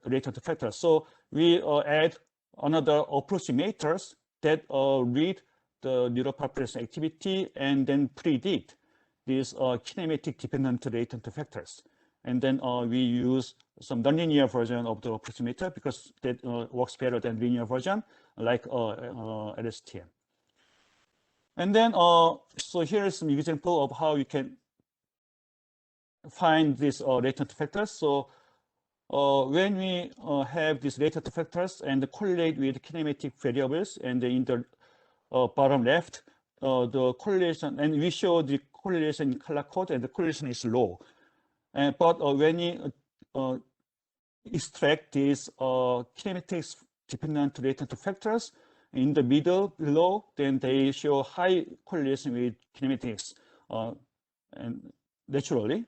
latent factors. So we add another approximators that read the neural population activity and then predict these kinematic dependent latent factors. And then we use some nonlinear version of the approximator because that works better than linear version, like LSTM. And then, so here is some example of how you can find these latent factors. So when we have these latent factors and correlate with kinematic variables, and in the bottom left, the correlation, and we show the correlation in color code, and the correlation is low. But when you extract these kinematics dependent latent factors in the middle below, then they show high correlation with kinematics and naturally.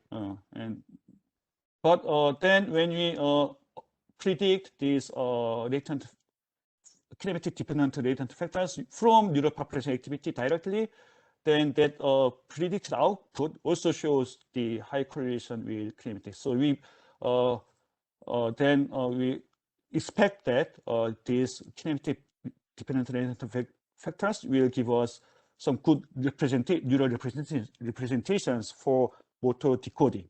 But then when we predict these latent kinematic dependent latent factors from neural population activity directly, then that predicted output also shows the high correlation with kinematics. So we we expect that these kinematic dependent latent factors will give us some good neural representations for motor decoding.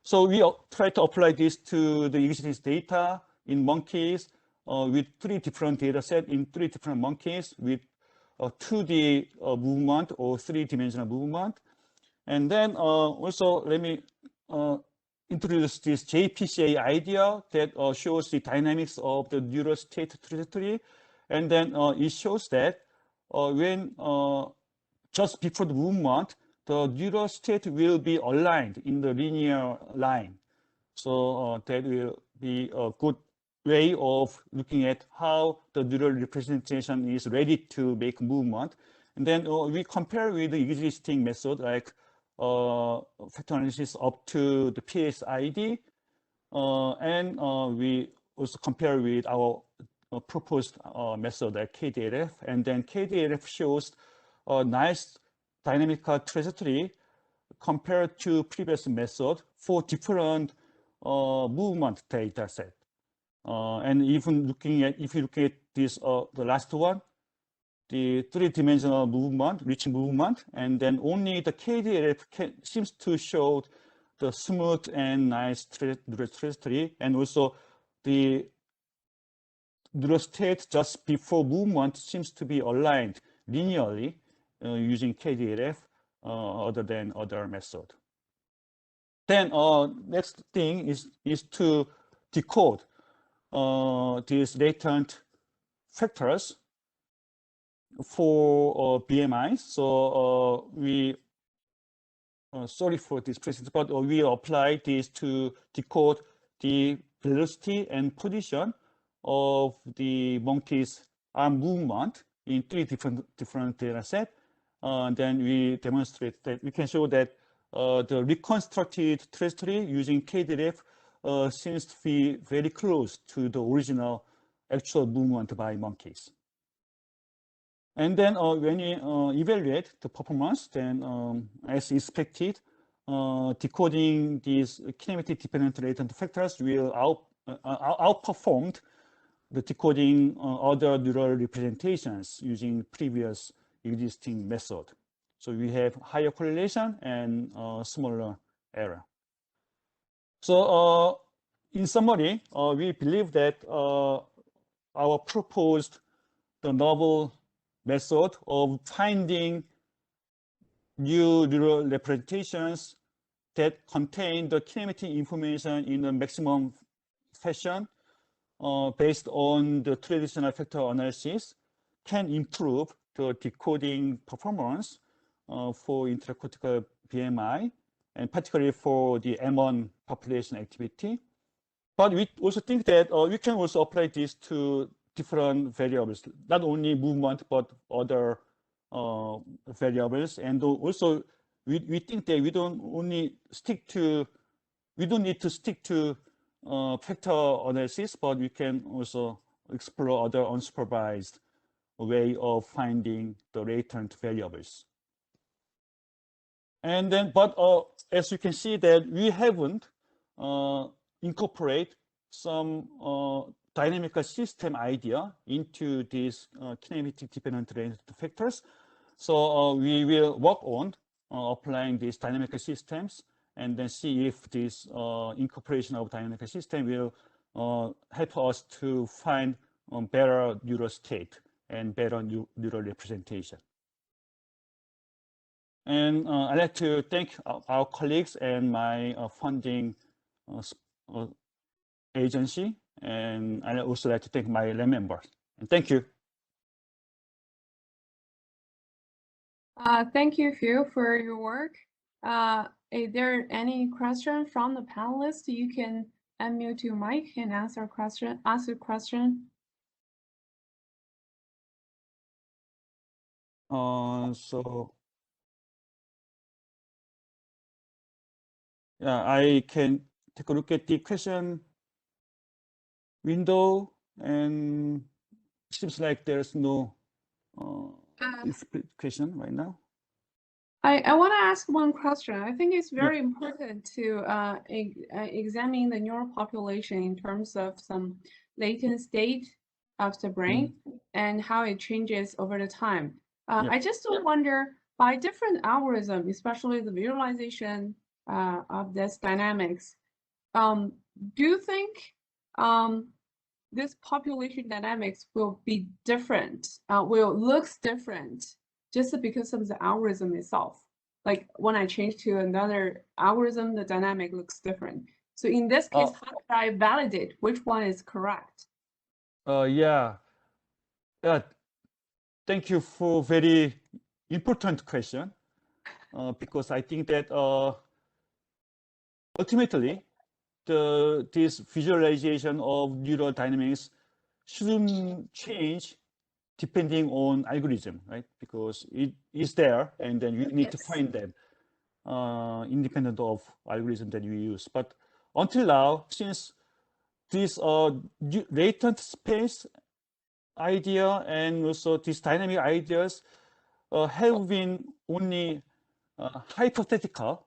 So we try to apply this to the existing data in monkeys with 3 different data sets in 3 different monkeys with 2D movement or 3-dimensional movement. And then also let me introduce this JPCA idea that shows the dynamics of the neural state trajectory. And then it shows that when just before the movement, the neural state will be aligned in the linear line. So that will be a good way of looking at how the neural representation is ready to make movement. And then we compare with the existing method like factor analysis up to the PSID. And we also compare with our proposed method like KDLF. And then KDLF shows a nice dynamical trajectory compared to previous method for different movement data set. And even if you look at this, the last one, the three-dimensional movement, reaching movement, and then only the KDLF seems to show the smooth and nice neural trajectory, and also the neural state just before movement seems to be aligned linearly using KDLF other than other method. Then next thing is to decode these latent factors for BMI. So we, sorry for this presentation, but we apply this to decode the velocity and position of the monkey's arm movement in three different data sets. Then we demonstrate that we can show that the reconstructed trajectory using KDLF seems to be very close to the original actual movement by monkeys. And then when you evaluate the performance, then as expected, decoding these kinematic dependent latent factors will outperform the decoding other neural representations using previous existing method. So we have higher correlation and smaller error. So in summary, we believe that our proposed the novel method of finding new neural representations that contain the kinematic information in a maximum fashion based on the traditional factor analysis can improve the decoding performance for intracortical BMI, and particularly for the M1 population activity. But we also think that we can also apply this to different variables, not only movement, but other variables. And also, we think that we don't need to stick to factor analysis, but we can also explore other unsupervised way of finding the latent variables. And then, but as you can see that we haven't incorporate some dynamical system idea into these kinematic dependent latent factors. So we will work on applying these dynamical systems and then see if this incorporation of dynamical system will help us to find better neural state and better neural representation. And I'd like to thank our colleagues and my funding agency. And I'd also like to thank my lab members. And thank you. Thank you, Phil, for your work. Is there any question from the panelists? You can unmute your mic and ask a question. So yeah, I can take a look at the question window, and seems like there's no question right now. I want to ask one question. I think it's very important to examine the neural population in terms of some latent state of the brain and how it changes over the time. I just wonder, by different algorithms, especially the visualization of this dynamics, do you think this population dynamics will be different, will looks different just because of the algorithm itself? Like when I change to another algorithm, the dynamic looks different. So in this case, how do I validate which one is correct? Thank you for very important question, because I think that ultimately this visualization of neural dynamics shouldn't change depending on algorithm, right? Because it is there, and then you need to find them independent of algorithm that you use. But until now, since this latent space idea and also these dynamic ideas have been only hypothetical,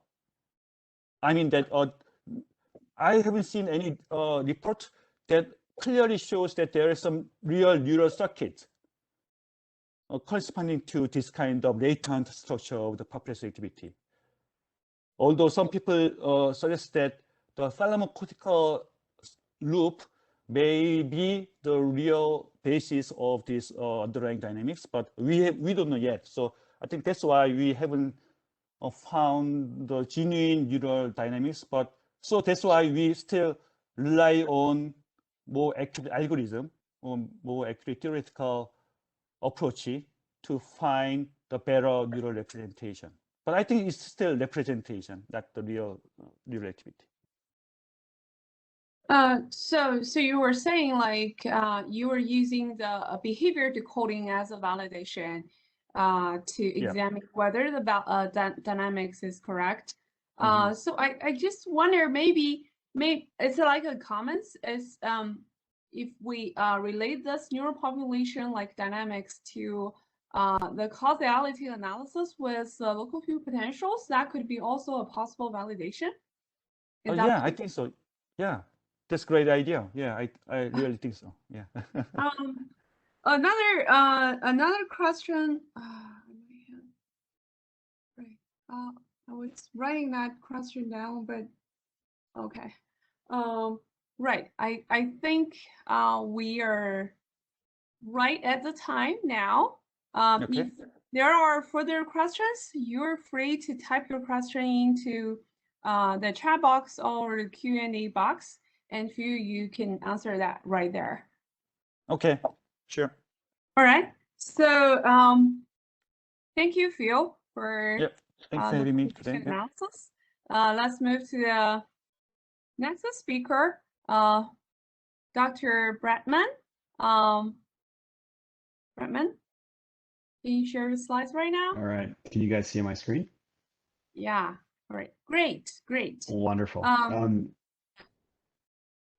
I mean that I haven't seen any report that clearly shows that there is some real neural circuit corresponding to this kind of latent structure of the population activity. Although some people suggest that the thalamocortical loop may be the real basis of this underlying dynamics, but we don't know yet. So I think that's why we haven't found the genuine neural dynamics. But so that's why we still rely on more accurate algorithm or more accurate theoretical approach to find the better neural representation. But I think it's still representation, not the real neural activity. So you were saying like you were using the behavior decoding as a validation to examine whether the dynamics is correct. So I just wonder maybe it's like a comments is if we relate this neural population like dynamics to the causality analysis with local field potentials, that could be also a possible validation. Yeah, I think so. Yeah, that's a great idea. Yeah, I really think so. Yeah. Another question. Right. I was writing that question down, but okay. Right. I think we are right at the time now. Okay. If there are further questions, you're free to type your question into the chat box or the Q&A box, and you can answer that right there. Okay, sure. All right. So thank you, Phil, for thanks for having me today. Analysis. Let's move to the next speaker, Dr. Bradman. Bradman, can you share the slides right now? All right. Can you guys see my screen? Yeah. All right. Great. Wonderful.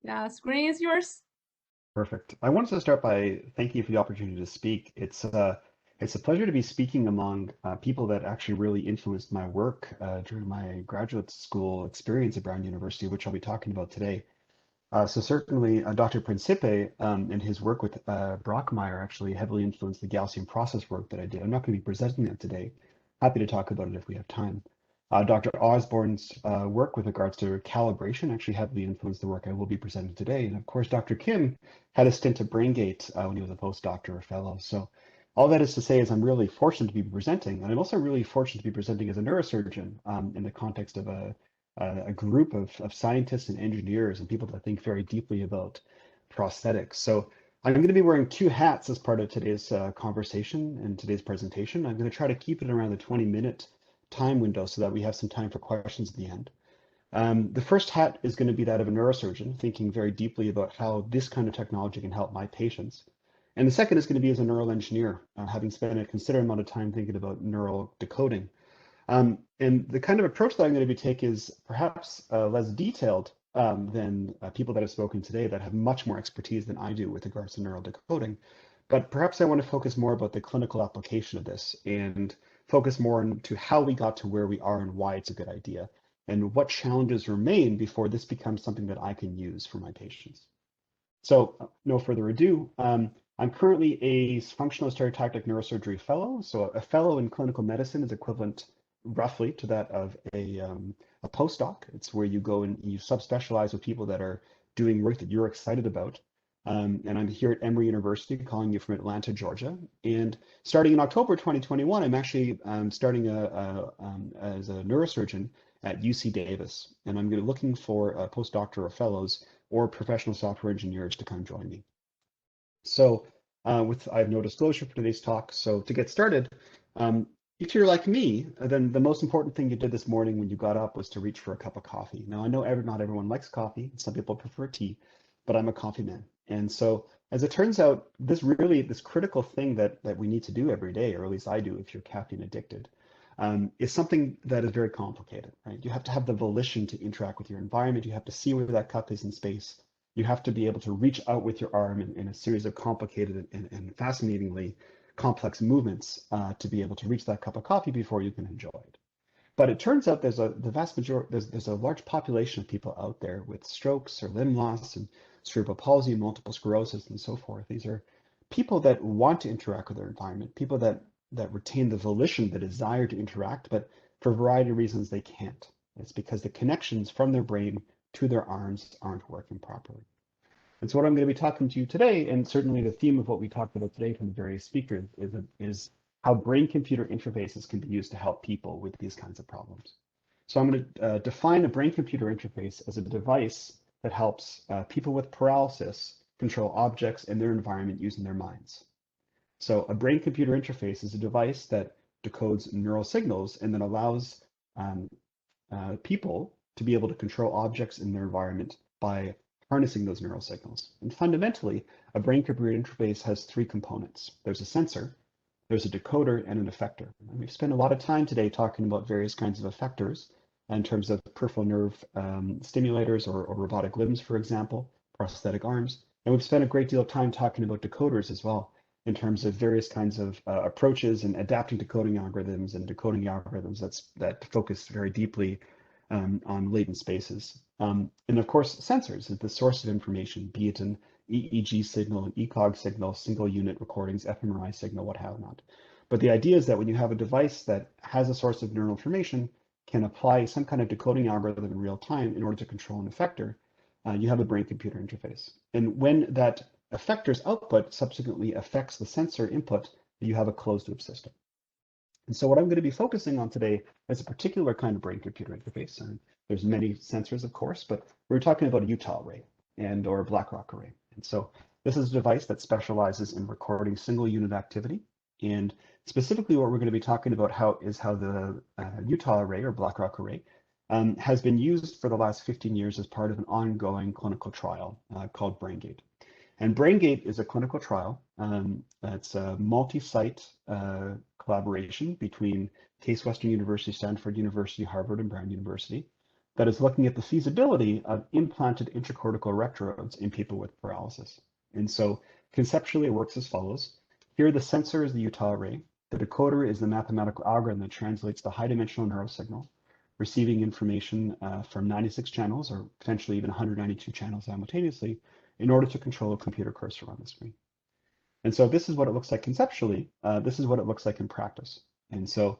Yeah, screen is yours. Perfect. I wanted to start by thanking you for the opportunity to speak. It's a pleasure to be speaking among people that actually really influenced my work during my graduate school experience at Brown University, which I'll be talking about today. So certainly Dr. Principe and his work with Brockmeyer actually heavily influenced the Gaussian process work that I did. I'm not going to be presenting that today. Happy to talk about it if we have time. Dr. Osborne's work with regards to calibration actually heavily influenced the work I will be presenting today. And of course, Dr. Kim had a stint at Braingate when he was a postdoctoral fellow. So all that is to say is I'm really fortunate to be presenting, and I'm also really fortunate to be presenting as a neurosurgeon in the context of a group of scientists and engineers and people that think very deeply about prosthetics. So I'm going to be wearing two hats as part of today's conversation and today's presentation. I'm going to try to keep it around the 20-minute time window so that we have some time for questions at the end. The first hat is going to be that of a neurosurgeon, thinking very deeply about how this kind of technology can help my patients. And the second is going to be as a neural engineer, having spent a considerable amount of time thinking about neural decoding. And the kind of approach that I'm going to be taking is perhaps less detailed than people that have spoken today that have much more expertise than I do with regards to neural decoding. But perhaps I want to focus more about the clinical application of this and focus more into how we got to where we are and why it's a good idea and what challenges remain before this becomes something that I can use for my patients. So no further ado, I'm currently a functional stereotactic neurosurgery fellow. So a fellow in clinical medicine is equivalent roughly to that of a postdoc. It's where you go and you subspecialize with people that are doing work that you're excited about. And I'm here at Emory University, calling you from Atlanta, Georgia. And starting in October 2021, I'm actually starting as a neurosurgeon at UC Davis. And I'm looking for postdoctoral fellows or professional software engineers to come join me. So I have no disclosure for today's talk. So to get started, if you're like me, then the most important thing you did this morning when you got up was to reach for a cup of coffee. Now, I know not everyone likes coffee. Some people prefer tea, but I'm a coffee man. And so as it turns out, this critical thing that we need to do every day, or at least I do if you're caffeine addicted, is something that is very complicated, right? You have to have the volition to interact with your environment. You have to see where that cup is in space. You have to be able to reach out with your arm in a series of complicated and fascinatingly complex movements to be able to reach that cup of coffee before you can enjoy it. But it turns out there's a large population of people out there with strokes or limb loss and cerebral palsy, multiple sclerosis, and so forth. These are people that want to interact with their environment, people that retain the volition, the desire to interact, but for a variety of reasons they can't. It's because the connections from their brain to their arms aren't working properly. And so what I'm going to be talking to you today, and certainly the theme of what we talked about today from the various speakers, is how brain-computer interfaces can be used to help people with these kinds of problems. So I'm going to define a brain-computer interface as a device that helps people with paralysis control objects in their environment using their minds. So a brain-computer interface is a device that decodes neural signals and then allows people to be able to control objects in their environment by harnessing those neural signals. And fundamentally, a brain-computer interface has three components. There's a sensor, there's a decoder, and an effector. And we've spent a lot of time today talking about various kinds of effectors in terms of peripheral nerve stimulators or robotic limbs, for example, prosthetic arms. And we've spent a great deal of time talking about decoders as well, in terms of various kinds of approaches and adapting decoding algorithms and decoding algorithms that focus very deeply on latent spaces. And of course, sensors is the source of information, be it an EEG signal, an ECOG signal, single unit recordings, fMRI signal, what have not. But the idea is that when you have a device that has a source of neural information, can apply some kind of decoding algorithm in real time in order to control an effector, you have a brain-computer interface. And when that effector's output subsequently affects the sensor input, you have a closed-loop system. And so what I'm going to be focusing on today is a particular kind of brain-computer interface. And there's many sensors, of course, but we're talking about a Utah array or a Blackrock array. And so this is a device that specializes in recording single unit activity. And specifically what we're going to be talking about is how the Utah array or Blackrock array has been used for the last 15 years as part of an ongoing clinical trial called Braingate. And Braingate is a clinical trial that's a multi-site collaboration between Case Western University, Stanford University, Harvard, and Brown University that is looking at the feasibility of implanted intracortical electrodes in people with paralysis. And so conceptually it works as follows. Here the sensor is the Utah array. The decoder is the mathematical algorithm that translates the high-dimensional neural signal, receiving information from 96 channels or potentially even 192 channels simultaneously in order to control a computer cursor on the screen. And so this is what it looks like conceptually. This is what it looks like in practice. And so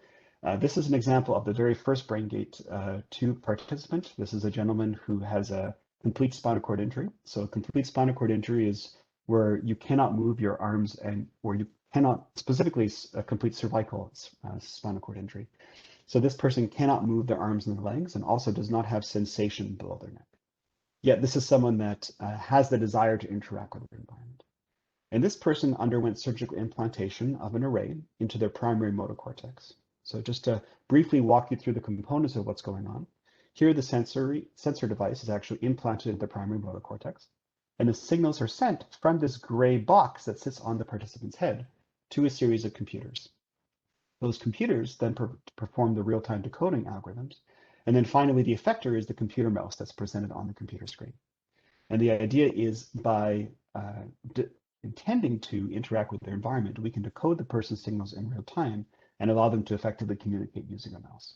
this is an example of the very first Braingate 2 participant. This is a gentleman who has a complete spinal cord injury. So a complete spinal cord injury is where you cannot move your arms and where you cannot, specifically a complete cervical spinal cord injury. So this person cannot move their arms and their legs and also does not have sensation below their neck. Yet this is someone that has the desire to interact with their environment. And this person underwent surgical implantation of an array into their primary motor cortex. So just to briefly walk you through the components of what's going on, here the sensor device is actually implanted into the primary motor cortex, and the signals are sent from this gray box that sits on the participant's head to a series of computers. Those computers then perform the real-time decoding algorithms. And then finally, the effector is the computer mouse that's presented on the computer screen. And the idea is by intending to interact with their environment, we can decode the person's signals in real time and allow them to effectively communicate using a mouse.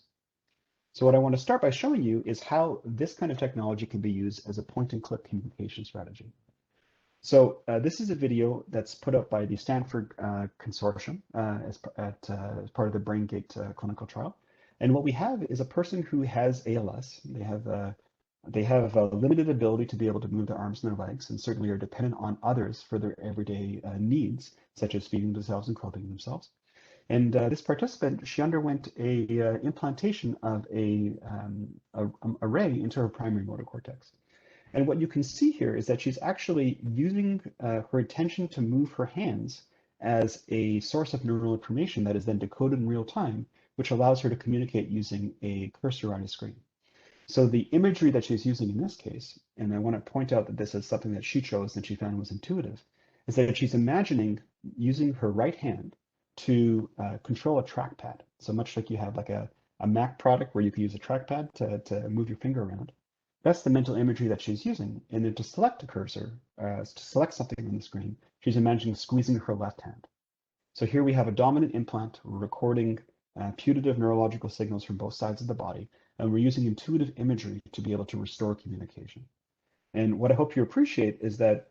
So what I want to start by showing you is how this kind of technology can be used as a point-and-click communication strategy. So this is a video that's put up by the Stanford Consortium as part of the Braingate clinical trial. And what we have is a person who has ALS. They have a limited ability to be able to move their arms and their legs, and certainly are dependent on others for their everyday needs, such as feeding themselves and clothing themselves. And this participant, she underwent a implantation of a array into her primary motor cortex. And what you can see here is that she's actually using her attention to move her hands as a source of neural information that is then decoded in real time, which allows her to communicate using a cursor on a screen. So the imagery that she's using in this case, and I want to point out that this is something that she chose and she found was intuitive, is that she's imagining using her right hand to control a trackpad. So much like you have like a Mac product where you can use a trackpad to move your finger around. That's the mental imagery that she's using. And then to select a cursor, to select something on the screen, she's imagining squeezing her left hand. So here we have a dominant implant recording putative neurological signals from both sides of the body, and we're using intuitive imagery to be able to restore communication. And what I hope you appreciate is that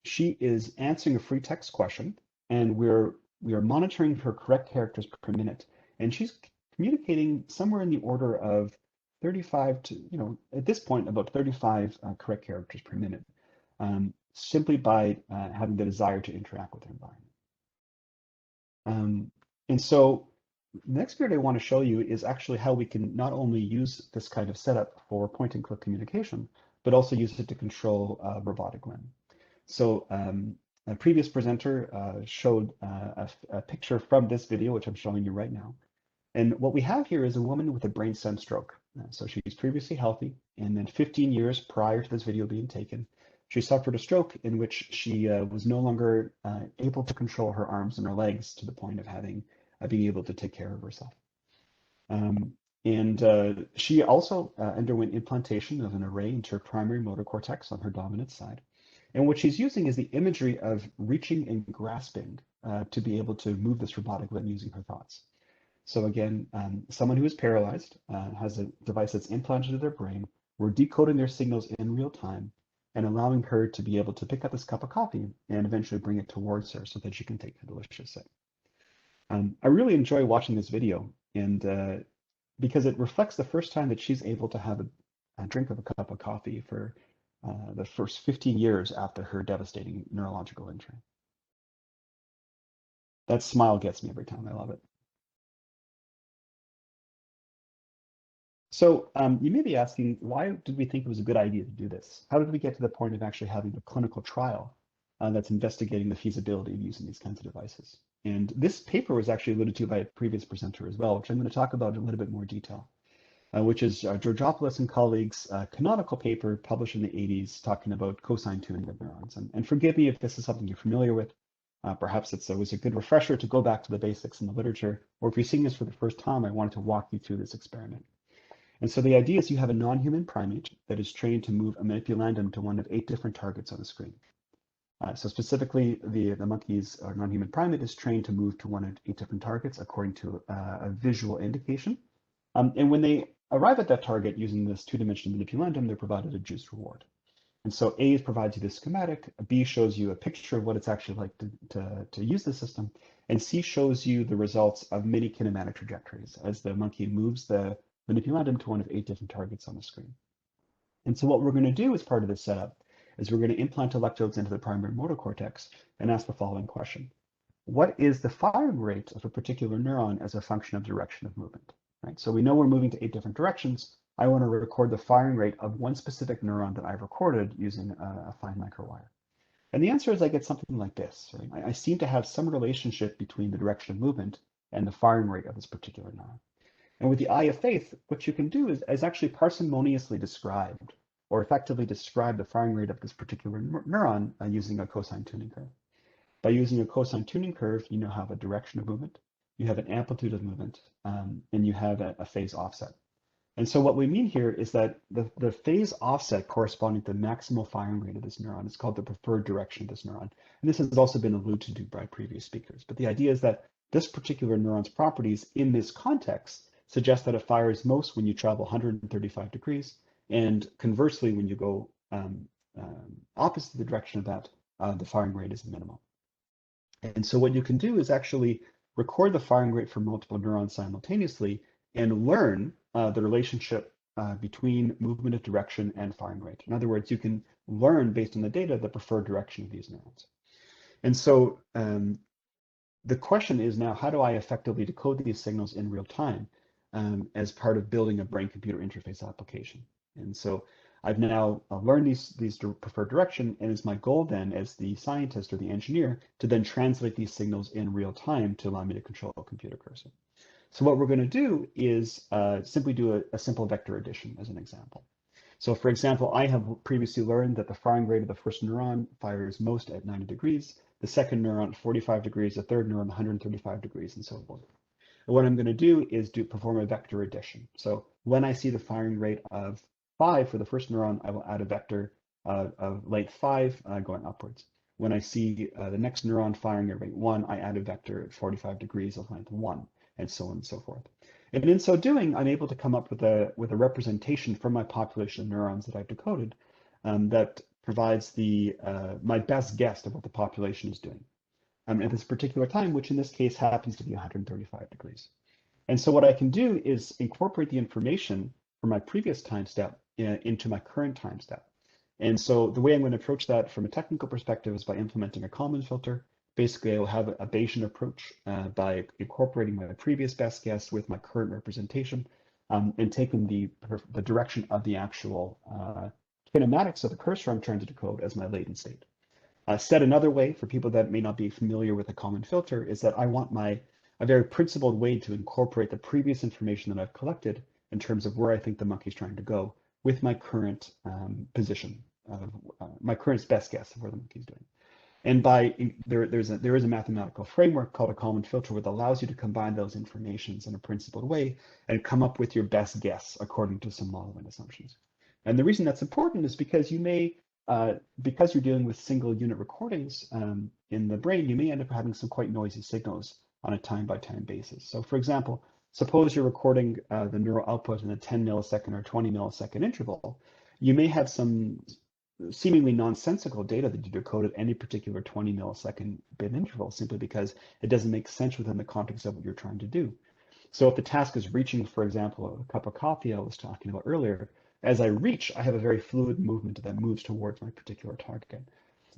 she is answering a free text question, and we are monitoring her correct characters per minute, and she's communicating somewhere in the order of 35 to, at this point, about 35 correct characters per minute, simply by having the desire to interact with her environment. And so the next period I want to show you is actually how we can not only use this kind of setup for point and click communication, but also use it to control robotic limb. So a previous presenter showed a picture from this video, which I'm showing you right now. And what we have here is a woman with a brain stem stroke. So she's previously healthy, and then 15 years prior to this video being taken, she suffered a stroke in which she was no longer able to control her arms and her legs to the point of being able to take care of herself. She also underwent implantation of an array into her primary motor cortex on her dominant side. And what she's using is the imagery of reaching and grasping to be able to move this robotic limb using her thoughts. So again, someone who is paralyzed has a device that's implanted into their brain. We're decoding their signals in real time and allowing her to be able to pick up this cup of coffee and eventually bring it towards her so that she can take a delicious sip. I really enjoy watching this video, and because it reflects the first time that she's able to have a drink of a cup of coffee for the first 15 years after her devastating neurological injury. That smile gets me every time. I love it. So you may be asking, why did we think it was a good idea to do this? How did we get to the point of actually having a clinical trial that's investigating the feasibility of using these kinds of devices? And this paper was actually alluded to by a previous presenter as well, which I'm going to talk about in a little bit more detail, which is Georgopoulos and colleagues' canonical paper published in the 80s talking about cosine tuning of neurons. And forgive me if this is something you're familiar with. Perhaps it was a good refresher to go back to the basics in the literature, or if you're seeing this for the first time, I wanted to walk you through this experiment. And so the idea is you have a non-human primate that is trained to move a manipulandum to one of 8 different targets on the screen. So specifically, the monkey's non-human primate is trained to move to one of 8 different targets according to a visual indication. And when they arrive at that target using this 2-dimensional manipulandum, they're provided a juice reward. And so A provides you the schematic, B shows you a picture of what it's actually like to use the system, and C shows you the results of many kinematic trajectories as the monkey moves the manipulandum to one of 8 different targets on the screen. And so what we're going to do as part of this setup is we're going to implant electrodes into the primary motor cortex and ask the following question. What is the firing rate of a particular neuron as a function of direction of movement? Right? So we know we're moving to 8 different directions. I want to record the firing rate of one specific neuron that I've recorded using a fine microwire. And the answer is I get something like this. Right? I seem to have some relationship between the direction of movement and the firing rate of this particular neuron. And with the eye of faith, what you can do is actually parsimoniously described or effectively describe the firing rate of this particular neuron using a cosine tuning curve. By using a cosine tuning curve, you now have a direction of movement, you have an amplitude of movement, and you have a phase offset. And so what we mean here is that the phase offset corresponding to the maximal firing rate of this neuron is called the preferred direction of this neuron. And this has also been alluded to by previous speakers. But the idea is that this particular neuron's properties in this context suggest that it fires most when you travel 135 degrees, and conversely, when you go opposite the direction of that, the firing rate is minimal. And so what you can do is actually record the firing rate for multiple neurons simultaneously and learn the relationship between movement of direction and firing rate. In other words, you can learn based on the data the preferred direction of these neurons. And so the question is now, how do I effectively decode these signals in real time as part of building a brain-computer interface application? And so I've now learned these preferred direction, and it's my goal then as the scientist or the engineer to then translate these signals in real time to allow me to control a computer cursor. So what we're going to do is simply do a simple vector addition as an example. So for example, I have previously learned that the firing rate of the first neuron fires most at 90 degrees, the second neuron at 45 degrees, the third neuron 135 degrees, and so forth. And what I'm going to do is perform a vector addition. So when I see the firing rate of 5 for the first neuron, I will add a vector of length 5 going upwards. When I see the next neuron firing at rate 1, I add a vector at 45 degrees of length 1. and so on and so forth. And in so doing, I'm able to come up with a representation from my population of neurons that I've decoded that provides my best guess of what the population is doing at this particular time, which in this case happens to be 135 degrees. And so what I can do is incorporate the information from my previous time step into my current time step. And so the way I'm going to approach that from a technical perspective is by implementing a Kalman filter. Basically, I'll have a Bayesian approach by incorporating my previous best guess with my current representation and taking the direction of the actual kinematics of the cursor I'm trying to decode as my latent state. Said another way, for people that may not be familiar with a Kalman filter, is that I want a very principled way to incorporate the previous information that I've collected in terms of where I think the monkey's trying to go with my current position, my current best guess of where the monkey's doing. And there is a mathematical framework called a Kalman filter that allows you to combine those informations in a principled way and come up with your best guess according to some modeling assumptions. And the reason that's important is because you may, because you're dealing with single unit recordings in the brain, you may end up having some quite noisy signals on a time-by-time basis. So for example, suppose you're recording the neural output in a 10 millisecond or 20 millisecond interval. You may have some seemingly nonsensical data that you decode at any particular 20 millisecond bit interval simply because it doesn't make sense within the context of what you're trying to do. So if the task is reaching, for example, a cup of coffee I was talking about earlier, as I reach, I have a very fluid movement that moves towards my particular target.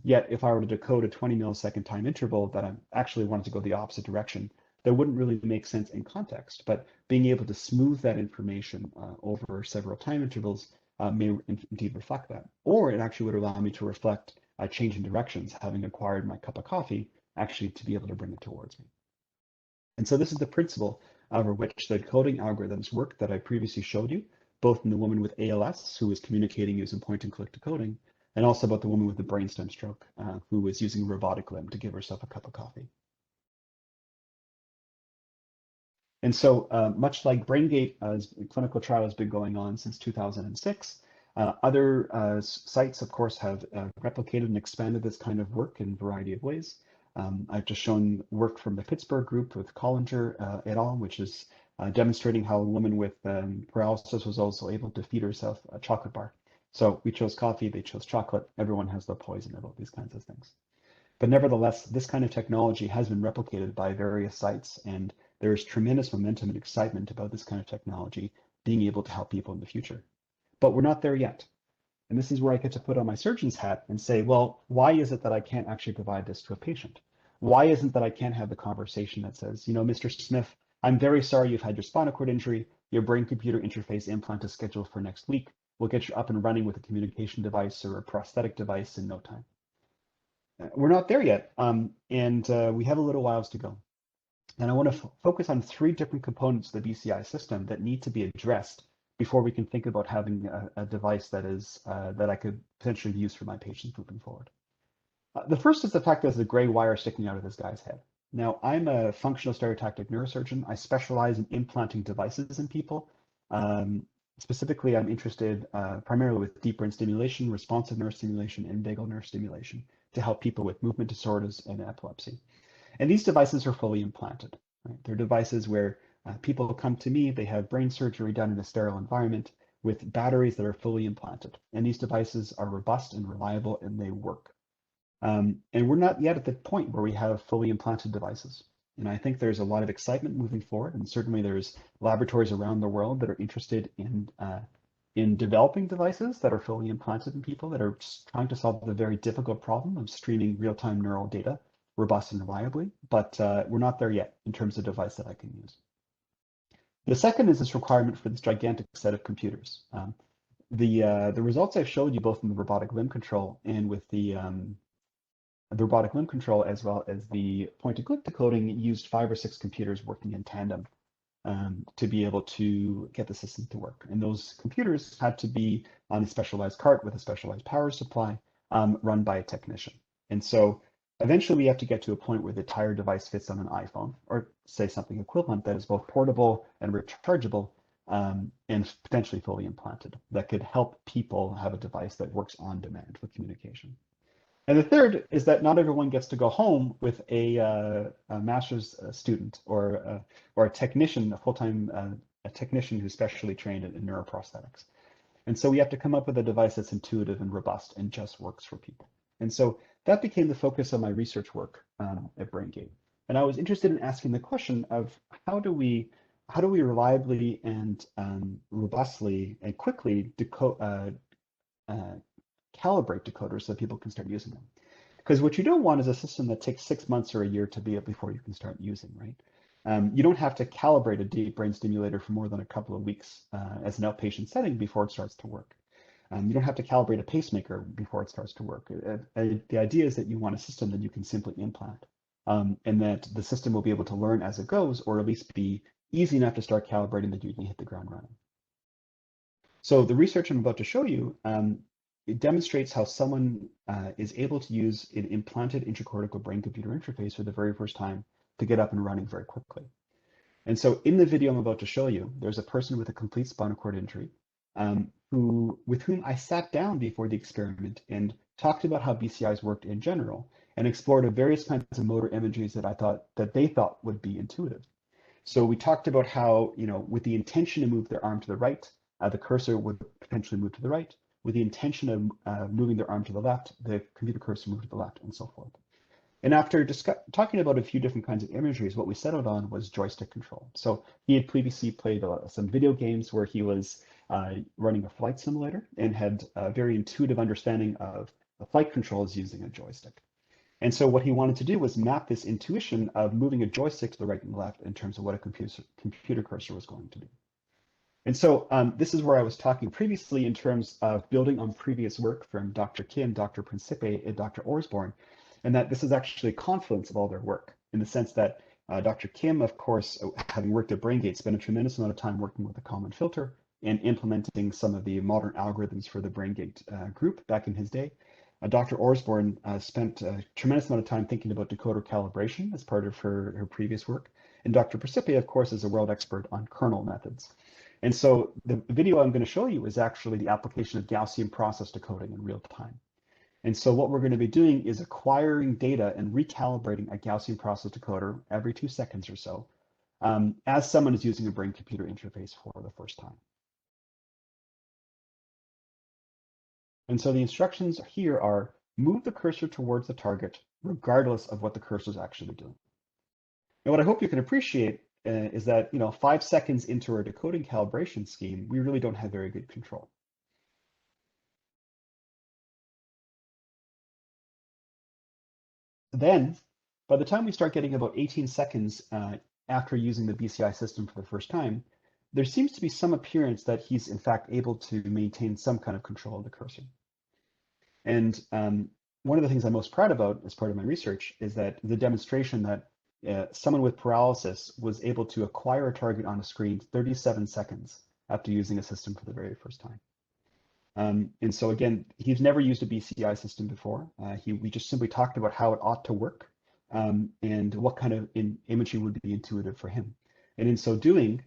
Yet if I were to decode a 20 millisecond time interval that I actually wanted to go the opposite direction, that wouldn't really make sense in context, but being able to smooth that information over several time intervals may indeed reflect that. Or it actually would allow me to reflect a change in directions, having acquired my cup of coffee, actually to be able to bring it towards me. And so this is the principle over which the coding algorithms work that I previously showed you, both in the woman with ALS, who was communicating using point and click decoding, and also about the woman with the brainstem stroke, who was using a robotic limb to give herself a cup of coffee. And so much like Braingate, a clinical trial has been going on since 2006. Other sites, of course, have replicated and expanded this kind of work in a variety of ways. I've just shown work from the Pittsburgh group with Collinger et al., which is demonstrating how a woman with paralysis was also able to feed herself a chocolate bar. So we chose coffee, they chose chocolate. Everyone has their poison about these kinds of things. But nevertheless, this kind of technology has been replicated by various sites, and there is tremendous momentum and excitement about this kind of technology being able to help people in the future. But we're not there yet. And this is where I get to put on my surgeon's hat and say, well, why is it that I can't actually provide this to a patient? Why isn't that I can't have the conversation that says, you know, Mr. Smith, I'm very sorry you've had your spinal cord injury. Your brain-computer interface implant is scheduled for next week. We'll get you up and running with a communication device or a prosthetic device in no time. We're not there yet, and we have a little whiles to go. And I want to focus on three different components of the BCI system that need to be addressed before we can think about having a device that is that I could potentially use for my patients moving forward. The first is the fact that there's a gray wire sticking out of this guy's head. Now, I'm a functional stereotactic neurosurgeon. I specialize in implanting devices in people. Specifically, I'm interested primarily with deep brain stimulation, responsive nerve stimulation, and vagal nerve stimulation to help people with movement disorders and epilepsy. And these devices are fully implanted. Right? They're devices where people come to me, they have brain surgery done in a sterile environment with batteries that are fully implanted. And these devices are robust and reliable, and they work. And we're not yet at the point where we have fully implanted devices. And I think there's a lot of excitement moving forward, and certainly there's laboratories around the world that are interested in developing devices that are fully implanted in people that are trying to solve the very difficult problem of streaming real-time neural data robust and reliably, but we're not there yet in terms of device that I can use. The second is this requirement for this gigantic set of computers. The results I've showed you both in the robotic limb control and with the robotic limb control as well as the point-and-click decoding used 5 or 6 computers working in tandem to be able to get the system to work. And those computers had to be on a specialized cart with a specialized power supply run by a technician. And so eventually we have to get to a point where the entire device fits on an iPhone, or say something equivalent that is both portable and rechargeable and potentially fully implanted that could help people have a device that works on demand for communication. And the third is that not everyone gets to go home with a master's student or a technician, a full-time a technician who's specially trained in neuroprosthetics. And so we have to come up with a device that's intuitive and robust and just works for people. And so that became the focus of my research work at Braingate. And I was interested in asking the question of how do we reliably and robustly and quickly calibrate decoders so people can start using them. Because what you don't want is a system that takes 6 months or a year to be up before you can start using, right? You don't have to calibrate a deep brain stimulator for more than a couple of weeks as an outpatient setting before it starts to work. You don't have to calibrate a pacemaker before it starts to work. The idea is that you want a system that you can simply implant and that the system will be able to learn as it goes, or at least be easy enough to start calibrating that you can hit the ground running. So the research I'm about to show you, it demonstrates how someone is able to use an implanted intracortical brain-computer interface for the very first time to get up and running very quickly. And so in the video I'm about to show you, there's a person with a complete spinal cord injury with whom I sat down before the experiment and talked about how BCIs worked in general and explored various kinds of motor imageries that they thought would be intuitive. So we talked about how, with the intention to move their arm to the right, the cursor would potentially move to the right. With the intention of moving their arm to the left, the computer cursor moved to the left, and so forth. And after talking about a few different kinds of imageries, what we settled on was joystick control. So he had previously played some video games where he was running a flight simulator and had a very intuitive understanding of the flight controls using a joystick. And so what he wanted to do was map this intuition of moving a joystick to the right and left in terms of what a computer cursor was going to do. And so this is where I was talking previously in terms of building on previous work from Dr. Kim, Dr. Principe, and Dr. Osborne, and that this is actually a confluence of all their work in the sense that Dr. Kim, of course, having worked at Braingate, spent a tremendous amount of time working with a common filter and implementing some of the modern algorithms for the Braingate group back in his day. Dr. Osborne spent a tremendous amount of time thinking about decoder calibration as part of her previous work. And Dr. Principe, of course, is a world expert on kernel methods. And so the video I'm going to show you is actually the application of Gaussian process decoding in real time. And so what we're going to be doing is acquiring data and recalibrating a Gaussian process decoder every 2 seconds or so as someone is using a brain-computer interface for the first time. And so the instructions here are move the cursor towards the target regardless of what the cursor is actually doing. And what I hope you can appreciate is that 5 seconds into our decoding calibration scheme, we really don't have very good control. Then, by the time we start getting about 18 seconds after using the BCI system for the first time, there seems to be some appearance that he's in fact able to maintain some kind of control of the cursor. And one of the things I'm most proud about as part of my research is that the demonstration that someone with paralysis was able to acquire a target on a screen 37 seconds after using a system for the very first time. And so again, he's never used a BCI system before. We just simply talked about how it ought to work and what kind of imaging would be intuitive for him. And in so doing,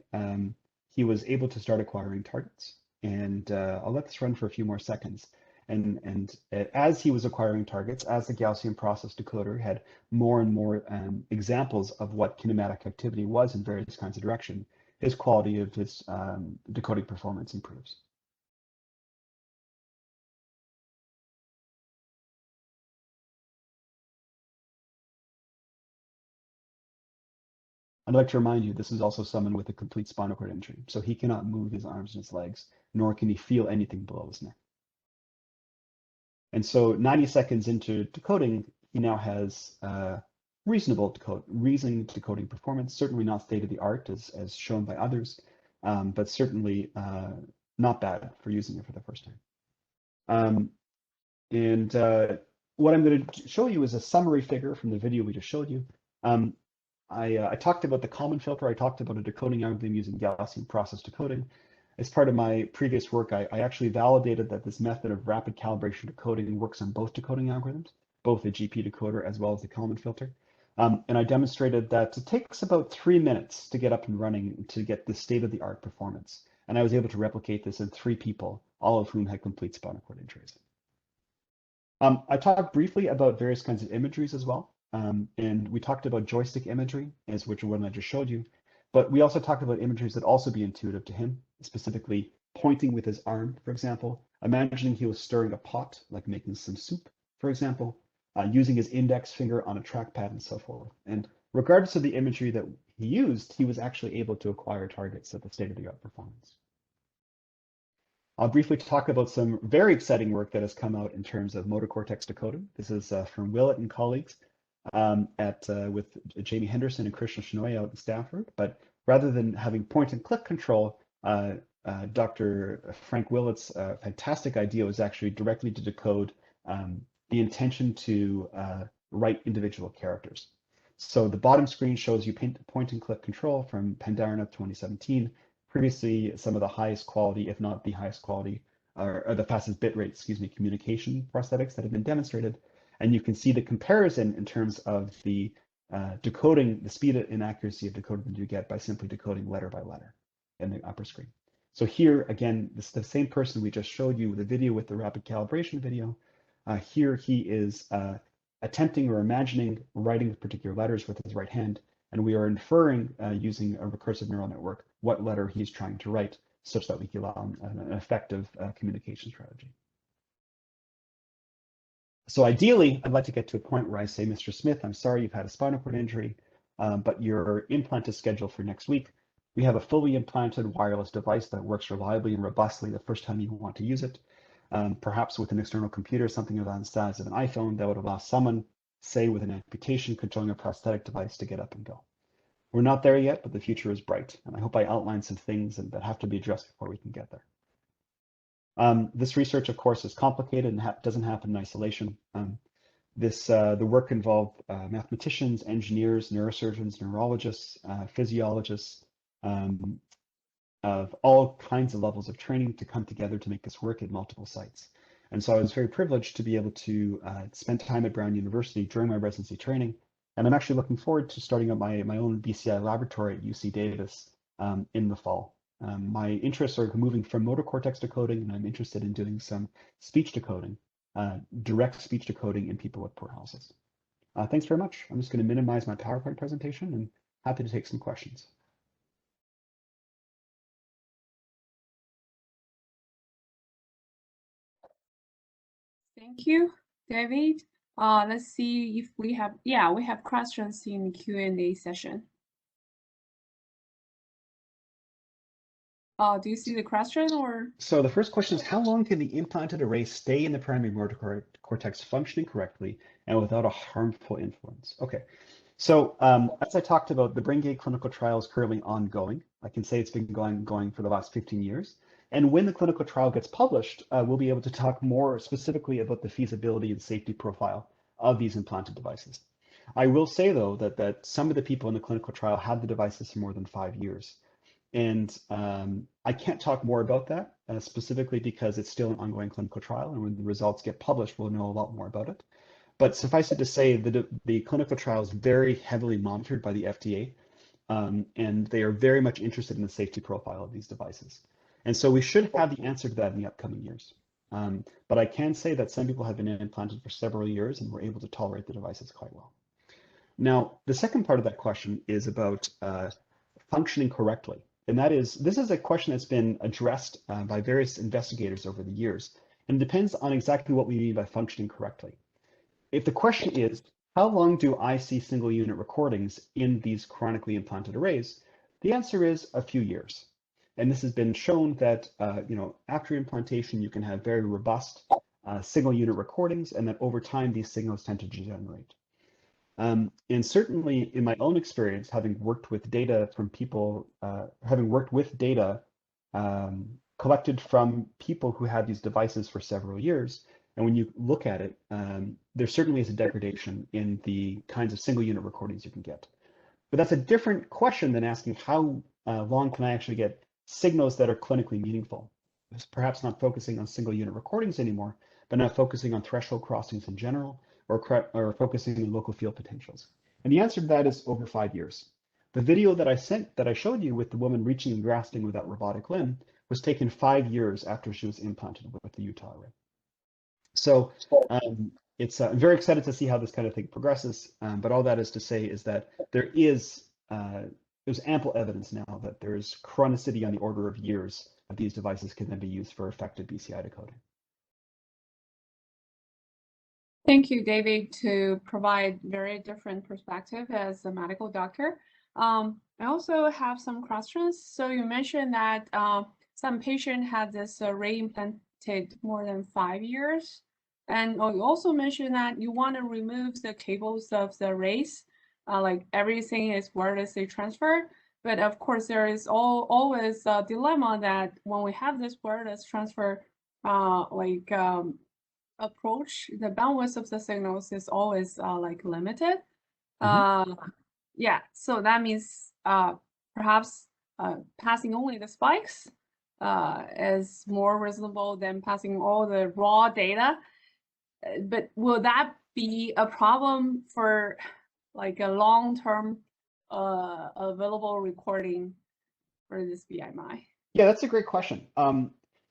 he was able to start acquiring targets. And I'll let this run for a few more seconds. And as he was acquiring targets, as the Gaussian process decoder had more and more examples of what kinematic activity was in various kinds of direction, his quality of his decoding performance improves. I'd like to remind you, this is also someone with a complete spinal cord injury, so he cannot move his arms and his legs, nor can he feel anything below his neck. And so 90 seconds into decoding, he now has reasonable reasoning decoding performance, certainly not state-of-the-art as shown by others, but certainly not bad for using it for the first time. What I'm going to show you is a summary figure from the video we just showed you. I talked about the common filter. I talked about a decoding algorithm using Gaussian process decoding. As part of my previous work, I actually validated that this method of rapid calibration decoding works on both decoding algorithms, both the GP decoder as well as the common filter. And I demonstrated that it takes about 3 minutes to get up and running to get the state-of-the-art performance. And I was able to replicate this in 3 people, all of whom had complete spinal cord injuries. I talked briefly about various kinds of imageries as well. And we talked about joystick imagery, as which one I just showed you. But we also talked about imageries that also be intuitive to him, specifically pointing with his arm, for example, imagining he was stirring a pot, like making some soup, for example, using his index finger on a trackpad and so forth. And regardless of the imagery that he used, he was actually able to acquire targets at the state-of-the-art performance. I'll briefly talk about some very exciting work that has come out in terms of motor cortex decoding. This is from Willett and colleagues with Jamie Henderson and Krishna Shenoy out in Stanford. But rather than having point and click control, Dr. Frank Willett's fantastic idea was actually directly to decode the intention to write individual characters. So the bottom screen shows you point and click control from Pandharanath 2017. Previously, some of the highest quality, if not the highest quality, or the fastest bit rate, communication prosthetics that have been demonstrated. And you can see the comparison in terms of the decoding, the speed and accuracy of decoding that you get by simply decoding letter by letter in the upper screen. So here, again, this is the same person we just showed you the video with the rapid calibration video. Here he is attempting or imagining writing particular letters with his right hand, and we are inferring using a recursive neural network what letter he's trying to write such that we can allow an effective communication strategy. So ideally, I'd like to get to a point where I say, Mr. Smith, I'm sorry you've had a spinal cord injury, but your implant is scheduled for next week. We have a fully implanted wireless device that works reliably and robustly the first time you want to use it. Perhaps with an external computer, something of the size of an iPhone that would allow someone, say with an amputation, controlling a prosthetic device to get up and go. We're not there yet, but the future is bright. And I hope I outlined some things that have to be addressed before we can get there. This research, of course, is complicated and doesn't happen in isolation. The work involved mathematicians, engineers, neurosurgeons, neurologists, physiologists, of all kinds of levels of training to come together to make this work at multiple sites. And so I was very privileged to be able to spend time at Brown University during my residency training. And I'm actually looking forward to starting up my own BCI laboratory at UC Davis in the fall. My interests are moving from motor cortex decoding, and I'm interested in doing some speech decoding, direct speech decoding in people with poor houses. Thanks very much. I'm just going to minimize my PowerPoint presentation and happy to take some questions. Thank you, David. Let's see if we have, we have questions in the Q&A session. Do you see the question or? So the first question is, how long can the implanted array stay in the primary motor cortex functioning correctly and without a harmful influence? Okay, so as I talked about, the Braingate clinical trial is currently ongoing. I can say it's been going for the last 15 years. And when the clinical trial gets published, we'll be able to talk more specifically about the feasibility and safety profile of these implanted devices. I will say, though, that some of the people in the clinical trial had the devices for more than 5 years. And I can't talk more about that, specifically because it's still an ongoing clinical trial. And when the results get published, we'll know a lot more about it. But suffice it to say that the clinical trial is very heavily monitored by the FDA. And they are very much interested in the safety profile of these devices. And so we should have the answer to that in the upcoming years. But I can say that some people have been implanted for several years and were able to tolerate the devices quite well. Now, the second part of that question is about functioning correctly. And that is, this is a question that's been addressed by various investigators over the years. And it depends on exactly what we mean by functioning correctly. If the question is, how long do I see single unit recordings in these chronically implanted arrays? The answer is a few years. And this has been shown that after implantation, you can have very robust single unit recordings, and that over time, these signals tend to degenerate. And certainly in my own experience, having worked with data from people, collected from people who had these devices for several years, and when you look at it, there certainly is a degradation in the kinds of single unit recordings you can get. But that's a different question than asking how long can I actually get signals that are clinically meaningful. It's perhaps not focusing on single unit recordings anymore, but now focusing on threshold crossings in general, or focusing on local field potentials. And the answer to that is over 5 years. The video that I showed you with the woman reaching and grasping with that robotic limb was taken 5 years after she was implanted with the Utah array. So it's I'm very excited to see how this kind of thing progresses. But all that is to say is that there's ample evidence now that there's chronicity on the order of years that these devices can then be used for effective BCI decoding. Thank you, David, to provide very different perspective as a medical doctor. I also have some questions. So you mentioned that some patient had this array implanted more than 5 years. And you also mentioned that you want to remove the cables of the arrays, like everything is wirelessly transferred. But of course, there is always a dilemma that when we have this wireless transfer, approach, the bandwidth of the signals is always like limited. Yeah, so that means perhaps passing only the spikes is more reasonable than passing all the raw data. But will that be a problem for like a long-term available recording for this BMI? Yeah, that's a great question.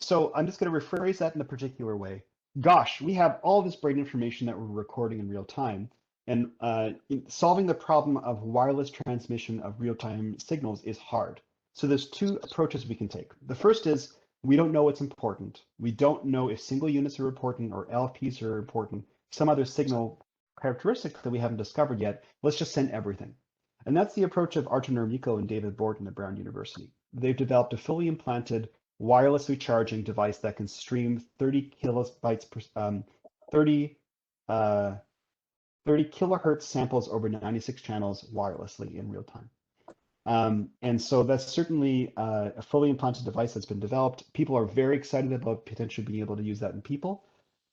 So I'm just going to rephrase that in a particular way. Gosh, we have all this brain information that we're recording in real time, and solving the problem of wireless transmission of real-time signals is hard. So there's two approaches we can take. The first is we don't know what's important. We don't know if single units are important or LFPs are important, some other signal characteristic that we haven't discovered yet. Let's just send everything. And that's the approach of Artur Nurmiko and David Borton at Brown University. They've developed a fully implanted wirelessly charging device that can stream 30 kilobytes per 30 kilohertz samples over 96 channels wirelessly in real time. And so that's certainly a fully implanted device that's been developed. People are very excited about potentially being able to use that in people.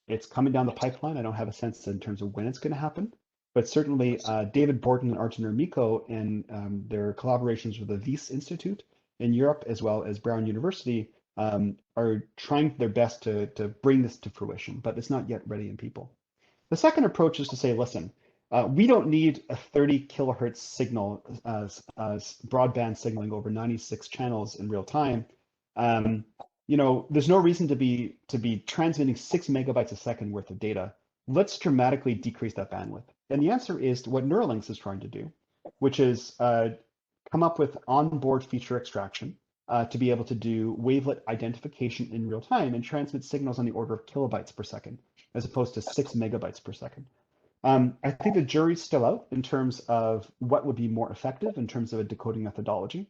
It's coming down the pipeline. I don't have a sense in terms of when it's going to happen, but certainly David Borton and Artur Nurmiko and their collaborations with the Wyss Institute in Europe, as well as Brown University, are trying their best to bring this to fruition, but it's not yet ready in people. The second approach is to say, listen, we don't need a 30 kilohertz signal, broadband signaling over 96 channels in real time. You know, there's no reason to be transmitting 6 megabytes a second worth of data. Let's dramatically decrease that bandwidth. And the answer is what Neuralinks is trying to do, which is come up with onboard feature extraction to be able to do wavelet identification in real time and transmit signals on the order of kilobytes per second, as opposed to 6 megabytes per second. I think the jury's still out in terms of what would be more effective in terms of a decoding methodology.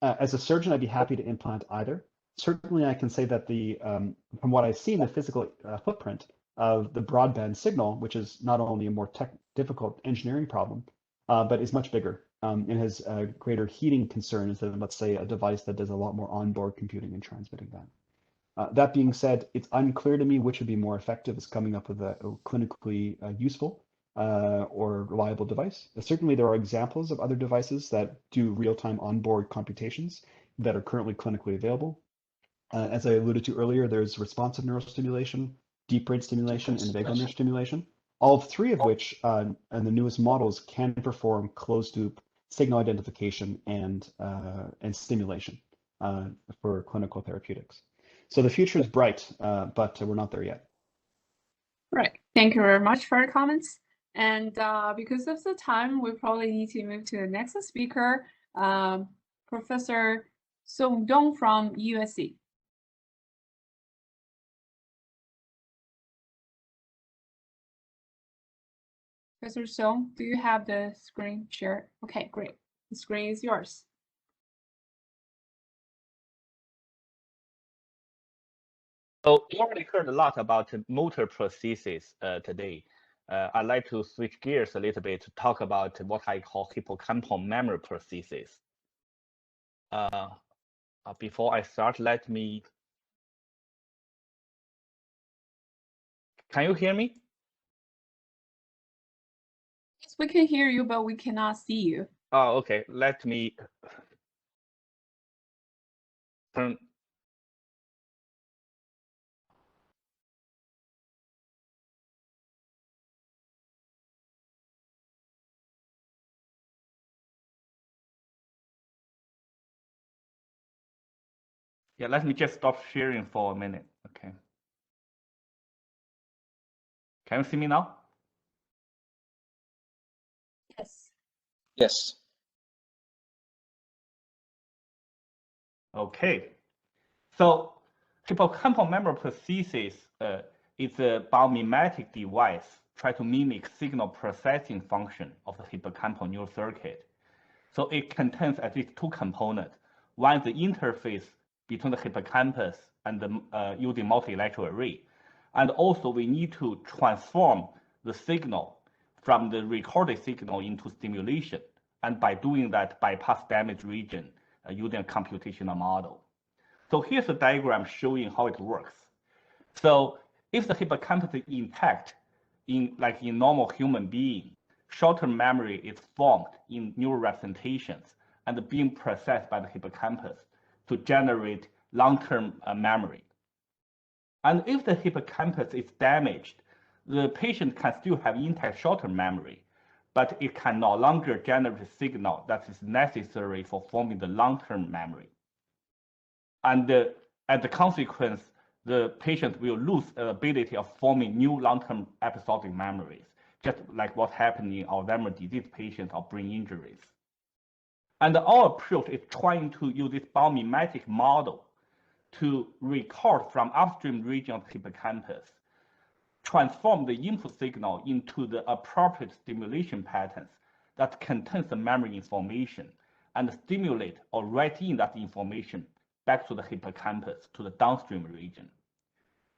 As a surgeon, I'd be happy to implant either. Certainly, I can say that from what I've seen, the physical footprint of the broadband signal, which is not only a more difficult engineering problem, but is much bigger and has greater heating concerns than, let's say, a device that does a lot more onboard computing and transmitting that. That being said, it's unclear to me which would be more effective as coming up with a clinically useful or reliable device. Certainly, there are examples of other devices that do real-time onboard computations that are currently clinically available. As I alluded to earlier, there's responsive neurostimulation, deep brain stimulation, and vagal nerve stimulation, all three of which, and the newest models, can perform closed-loop signal identification and stimulation for clinical therapeutics. So the future is bright, but we're not there yet. Right. Thank you very much for your comments. And because of the time, we probably need to move to the next speaker, Professor Song Dong from USC. Professor Song, do you have the screen shared? Okay, great. The screen is yours. So we already heard a lot about motor prosthesis today. I'd like to switch gears a little bit to talk about what I call hippocampal memory prosthesis. Before I start, let me. Can you hear me? Yes, we can hear you, but we cannot see you. Oh, okay. Let me turn. Yeah, let me just stop sharing for a minute. Okay. Can you see me now? Yes. Yes. Okay. So hippocampal memory prosthesis is a biomimetic device try to mimic signal processing function of the hippocampal neural circuit. So it contains at least two components. One is the interface between the hippocampus and the using multi-electrode array. And also we need to transform the signal from the recorded signal into stimulation. And by doing that, bypass damaged region using a computational model. So here's a diagram showing how it works. So if the hippocampus is intact, like in normal human being, short-term memory is formed in neural representations and being processed by the hippocampus to generate long-term memory. And if the hippocampus is damaged, the patient can still have intact short-term memory, but it can no longer generate a signal that is necessary for forming the long-term memory. And as a consequence, the patient will lose the ability of forming new long-term episodic memories, just like what happened in Alzheimer's disease patients or brain injuries. And our approach is trying to use this biomimetic model to record from upstream region of the hippocampus, transform the input signal into the appropriate stimulation patterns that contains the memory information, and stimulate or write in that information back to the hippocampus, to the downstream region.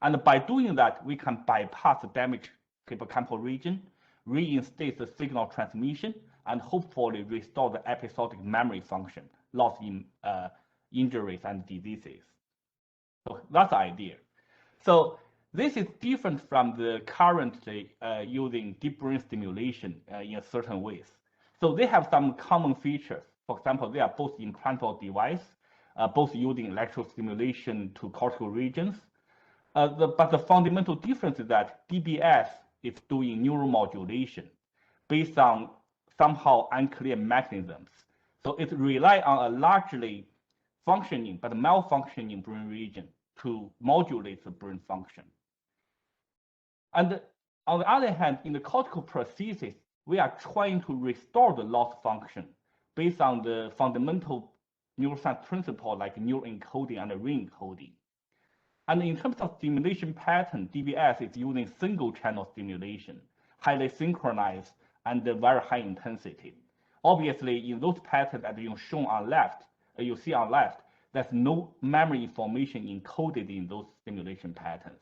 And by doing that, we can bypass the damaged hippocampal region, reinstate the signal transmission, and hopefully restore the episodic memory function lost in injuries and diseases. So that's the idea. So this is different from the currently using deep brain stimulation in certain ways. So they have some common features. For example, they are both implantable device, both using electrical stimulation to cortical regions. But the fundamental difference is that DBS is doing neuromodulation based on somehow unclear mechanisms. So it relies on a largely functioning but malfunctioning brain region to modulate the brain function. And on the other hand, in the cortical prosthesis, we are trying to restore the lost function based on the fundamental neuroscience principle like neural encoding and re-encoding. And in terms of stimulation pattern, DBS is using single channel stimulation, highly synchronized and very high intensity. Obviously, in those patterns that you shown on left, you see on left, there's no memory information encoded in those stimulation patterns.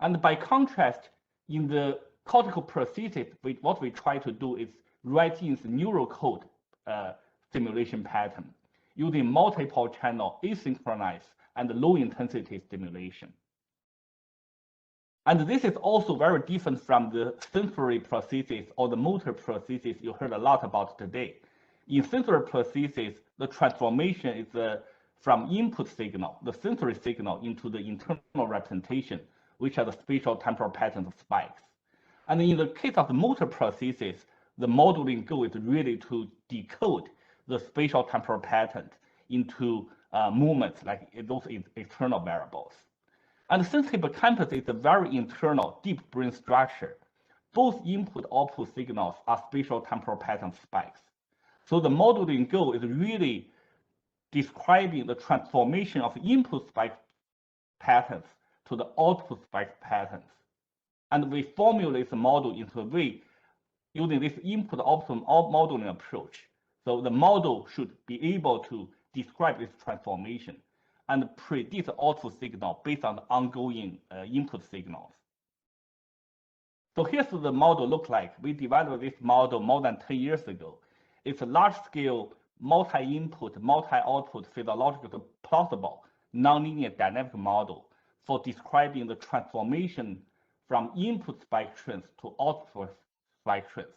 And by contrast, in the cortical prosthesis, what we try to do is write in the neural code stimulation pattern using multiple channel asynchronous and low intensity stimulation. And this is also very different from the sensory prosthesis or the motor prosthesis you heard a lot about today. In sensory prosthesis, the transformation is from input signal, the sensory signal, into the internal representation, which are the spatial temporal patterns of spikes. And in the case of the motor prosthesis, the modeling goal is really to decode the spatial temporal patterns into movements like those external variables. And since hippocampus is a very internal, deep brain structure, both input-output signals are spatial temporal pattern spikes. So the modeling goal is really describing the transformation of input spike patterns to the output spike patterns. And we formulate the model into a way using this input-output modeling approach. So the model should be able to describe this transformation and predict the output signal based on the ongoing input signals. So here's what the model looks like. We developed this model more than 10 years ago. It's a large-scale, multi-input, multi-output, physiological plausible, nonlinear dynamic model for describing the transformation from input spike trends to output spike trends.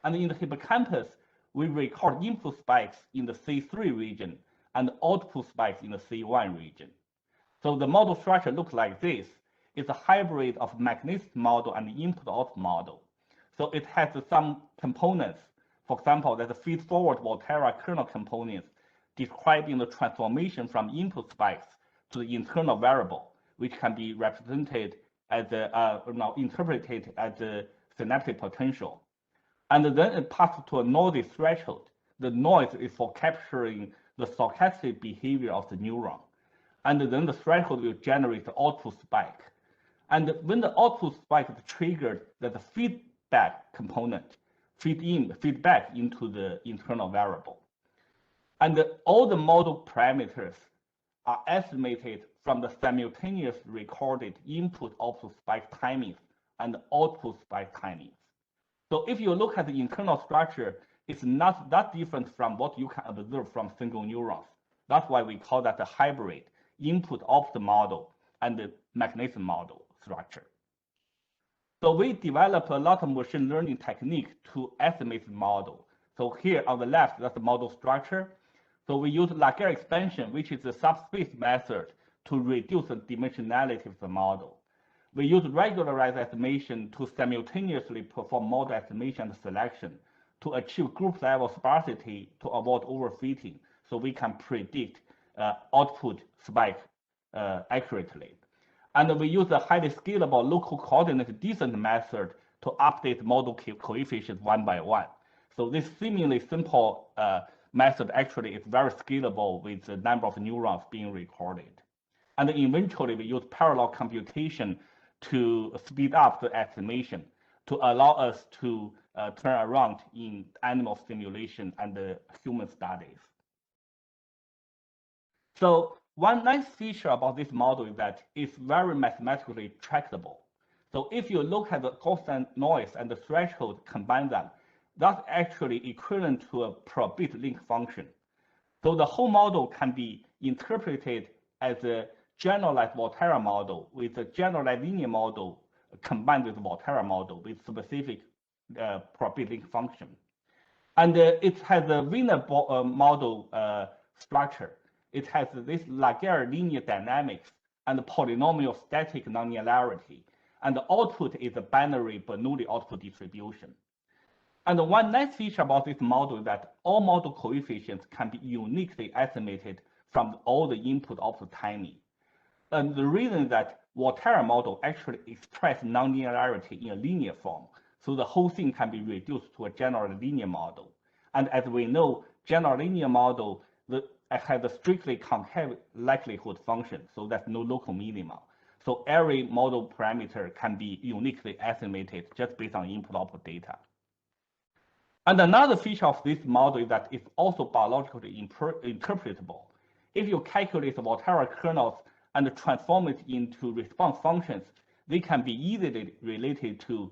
And in the hippocampus, we record input spikes in the C3 region and output spikes in the C1 region. So the model structure looks like this. It's a hybrid of magnetic model and input-output model. So it has some components. For example, there's a feed-forward Volterra kernel components describing the transformation from input spikes to the internal variable, which can be represented as now interpreted as the synaptic potential. And then it passes to a noisy threshold. The noise is for capturing the stochastic behavior of the neuron. And then the threshold will generate the output spike. And when the output spike is triggered, there's a feedback component, feedback into the internal variable. And all the model parameters are estimated from the simultaneous recorded input-output spike timings and output spike timings. So if you look at the internal structure, it's not that different from what you can observe from single neurons. That's why we call that a hybrid input-output model and the mechanism model structure. So we developed a lot of machine learning techniques to estimate the model. So here on the left, that's the model structure. So we use Laguerre expansion, which is the subspace method, to reduce the dimensionality of the model. We use regularized estimation to simultaneously perform model estimation and selection to achieve group level sparsity to avoid overfitting, so we can predict output spike accurately. And we use a highly scalable local coordinate descent method to update model coefficients one by one. So this seemingly simple method actually is very scalable with the number of neurons being recorded. And eventually we use parallel computation to speed up the estimation to allow us to turn around in animal simulation and human studies. So one nice feature about this model is that it's very mathematically tractable. So if you look at the constant noise and the threshold, combine them, that's actually equivalent to a per-bit link function. So the whole model can be interpreted as a generalized Volterra model with a generalized linear model combined with Volterra model with specific per-bit link function. And it has a Wiener model structure. It has this Laguerre linear dynamics and polynomial static nonlinearity. And the output is a binary Bernoulli output distribution. And one nice feature about this model is that all model coefficients can be uniquely estimated from all the input-output timing. And the reason is that Volterra model actually expresses nonlinearity in a linear form. So the whole thing can be reduced to a general linear model. And as we know, general linear model has a strictly concave likelihood function, so there's no local minima. So every model parameter can be uniquely estimated just based on input-output data. And another feature of this model is that it's also biologically interpretable. If you calculate the Volterra kernels and transform it into response functions, they can be easily related to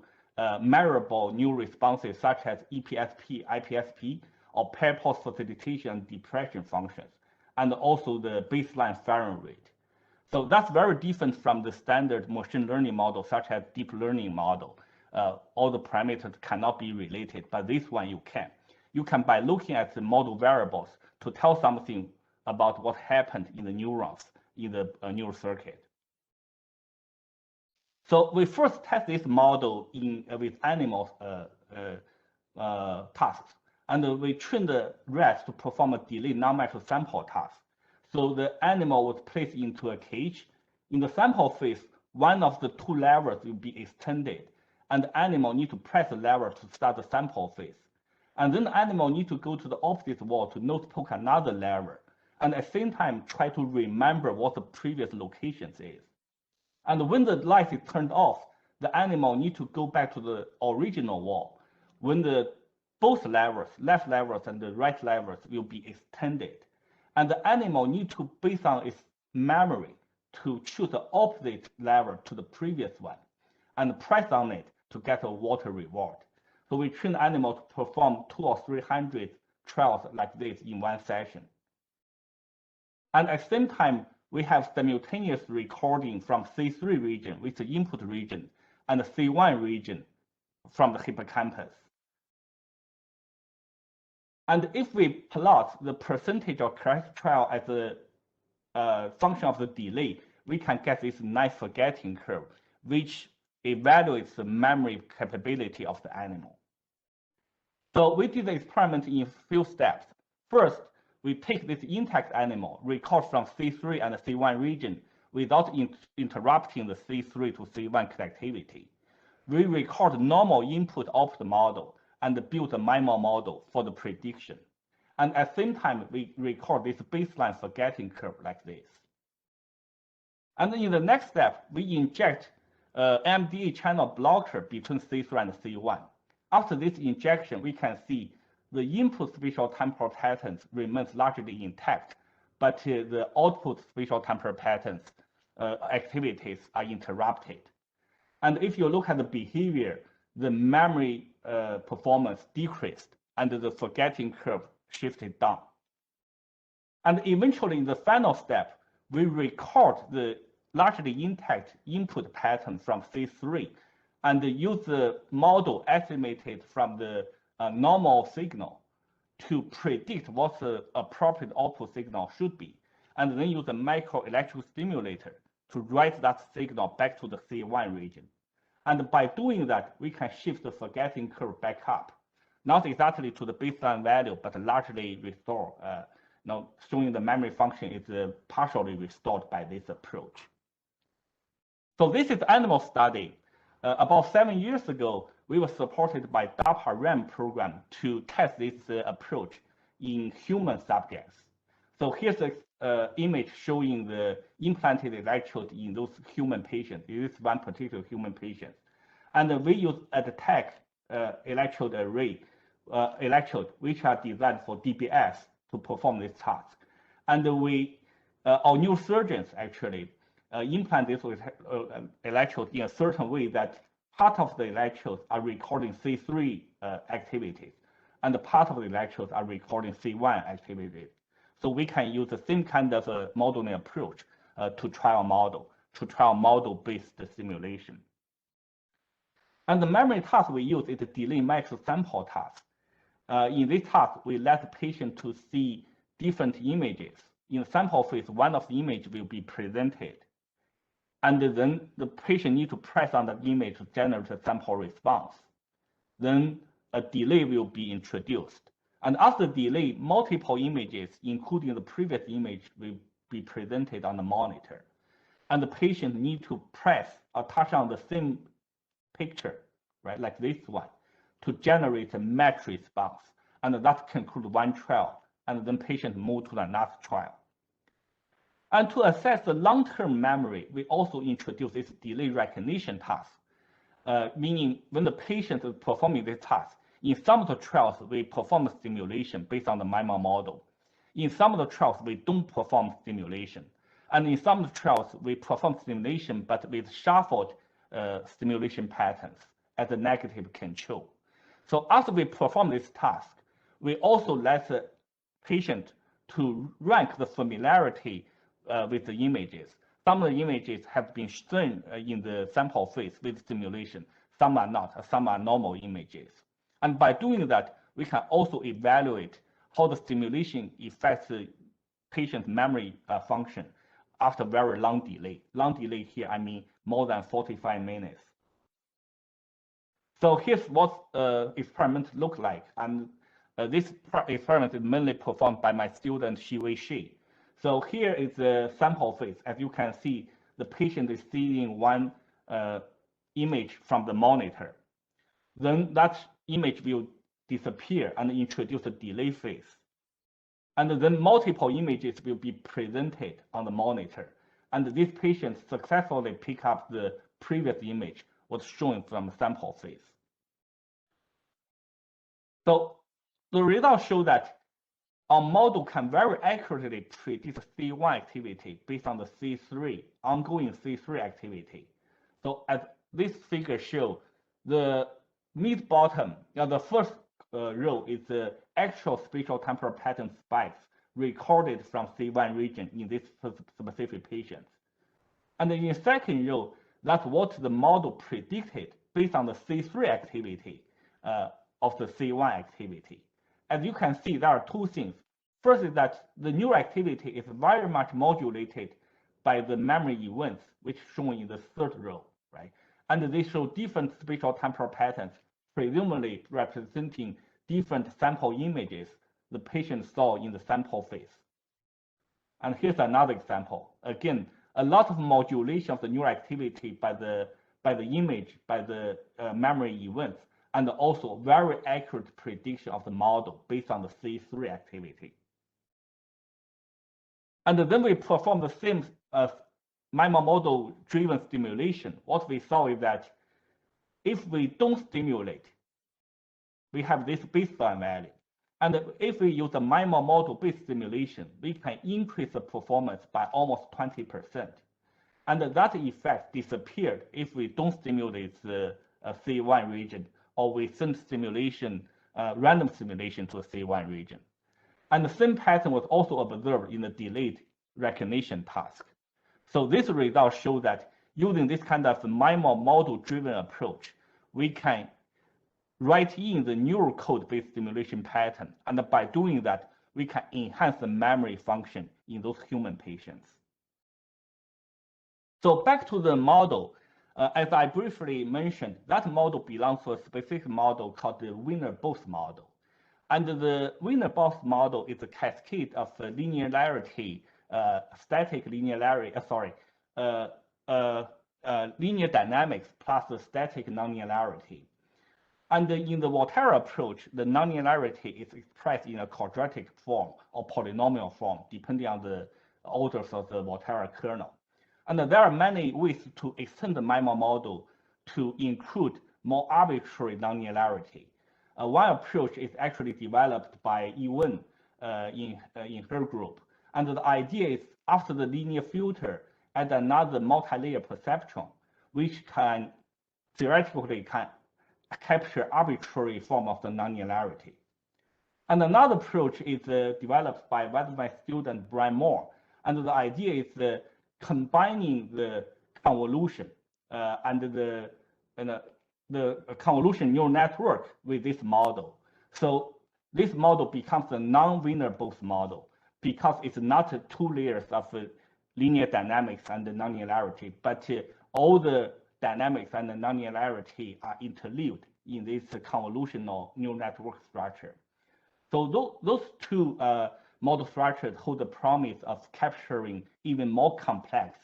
measurable new responses such as EPSP, IPSP, or pair pulse facilitation and depression functions, and also the baseline firing rate. So that's very different from the standard machine learning model, such as deep learning model. All the parameters cannot be related, but this one you can. You can, by looking at the model variables, to tell something about what happened in the neurons in the neural circuit. So we first test this model with animal tasks, and we trained the rats to perform a delayed non-metal sample task. So the animal was placed into a cage. In the sample phase, one of the two levers will be extended, and the animal need to press the lever to start the sample phase. And then the animal need to go to the opposite wall to nose poke another lever, and at the same time try to remember what the previous locations is. And when the light is turned off, the animal need to go back to the original wall when both levers, left levers and the right levers, will be extended. And the animal need to, based on its memory, to choose the opposite lever to the previous one and press on it to get a water reward. So we train animals to perform 200 or 300 trials like this in one session. And at the same time, we have simultaneous recording from C3 region, which is the input region, and the C1 region from the hippocampus. And if we plot the percentage of correct trial as a function of the delay, we can get this nice forgetting curve, which evaluates the memory capability of the animal. So we did the experiment in a few steps. First, we take this intact animal, record from C3 and C1 region. without interrupting the C3 to C1 connectivity. We record normal input-output model and build a MIMO model for the prediction. And at the same time, we record this baseline forgetting curve like this. And in the next step, we inject MDA channel blocker between C3 and C1. After this injection, we can see the input spatial temporal patterns remains largely intact, but the output spatial temporal patterns activities are interrupted. And if you look at the behavior, the memory performance decreased and the forgetting curve shifted down. And eventually in the final step, we record the largely intact input pattern from C3 and use the model estimated from the normal signal to predict what the appropriate output signal should be, and then use a microelectric stimulator to write that signal back to the C1 region. And by doing that, we can shift the forgetting curve back up, not exactly to the baseline value, but largely restore, showing the memory function is partially restored by this approach. So this is animal study. About 7 years ago, we were supported by DARPA RAM program to test this approach in human subjects. So here's an image showing the implanted electrode in those human patients. This is one particular human patient. And we use ATTAC electrode array electrode, which are designed for DBS to perform this task. And our neurosurgeons actually implant this with electrode in a certain way that part of the electrodes are recording C3 activities, and the part of the electrodes are recording C1 activities. So we can use the same kind of modeling approach to trial model-based simulation. And the memory task we use is the delay matrix sample task. In this task, we let the patient to see different images. In the sample phase, one of the images will be presented. And then the patient needs to press on the image to generate a sample response. Then a delay will be introduced. And after delay, multiple images, including the previous image, will be presented on the monitor. And the patient needs to press or touch on the same picture, right, like this one, to generate a match response. And that concludes one trial. And then patient move to the next trial. And to assess the long-term memory, we also introduce this delay recognition task, meaning when the patient is performing this task, in some of the trials, we perform the simulation based on the MIMO model. In some of the trials, we don't perform simulation. And in some of the trials, we perform simulation, but with shuffled simulation patterns as a negative control. So after we perform this task, we also let the patient to rank the familiarity with the images. Some of the images have been shown in the sample phase with simulation. Some are not, some are normal images. And by doing that, we can also evaluate how the simulation affects the patient's memory function after very long delay. Long delay here, I mean more than 45 minutes. So here's what experiment look like. And this experiment is mainly performed by my student Xi Shi. So here is the sample phase. As you can see, the patient is seeing one image from the monitor. Then that image will disappear and introduce a delay phase. And then multiple images will be presented on the monitor. And this patient successfully pick up the previous image was shown from the sample phase. So the results show that our model can very accurately predict C1 activity based on the C3, ongoing C3 activity. So as this figure shows, the mid-bottom, the first row is the actual spatial temporal pattern spikes recorded from C1 region in this specific patient. And in the second row, that's what the model predicted based on the C3 activity of the C1 activity. As you can see, there are two things. First is that the neural activity is very much modulated by the memory events, which shown in the third row, right? And they show different spatial temporal patterns, presumably representing different sample images the patient saw in the sample phase. And here's another example. Again, a lot of modulation of the neural activity by the image, by the memory events, and also very accurate prediction of the model based on the C3 activity. And then we perform the same MIMO model-driven stimulation. What we saw is that if we don't stimulate, we have this baseline value. And if we use a MIMO model-based stimulation, we can increase the performance by almost 20%. And that effect disappeared if we don't stimulate the C1 region, or we send stimulation, random stimulation to a C1 region. And the same pattern was also observed in the delayed recognition task. So this result shows that using this kind of MIMO model-driven approach, we can write in the neural code-based stimulation pattern. And by doing that, we can enhance the memory function in those human patients. So back to the model, as I briefly mentioned, that model belongs to a specific model called the Wiener-Bose model. And the Wiener-Bose model is a cascade of linearity, static linearity, linear dynamics plus the static nonlinearity. And in the Volterra approach, the nonlinearity is expressed in a quadratic form or polynomial form, depending on the orders of the Volterra kernel. And there are many ways to extend the MIMO model to include more arbitrary nonlinearity. One approach is actually developed by Yiwen in her group. And the idea is after the linear filter, add another multi-layer perceptron, which can theoretically capture arbitrary form of the nonlinearity. And another approach is developed by my student Brian Moore. And the idea is combining the convolution and the convolution neural network with this model. So this model becomes a non-Wiener-Bose model because it's not 2 layers of linear dynamics and the nonlinearity, but all the dynamics and the nonlinearity are interleaved in this convolutional neural network structure. So those two model structures hold the promise of capturing even more complex,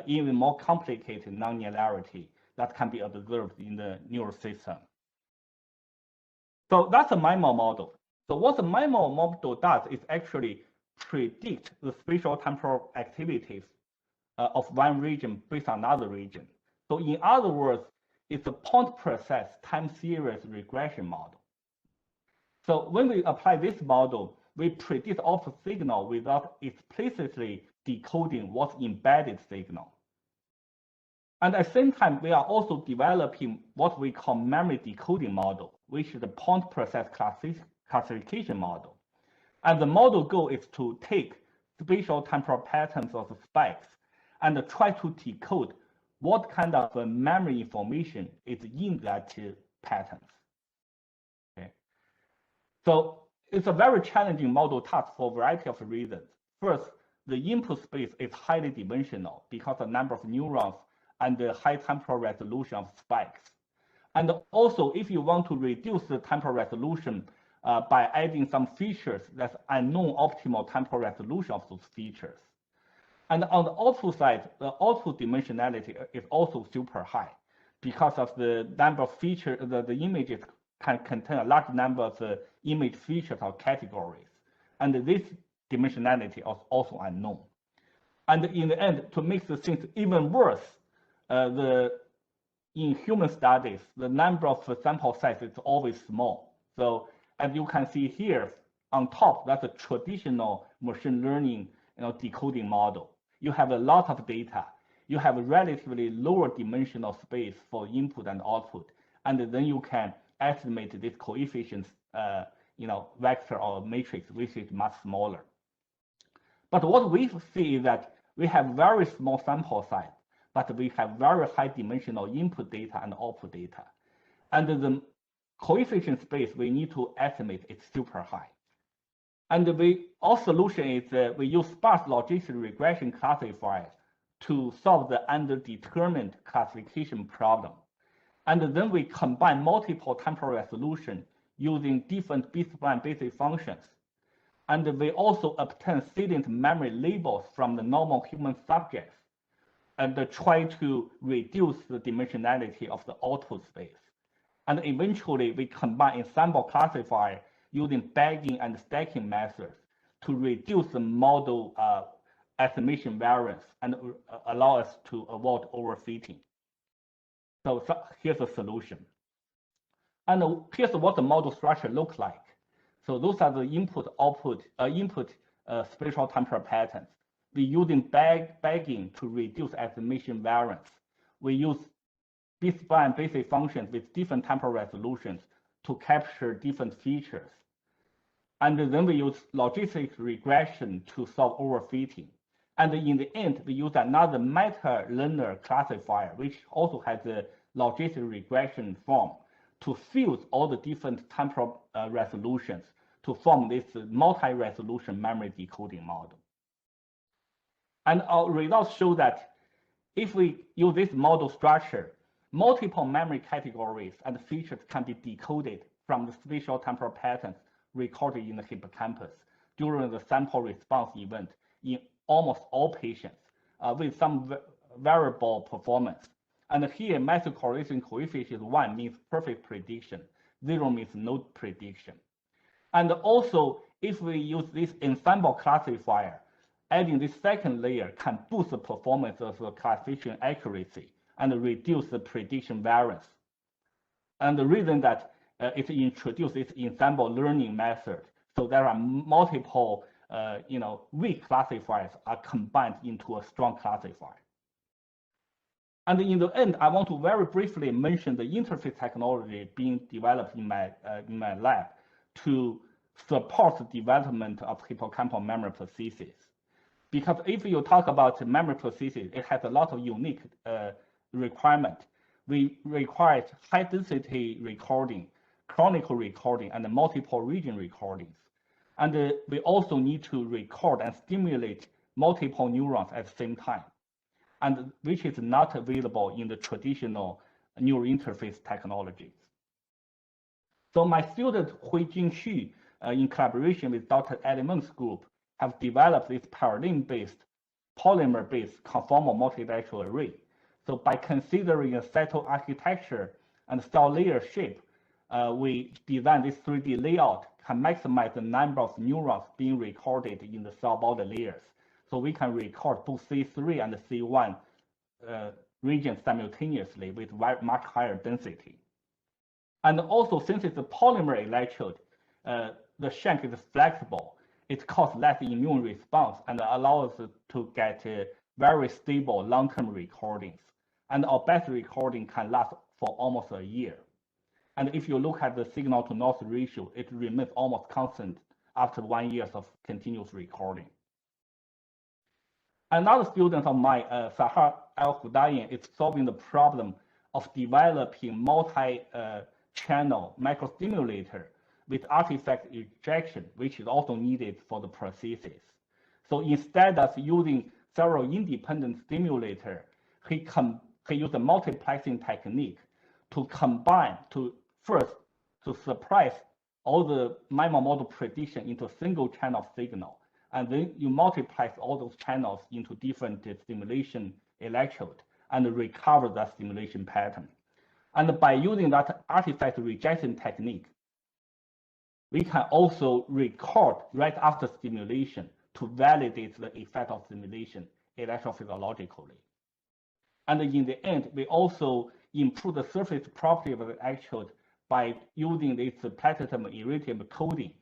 even more complicated nonlinearity that can be observed in the neural system. So that's a MIMO model. So what the MIMO model does is actually predict the spatial temporal activities of one region based on another region. So in other words, it's a point process time series regression model. So when we apply this model, we predict output signal without explicitly decoding what's embedded signal. And at the same time, we are also developing what we call memory decoding model, which is the point process classification model. And the model goal is to take spatial temporal patterns of spikes and try to decode what kind of memory information is in that patterns. Okay. So it's a very challenging model task for a variety of reasons. First, the input space is highly dimensional because of the number of neurons and the high temporal resolution of spikes. And also, if you want to reduce the temporal resolution by adding some features, that's unknown optimal temporal resolution of those features. And on the output side, the output dimensionality is also super high because of the number of features, the images can contain a large number of image features or categories. And this dimensionality is also unknown. And in the end, to make the things even worse, in human studies, the number of sample size is always small. So as you can see here, on top, that's a traditional machine learning decoding model. You have a lot of data. You have a relatively lower dimensional space for input and output. And then you can estimate this coefficients, vector or matrix, which is much smaller. But what we see is that we have very small sample size, but we have very high dimensional input data and output data. And the coefficient space we need to estimate is super high. And our solution is we use sparse logistic regression classifiers to solve the underdetermined classification problem. And then we combine multiple temporal resolution using different B-spline basic functions. And we also obtain salient memory labels from the normal human subjects try to reduce the dimensionality of the output space. And eventually, we combine ensemble classifier using bagging and stacking methods to reduce the model estimation variance and allow us to avoid overfitting. So here's the solution. And here's what the model structure looks like. So those are the input spatial temporal patterns. We're using bagging to reduce estimation variance. We use B-spline basic functions with different temporal resolutions to capture different features. And then we use logistic regression to solve overfitting. And in the end, we use another meta-learner classifier, which also has a logistic regression form to fuse all the different temporal resolutions to form this multi-resolution memory decoding model. And our results show that if we use this model structure, multiple memory categories and features can be decoded from the spatial temporal patterns recorded in the hippocampus during the sample response event in almost all patients with some variable performance. And here, method correlation coefficient 1 means perfect prediction, 0 means no prediction. And also, if we use this ensemble classifier, adding this second layer can boost the performance of the classification accuracy and reduce the prediction variance. And the reason that it introduced this ensemble learning method, so there are multiple weak classifiers are combined into a strong classifier. And in the end, I want to very briefly mention the interface technology being developed in my lab to support the development of hippocampal memory prosthesis. Because if you talk about memory prosthesis, it has a lot of unique requirements. We require high density recording, chronicle recording, and multiple region recordings. And we also need to record and stimulate multiple neurons at the same time, and which is not available in the traditional neural interface technologies. So my student Huijing Xu, in collaboration with Dr. Elements group, have developed this paradigm-based, polymer-based conformal multilateral array. So by considering a settled architecture and cell layer shape, we design this 3D layout can maximize the number of neurons being recorded in the cell body layers. So we can record both C3 and C1 regions simultaneously with much higher density. And also, since it's a polymer electrode, the shank is flexible. It causes less immune response and allows us to get very stable long-term recordings. And our best recording can last for almost a year. And if you look at the signal-to-noise ratio, it remains almost constant after 1 year of continuous recording. Another student of mine, Sahar Al-Hudayan, is solving the problem of developing multi-channel microstimulator with artifact ejection, which is also needed for the prosthesis. So instead of using several independent stimulators, he used a multiplexing technique to combine to suppress all the MIMO model prediction into a single channel signal. And then you multiplex all those channels into different stimulation electrode and recover that stimulation pattern. And by using that artifact rejection technique, we can also record right after stimulation to validate the effect of stimulation electrophysiologically. And in the end, we also improve the surface property of the electrode by using this platinum iridium coating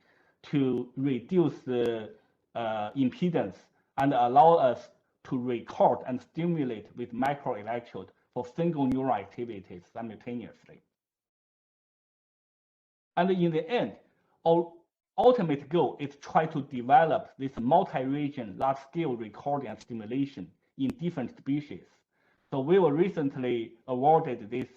to reduce the impedance and allow us to record and stimulate with microelectrode for single neural activities simultaneously. And in the end, our ultimate goal is to try to develop this multi-region large-scale recording and stimulation in different species. So we were recently awarded this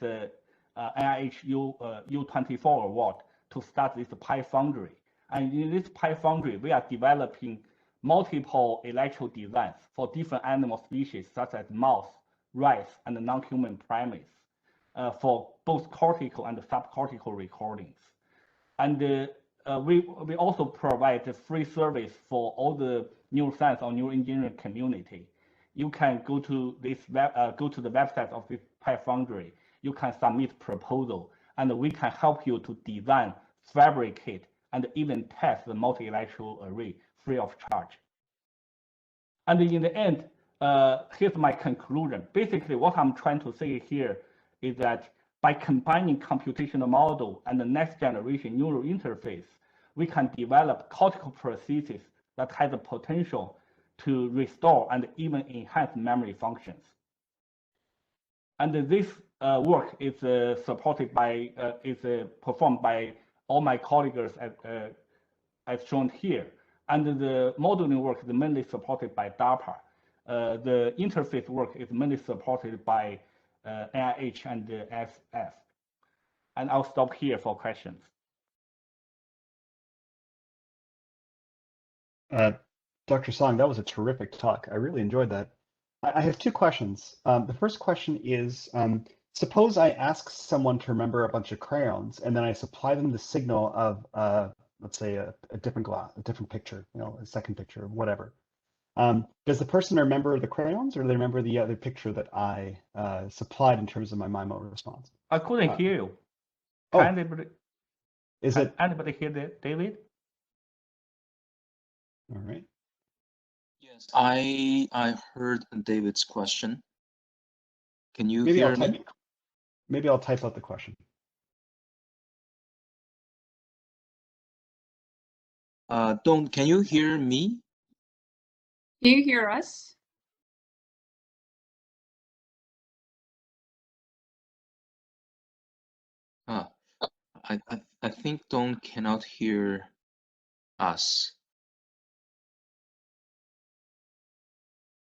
NIH U24 award to start this Pi Foundry. And in this Pi Foundry, we are developing multiple electrode designs for different animal species, such as mouse, rats, and non-human primates, for both cortical and subcortical recordings. And we also provide a free service for all the neuroscience or neuroengineering community. you can go to this go to the website of this PyFoundry. You can submit proposal, and we can help you to design, fabricate, and even test the multi-electrode array free of charge. And in the end, here's my conclusion. Basically, what I'm trying to say here is that by combining computational model and the next generation neural interface, we can develop cortical prosthesis that has the potential to restore and even enhance memory functions. And this work is supported by, performed by all my colleagues as shown here. And the modeling work is mainly supported by DARPA. The interface work is mainly supported by NIH and the SF. And I'll stop here for questions. Dr. Song, that was a terrific talk. I really enjoyed that. I have two questions. The first question is, suppose I ask someone to remember a bunch of crayons, and then I supply them the signal of, let's say, a different glass, a different picture, you know, a second picture, whatever. Does the person remember the crayons, or do they remember the other picture that I supplied in terms of my MIMO response? I couldn't hear you. Oh, Anybody hear that, David? All right. Yes, I heard David's question. Can you hear me? Maybe I'll type out the question. Can you hear me? Can you hear us? I think Don cannot hear us.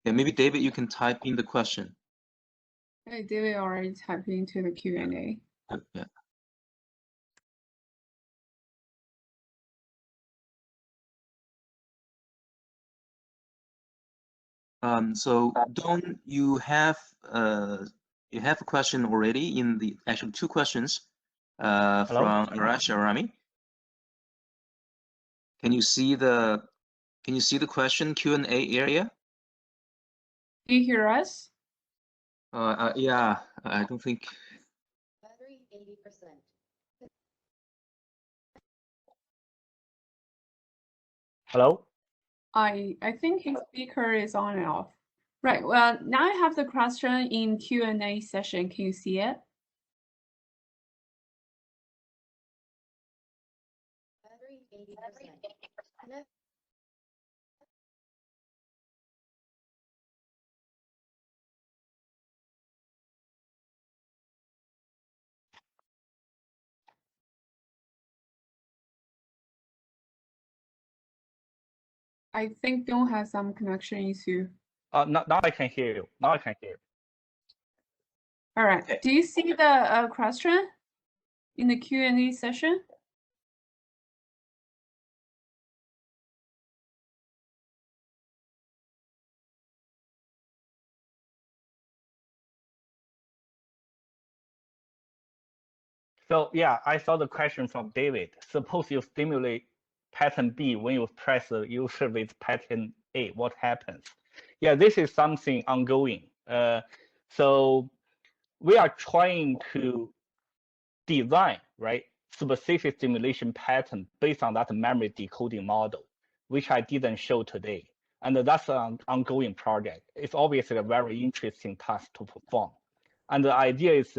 Yeah, maybe David, you can type in the question. Hey, David already typed into the Q&A. Yeah. So Don, you have a question already in the actually two questions from Arash Arami. Can you see the question Q&A area? Do you hear us? Yeah, I don't think. Battery 80%. Hello? I think his speaker is on and off. Right. Well, now I have the question in Q&A session. Can you see it? Battery 80%. I think Don has some connection issue. Now I can hear you. Now I can hear you. All right. Okay. Do you see the question in the Q&A session? So yeah, I saw the question from David. Suppose you stimulate pattern B when you press the user with pattern A, what happens? Yeah, this is something ongoing. So we are trying to design, right, specific stimulation pattern based on that memory decoding model, which I didn't show today. And that's an ongoing project. It's obviously a very interesting task to perform. And the idea is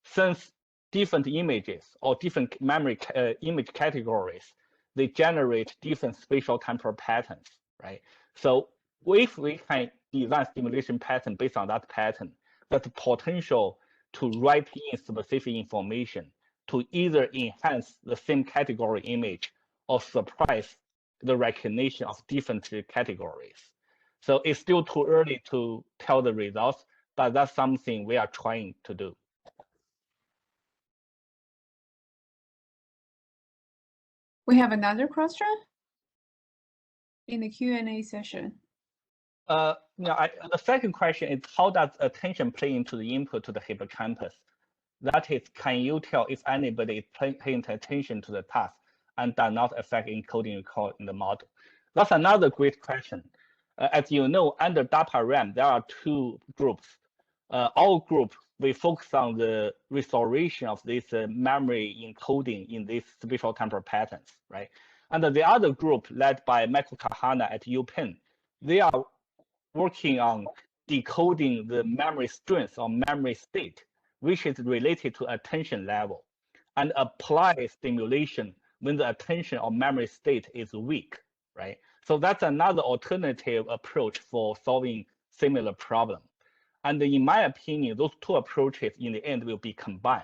since different images or different memory image categories, they generate different spatial temporal patterns, right? So if we can design stimulation pattern based on that pattern, that's potential to write in specific information to either enhance the same category image or surprise the recognition of different categories. So it's still too early to tell the results, but that's something we are trying to do. We have another question in the Q&A session. The second question is, how does attention play into the input to the hippocampus? That is, can you tell if anybody is paying attention to the task and does not affect encoding recall in the model? That's another great question. as you know, under DARPA RAM, there are two groups. Our group, we focus on the restoration of this memory encoding in these spatial temporal patterns, right? And the other group, led by Michael Kahana at UPenn, they are working on decoding the memory strength or memory state, which is related to attention level, and apply stimulation when the attention or memory state is weak, right? So that's another alternative approach for solving similar problem. And in my opinion, those two approaches in the end will be combined.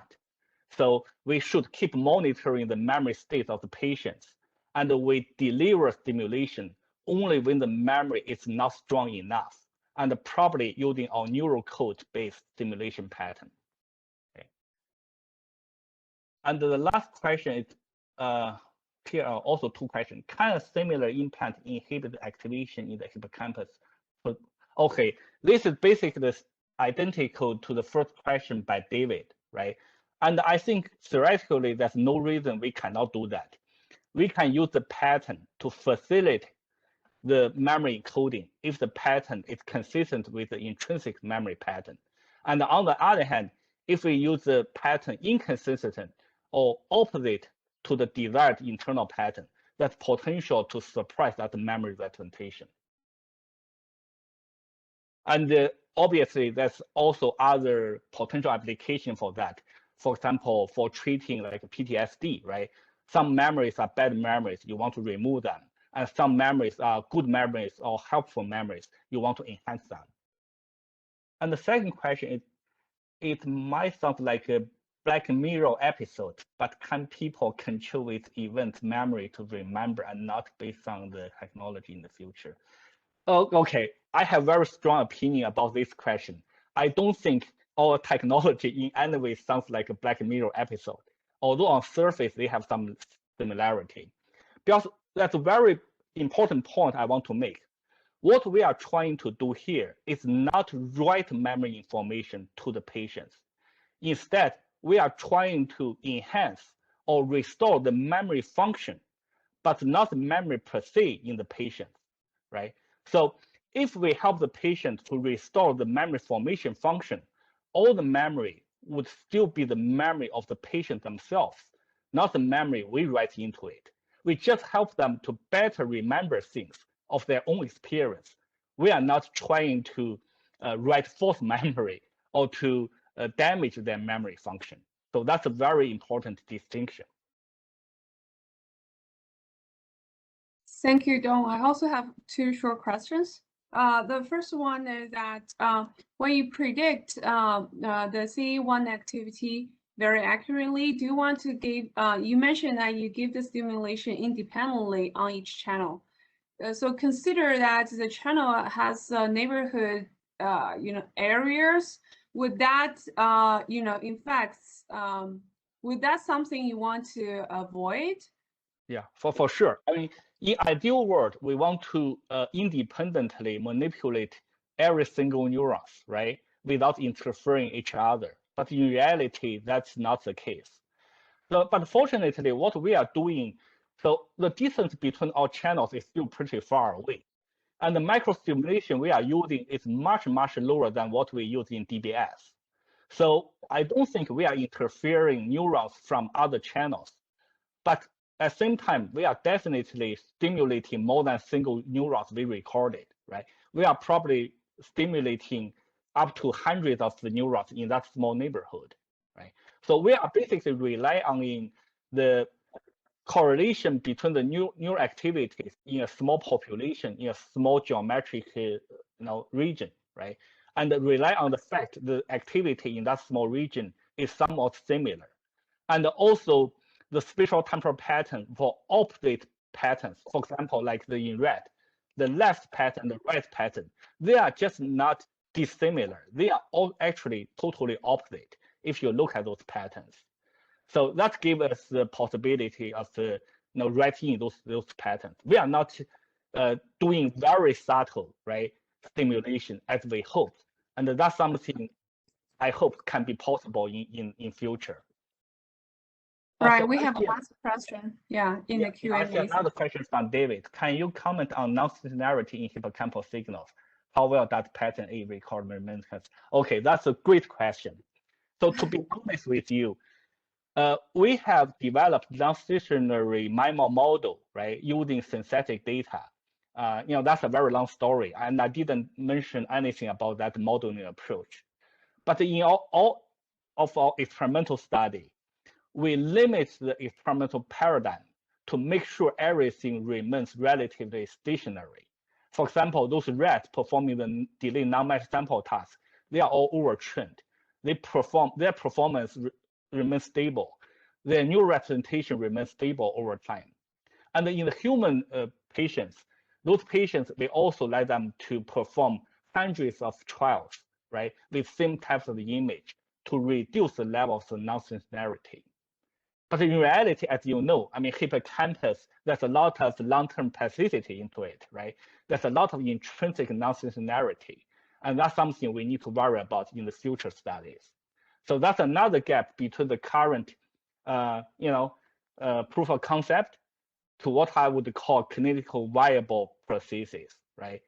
So we should keep monitoring the memory state of the patients, and we deliver stimulation only when the memory is not strong enough, and probably using our neural code-based stimulation pattern. Okay. And the last question is, here are also two questions. Can a similar implant inhibit the activation in the hippocampus? Okay, this is basically identical to the first question by David, right? And I think theoretically, there's no reason we cannot do that. We can use the pattern to facilitate the memory encoding if the pattern is consistent with the intrinsic memory pattern. And on the other hand, if we use the pattern inconsistent or opposite to the desired internal pattern, that's potential to suppress that memory representation. And obviously, there's also other potential application for that. For example, for treating like PTSD, right? Some memories are bad memories, you want to remove them. And some memories are good memories or helpful memories, you want to enhance them. And the second question is, it might sound like a Black Mirror episode, but can people control with event memory to remember and not based on the technology in the future? Oh, okay, I have very strong opinion about this question. I don't think our technology in any way sounds like a Black Mirror episode, although on surface they have some similarity. Because that's a very important point I want to make. What we are trying to do here is not write memory information to the patients. Instead, we are trying to enhance or restore the memory function, but not memory per se in the patient, right? So if we help the patient to restore the memory formation function, all the memory would still be the memory of the patient themselves, not the memory we write into it. We just help them to better remember things of their own experience. We are not trying to write false memory or to damage their memory function. So that's a very important distinction. Thank you, Dong. I also have two short questions. The first one is that when you predict the CA1 activity very accurately, do you want to give, you mentioned that you give the stimulation independently on each channel. So consider that the channel has neighborhood, areas. Would that, in fact, would that something you want to avoid? Yeah, for sure. I mean, in ideal world, we want to independently manipulate every single neurons, right, without interfering each other. But in reality, that's not the case. So, but fortunately, what we are doing, so the distance between our channels is still pretty far away. And the microstimulation we are using is much, much lower than what we use in DBS. So I don't think we are interfering neurons from other channels. But at the same time, we are definitely stimulating more than single neurons we recorded, right? We are probably stimulating up to hundreds of the neurons in that small neighborhood, right? So we are basically relying on the correlation between the neural activities in a small population, in a small geometric region, right? And rely on the fact the activity in that small region is somewhat similar. And also the spatial temporal pattern for opposite patterns, for example, like the in red, the left pattern, the right pattern, they are just not dissimilar. They are all actually totally opposite if you look at those patterns. So that gives us the possibility of writing those patterns. We are not doing very subtle, right, stimulation as we hoped, and that's something I hope can be possible in future. Right, So we I have a see- last question, yeah, in the I Q&A. see another question from David. Can you comment on nonlinearity in hippocampal signals? How well does pattern A record momentum? Okay, that's a great question. So to be honest with you, we have developed non-stationary MIMO model, right, using synthetic data. That's a very long story, and I didn't mention anything about that modeling approach. But in all of our experimental study, we limit the experimental paradigm to make sure everything remains relatively stationary. For example, those rats performing the delay non-match sample task, they are all overtrained. Their performance remains stable. Their new representation remains stable over time. And in the human patients, those patients, we also let them to perform hundreds of trials, right, with same types of image to reduce the levels of non-linearity. But in reality, as you know, I mean, hippocampus, there's a lot of long-term plasticity into it, right? There's a lot of intrinsic non-linearity, and that's something we need to worry about in the future studies. So that's another gap between the current, proof of concept to what I would call clinical viable prosthesis, right?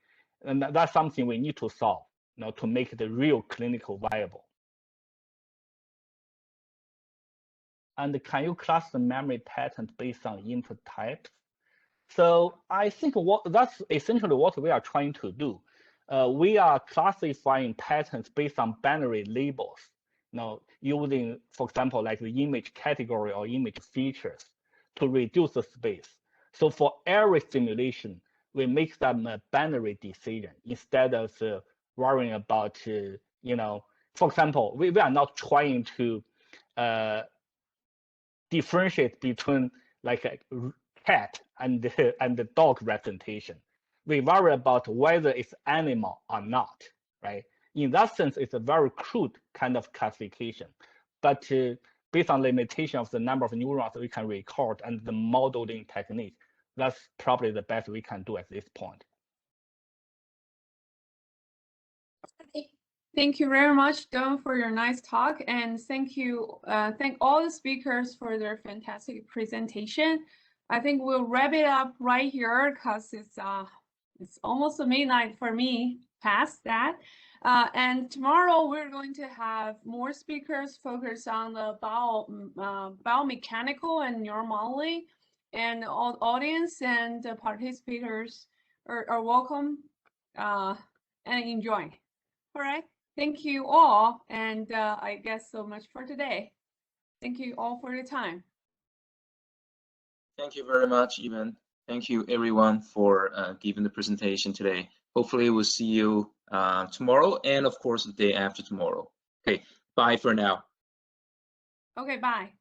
And that's something we need to solve, to make it real clinical viable. And can you class the memory pattern based on input types? So I think that's essentially what we are trying to do. We are classifying patterns based on binary labels, using, for example, like the image category or image features to reduce the space. So for every simulation, we make them a binary decision instead of worrying about, for example, we are not trying to differentiate between like a cat and the dog representation. We worry about whether it's animal or not, right? In that sense, it's a very crude kind of classification, but based on limitation of the number of neurons we can record and the modeling technique, that's probably the best we can do at this point. Thank you very much, Don, for your nice talk, and thank all the speakers for their fantastic presentation. I think we'll wrap it up right here because it's almost midnight for me, past that. And tomorrow we're going to have more speakers focus on the biomechanical and neuromodeling, and all audience and the participators are welcome and enjoy. All right. Thank you all, and I guess so much for today. Thank you all for your time. Thank you very much, Evan. Thank you, everyone, for giving the presentation today. Hopefully, we'll see you tomorrow and, of course, the day after tomorrow. Okay, bye for now. Okay, bye.